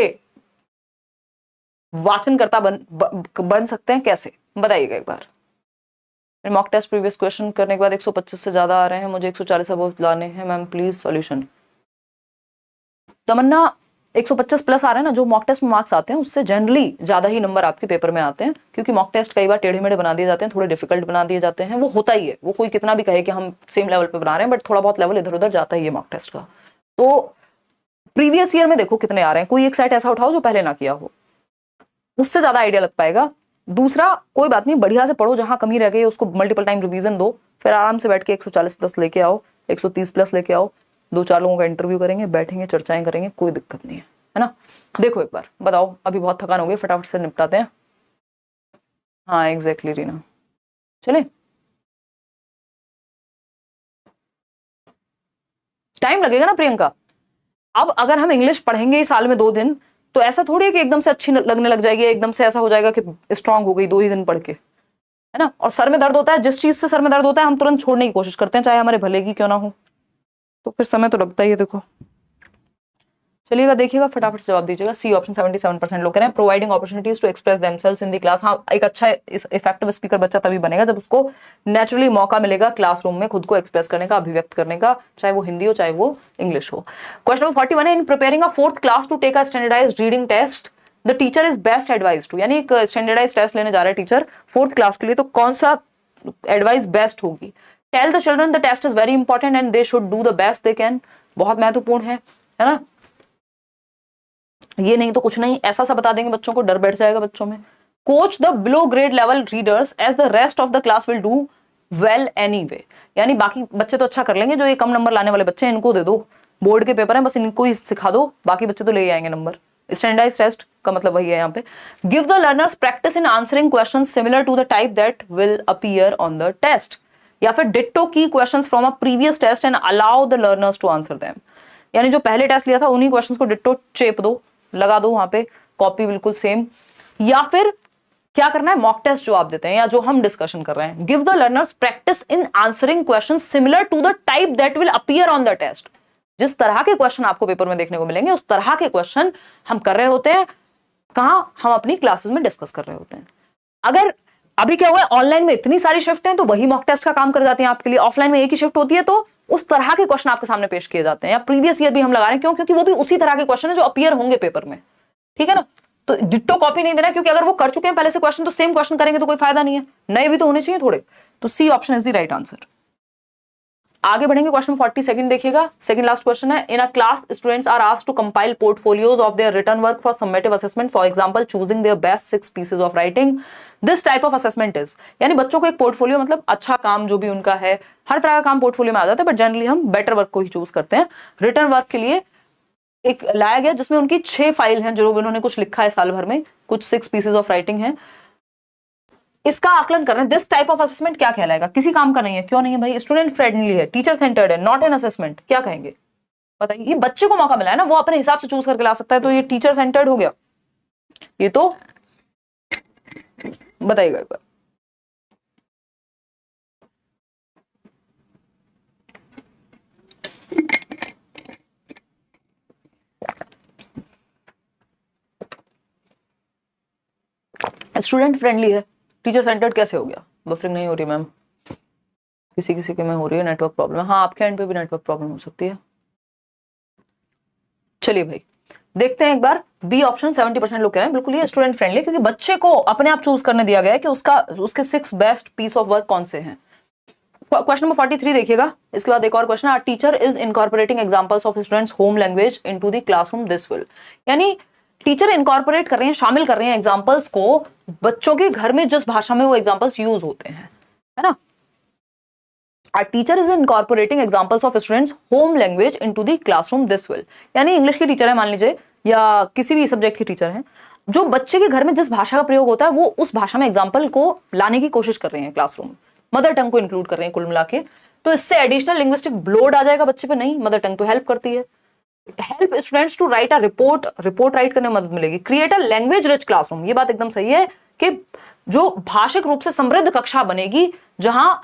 वाचनकर्ता बन सकते हैं। कैसे बताइएगा एक बार। मॉक टेस्ट प्रीवियस क्वेश्चन करने के बाद 125 से ज्यादा आ रहे हैं, मुझे 140 अबव लाने हैं ma'am, please solution. Tamanna 125 plus आ रहे हैं ना, जो मॉक टेस्ट में मार्क्स आते हैं उससे जनरली ज्यादा ही नंबर आपके पेपर में आते हैं, क्योंकि मॉक टेस्ट कई बार टेढ़े मेढ़े बना दिए जाते हैं, थोड़े डिफिकल्ट बना दिए जाते हैं। वो होता ही है, वो कोई कितना भी कहे कि हम सेम लेवल पे बना रहे हैं, बट थोड़ा बहुत लेवल इधर उधर जाता ही है मॉक टेस्ट का। तो प्रीवियस ईयर में देखो कितने आ रहे हैं, कोई एक सेट ऐसा उठाओ जो पहले ना किया हो, उससे ज्यादा आइडिया लग पाएगा। दूसरा, कोई बात नहीं, बढ़िया से पढ़ो, जहां कमी रह गई उसको मल्टीपल टाइम रिवीजन दो, फिर आराम से बैठ के 140 प्लस लेके आओ, 130 प्लस लेके आओ, 2-4 लोगों का इंटरव्यू करेंगे, बैठेंगे, चर्चाएं करेंगे, कोई दिक्कत नहीं है ना। देखो एक बार बताओ, अभी बहुत थकान हो गई, फटाफट से निपटाते हैं। हाँ एग्जैक्टली रीना, चले टाइम लगेगा ना प्रियंका। अब अगर हम इंग्लिश पढ़ेंगे ही साल में 2 दिन, तो ऐसा थोड़ी है कि एकदम से अच्छी लगने लग जाएगी, एकदम से ऐसा हो जाएगा कि स्ट्रांग हो गई 2 ही दिन पढ़ के, है ना। और सर में दर्द होता है, जिस चीज से सर में दर्द होता है हम तुरंत छोड़ने की कोशिश करते हैं, चाहे हमारे भले की क्यों ना हो, तो फिर समय तो लगता ही है। देखो चलिएगा, देखिएगा, फटाफट से जवाब दीजिएगा। सी ऑप्शन 77% लोग कह रहे हैं providing opportunities to express themselves in the class. हाँ, एक अच्छा इफेक्टिव स्पीकर बच्चा तभी बनेगा जब उसको नेचुरली मौका मिलेगा क्लासरूम में खुद को एक्सप्रेस करने का, अभिव्यक्त करने का, चाहे वो हिंदी हो चाहे वो इंग्लिश हो। क्वेश्चन नंबर 41 है, in preparing a 4th class to take a standardised reading test the teacher is best advise to. यानी एक स्टैंडर्डाइज्ड टेस्ट लेने जा रहा है टीचर 4th क्लास के लिए, तो कौन सा एडवाइस बेस्ट होगी? Tell the children the test is very important and they should do the best they can. बहुत महत्वपूर्ण है ना, ये नहीं तो कुछ नहीं, ऐसा सा बता देंगे बच्चों को, डर बैठ जाएगा बच्चों में। Coach the below grade level readers as the rest of the class will do well anyway. यानी बाकी बच्चे तो अच्छा कर लेंगे, जो ये कम नंबर लाने वाले बच्चे हैं इनको दे दो, बोर्ड के पेपर हैं बस इनको ही सिखा दो, बाकी बच्चे तो ले आएंगे नंबर। स्टैंडर्डाइज्ड टेस्ट का मतलब वही है यहाँ पे। Give the learners practice in answering questions similar to the type that will appear on the test, या फिर डिट्टो की questions from a previous test and allow the learners to answer them. यानी जो पहले टेस्ट लिया था उन्हीं questions को डिट्टो चेप दो, लगा दो वहां पे, कॉपी बिल्कुल सेम। या फिर क्या करना है, मॉक टेस्ट जो आप देते हैं या जो हम डिस्कशन कर रहे हैं, give the learners practice in answering questions similar to the type that will appear on the test. जिस तरह के क्वेश्चन आपको पेपर में देखने को मिलेंगे उस तरह के क्वेश्चन हम कर रहे होते हैं। कहाँ? हम अपनी क्लासेस में डिस्कस कर रहे होते हैं। अगर अभी क्या हुआ है, ऑनलाइन में इतनी सारी शिफ्ट हैं तो वही मॉक टेस्ट का काम कर जाती हैं आपके लिए। ऑफलाइन में एक ही शिफ्ट होती है तो उस तरह के क्वेश्चन आपके सामने पेश किए जाते हैं। या प्रीवियस ईयर भी हम लगा रहे हैं, क्यों? क्योंकि वो भी उसी तरह के क्वेश्चन है जो अपीयर होंगे पेपर में, ठीक है ना। तो डिट्टो कॉपी नहीं देना, क्योंकि अगर वो कर चुके हैं पहले से क्वेश्चन तो सेम क्वेश्चन करेंगे तो कोई फायदा नहीं है, नए भी तो होने चाहिए थोड़े। तो C option is the right answer. आगे बढ़ेंगे, क्वेश्चन 42 देखिएगा, सेकंड लास्ट क्वेश्चन है। In a class students are asked to compile portfolios of their written work for summative assessment, for example choosing their best 6 pieces of writing. This type of assessment is, यानी बच्चों को एक portfolio मतलब अच्छा काम जो भी उनका है, हर तरह का काम पोर्टफोलियो में आ जाता है, बट जनरली हम बेटर वर्क को ही चूज करते हैं। रिटन वर्क के लिए एक लाया गया जिसमें उनकी 6 फाइल हैं, जो उन्होंने कुछ लिखा है साल भर में, कुछ 6 पीसेज ऑफ राइटिंग है। इसका आकलन कर रहे हैं। दिस टाइप ऑफ असेसमेंट क्या कहलाएगा? किसी काम का नहीं है। क्यों नहीं है भाई? स्टूडेंट फ्रेंडली है, टीचर सेंटर्ड है, नॉट एन असेसमेंट। क्या कहेंगे बताइए? ये बच्चे को मौका मिला है ना, वो अपने हिसाब से चूज करके ला सकता है, तो ये टीचर सेंटर्ड हो गया। ये तो बताइएगा एक बार। स्टूडेंट फ्रेंडली है, टीचर सेंटर्ड कैसे हो गया? बफरिंग नहीं हो रही मैम, किसी किसी के में हो रही है, नेटवर्क प्रॉब्लम है। हाँ, आपके एंड पे भी नेटवर्क प्रॉब्लम हो सकती है। चलिए भाई देखते हैं एक बार। बी ऑप्शन 70% लोग कह रहे हैं बिल्कुल ये स्टूडेंट फ्रेंडली, क्योंकि बच्चे को अपने आप चूज करने दिया गया है कि उसके 6 बेस्ट पीस ऑफ वर्क कौन से हैं। क्वेश्चन नंबर 43 देखिएगा, इसके बाद एक और क्वेश्चन है। Teacher is incorporating examples of students home language into the classroom, this will, यानी टीचर इनकॉर्पोरेट कर रहे हैं, शामिल कर रहे हैं एग्जांपल्स को बच्चों के घर में जिस भाषा में वो एग्जांपल्स यूज होते हैं, है ना। A teacher is incorporating examples of students' home language into the classroom, this will, यानी इंग्लिश की टीचर है मान लीजिए, या किसी भी सब्जेक्ट की टीचर है, जो बच्चे के घर में जिस भाषा का प्रयोग होता है वो उस भाषा में एग्जाम्पल को लाने की कोशिश कर रहे हैं क्लासरूम, मदर टंग को इंक्लूड कर रहे हैं कुल मिला के। तो इससे एडिशनल लिंग्विस्टिक लोड आ जाएगा बच्चे पे? नहीं, मदर टंग तो हेल्प करती है। Help students to write a report, report write करने में मदद मिलेगी। Create a language rich classroom, ये बात एकदम सही है कि जो भाषिक रूप से समृद्ध कक्षा बनेगी, जहां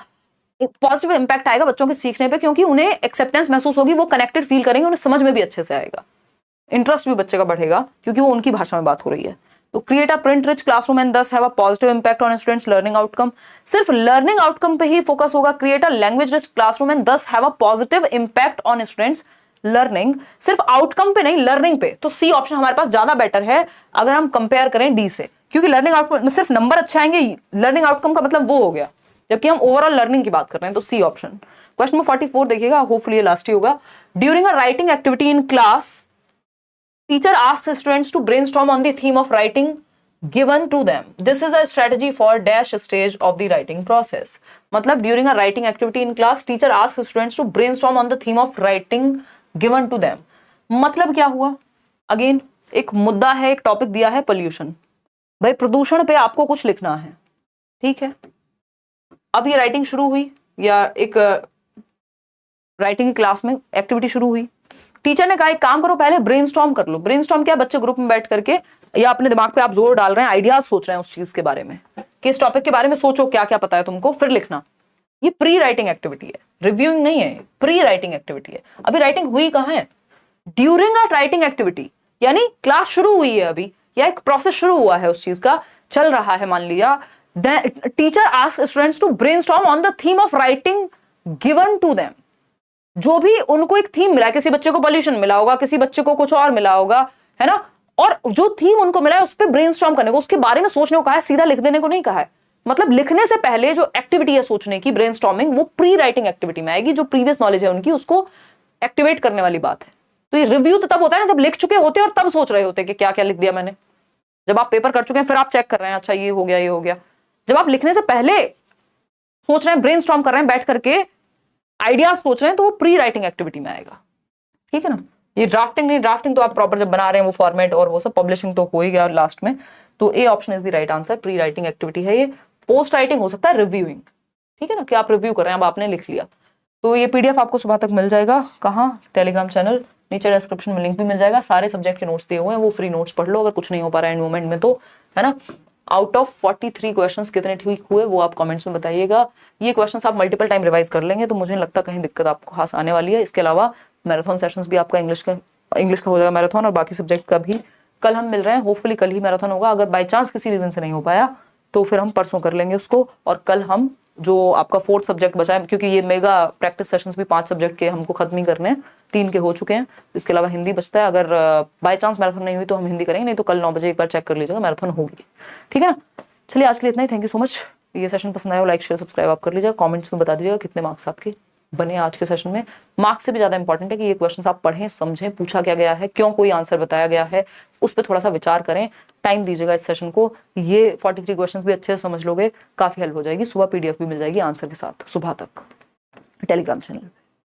एक पॉजिटिव इंपैक्ट आएगा बच्चों के सीखने पे, क्योंकि उन्हें एक्सेप्टेंस महसूस होगी, वो कनेक्टेड फील करेंगे, उन्हें समझ में भी अच्छे से आएगा, इंटरेस्ट भी बच्चे का बढ़ेगा क्योंकि वो उनकी भाषा में बात हो रही है। तो create a print rich classroom and thus have a positive impact on students learning outcome, सिर्फ लर्निंग आउटकम पे ही फोकस होगा। Create a language rich classroom and thus have a positive impact on students learning, सिर्फ outcome पे नहीं, learning पे। तो C option हमारे पास ज्यादा बेटर है अगर हम कंपेयर करें डी से, क्योंकि लर्निंग आउटकम में सिर्फ नंबर अच्छे आएंगे, लर्निंग आउटकम का मतलब वो हो गया, जबकि हम ओवरऑल लर्निंग की बात कर रहे हैं। तो सी ऑप्शन। क्वेश्चन नंबर 44 देखिएगा, होपफुली ये लास्ट ही होगा। During a writing activity in class, teacher asks students to brainstorm on the theme of writing given to them, this is a strategy for dash stage of the writing process. मतलब during a writing activity in class, teacher asks students to brainstorm on the theme of writing given to them. मतलब क्या हुआ? Again एक मुद्दा है, एक topic दिया है पोल्यूशन, भाई प्रदूषण पे आपको कुछ लिखना है, ठीक है। अब ये राइटिंग शुरू हुई, या एक राइटिंग की क्लास में एक्टिविटी शुरू हुई, टीचर ने कहा एक काम करो, पहले ब्रेनस्टॉर्म कर लो। ब्रेनस्टॉर्म क्या? बच्चे ग्रुप में बैठ करके या अपने दिमाग पे आप जोर डाल रहे हैं, आइडियाज सोच रहे हैं उस चीज के बारे में, कि इस टॉपिक के बारे में सोचो क्या क्या पता है तुमको, फिर लिखना। ये प्री राइटिंग एक्टिविटी है, रिव्यूइंग नहीं है, प्री राइटिंग एक्टिविटी है। अभी राइटिंग हुई कहां है? ड्यूरिंग अ राइटिंग एक्टिविटी, यानी क्लास शुरू हुई है अभी, या एक प्रोसेस शुरू हुआ है उस चीज का, चल रहा है मान लिया। Teacher ask students to brainstorm on the theme of writing given to them. जो भी उनको एक थीम मिला है, किसी बच्चे को पॉल्यूशन मिला होगा, किसी बच्चे को कुछ और मिला होगा, है ना, और जो थीम उनको मिला है उस पर ब्रेनस्टॉर्म करने को, उसके बारे में सोचने को कहा है, सीधा लिख देने को नहीं कहा है। मतलब लिखने से पहले जो एक्टिविटी है सोचने की, ब्रेनस्टॉर्मिंग, वो प्री राइटिंग एक्टिविटी में आएगी। जो प्रीवियस नॉलेज है उनकी, उसको एक्टिवेट करने वाली बात है। तो ये रिव्यू तो तब होता है ना जब लिख चुके होते हैं और तब सोच रहे होते हैं कि क्या क्या लिख दिया मैंने। जब आप पेपर कर चुके हैं फिर आप चेक कर रहे हैं, अच्छा ये हो गया, ये हो गया। जब आप लिखने से पहले सोच रहे हैं, ब्रेनस्टॉर्म कर रहे हैं, बैठ करके आइडियाज सोच रहे हैं, तो वो प्री राइटिंग एक्टिविटी में आएगा, ठीक है ना। ये ड्राफ्टिंग नहीं, ड्राफ्टिंग तो आप प्रॉपर जब बना रहे हैं वो फॉर्मेट और वो सब, पब्लिशिंग तो हो ही गया लास्ट में। तो A option is the right answer, pre writing activity है ये। पोस्ट राइटिंग हो सकता है रिव्यूइंग, ठीक है ना, कि आप रिव्यू कर रहे हैं, अब आपने लिख लिया। तो ये पीडीएफ आपको सुबह तक मिल जाएगा। कहाँ? टेलीग्राम चैनल, नीचे डिस्क्रिप्शन में लिंक भी मिल जाएगा। सारे सब्जेक्ट के नोट्स दिए हुए हैं, वो फ्री नोट्स पढ़ लो अगर कुछ नहीं हो पा रहा है एंड मोमेंट में, तो है ना। आउट ऑफ 43 क्वेश्चंस कितने ठीक हुए वो आप कमेंट्स में बताइएगा। ये क्वेश्चंस आप मल्टीपल टाइम रिवाइज कर लेंगे तो मुझे नहीं लगता कहीं दिक्कत आपको खास आने वाली है। इसके अलावा मैराथन सेशंस भी आपका इंग्लिश का हो जाएगा मैराथन, और बाकी सब्जेक्ट का भी कल हम मिल रहे हैं। होपफुली कल ही मैराथन होगा, अगर बाय चांस किसी रीजन से नहीं हो पाया तो फिर हम परसों कर लेंगे उसको। और कल हम जो आपका 4th सब्जेक्ट बचा है, क्योंकि ये मेगा प्रैक्टिस सेशंस भी 5 सब्जेक्ट के हमको खत्म ही करने हैं, 3 के हो चुके हैं, इसके अलावा हिंदी बचता है। अगर बाय चांस मैराथन नहीं हुई तो हम हिंदी करेंगे, नहीं तो कल 9 बजे एक बार चेक कर लीजिएगा, मैराथन होगी। ठीक है ना, चलिए आज के लिए इतना ही। Thank you so much. ये सेशन पसंद आया हो लाइक शेयर सब्सक्राइब आप कर लीजिएगा। कमेंट्स में बता दीजिएगा कितने मार्क्स आपके बने आज के सेशन में। मार्क्स से भी ज्यादा इंपॉर्टेंट है कि ये क्वेश्चंस आप पढ़ें, समझें, पूछा क्या गया है, क्यों कोई आंसर बताया गया है, उस पर थोड़ा सा विचार करें, टाइम दीजिएगा इस सेशन को। ये 43 क्वेश्चंस भी अच्छे से समझ लोगे, काफी हेल्प हो जाएगी। सुबह PDF भी मिल जाएगी आंसर के साथ सुबह तक टेलीग्राम चैनल।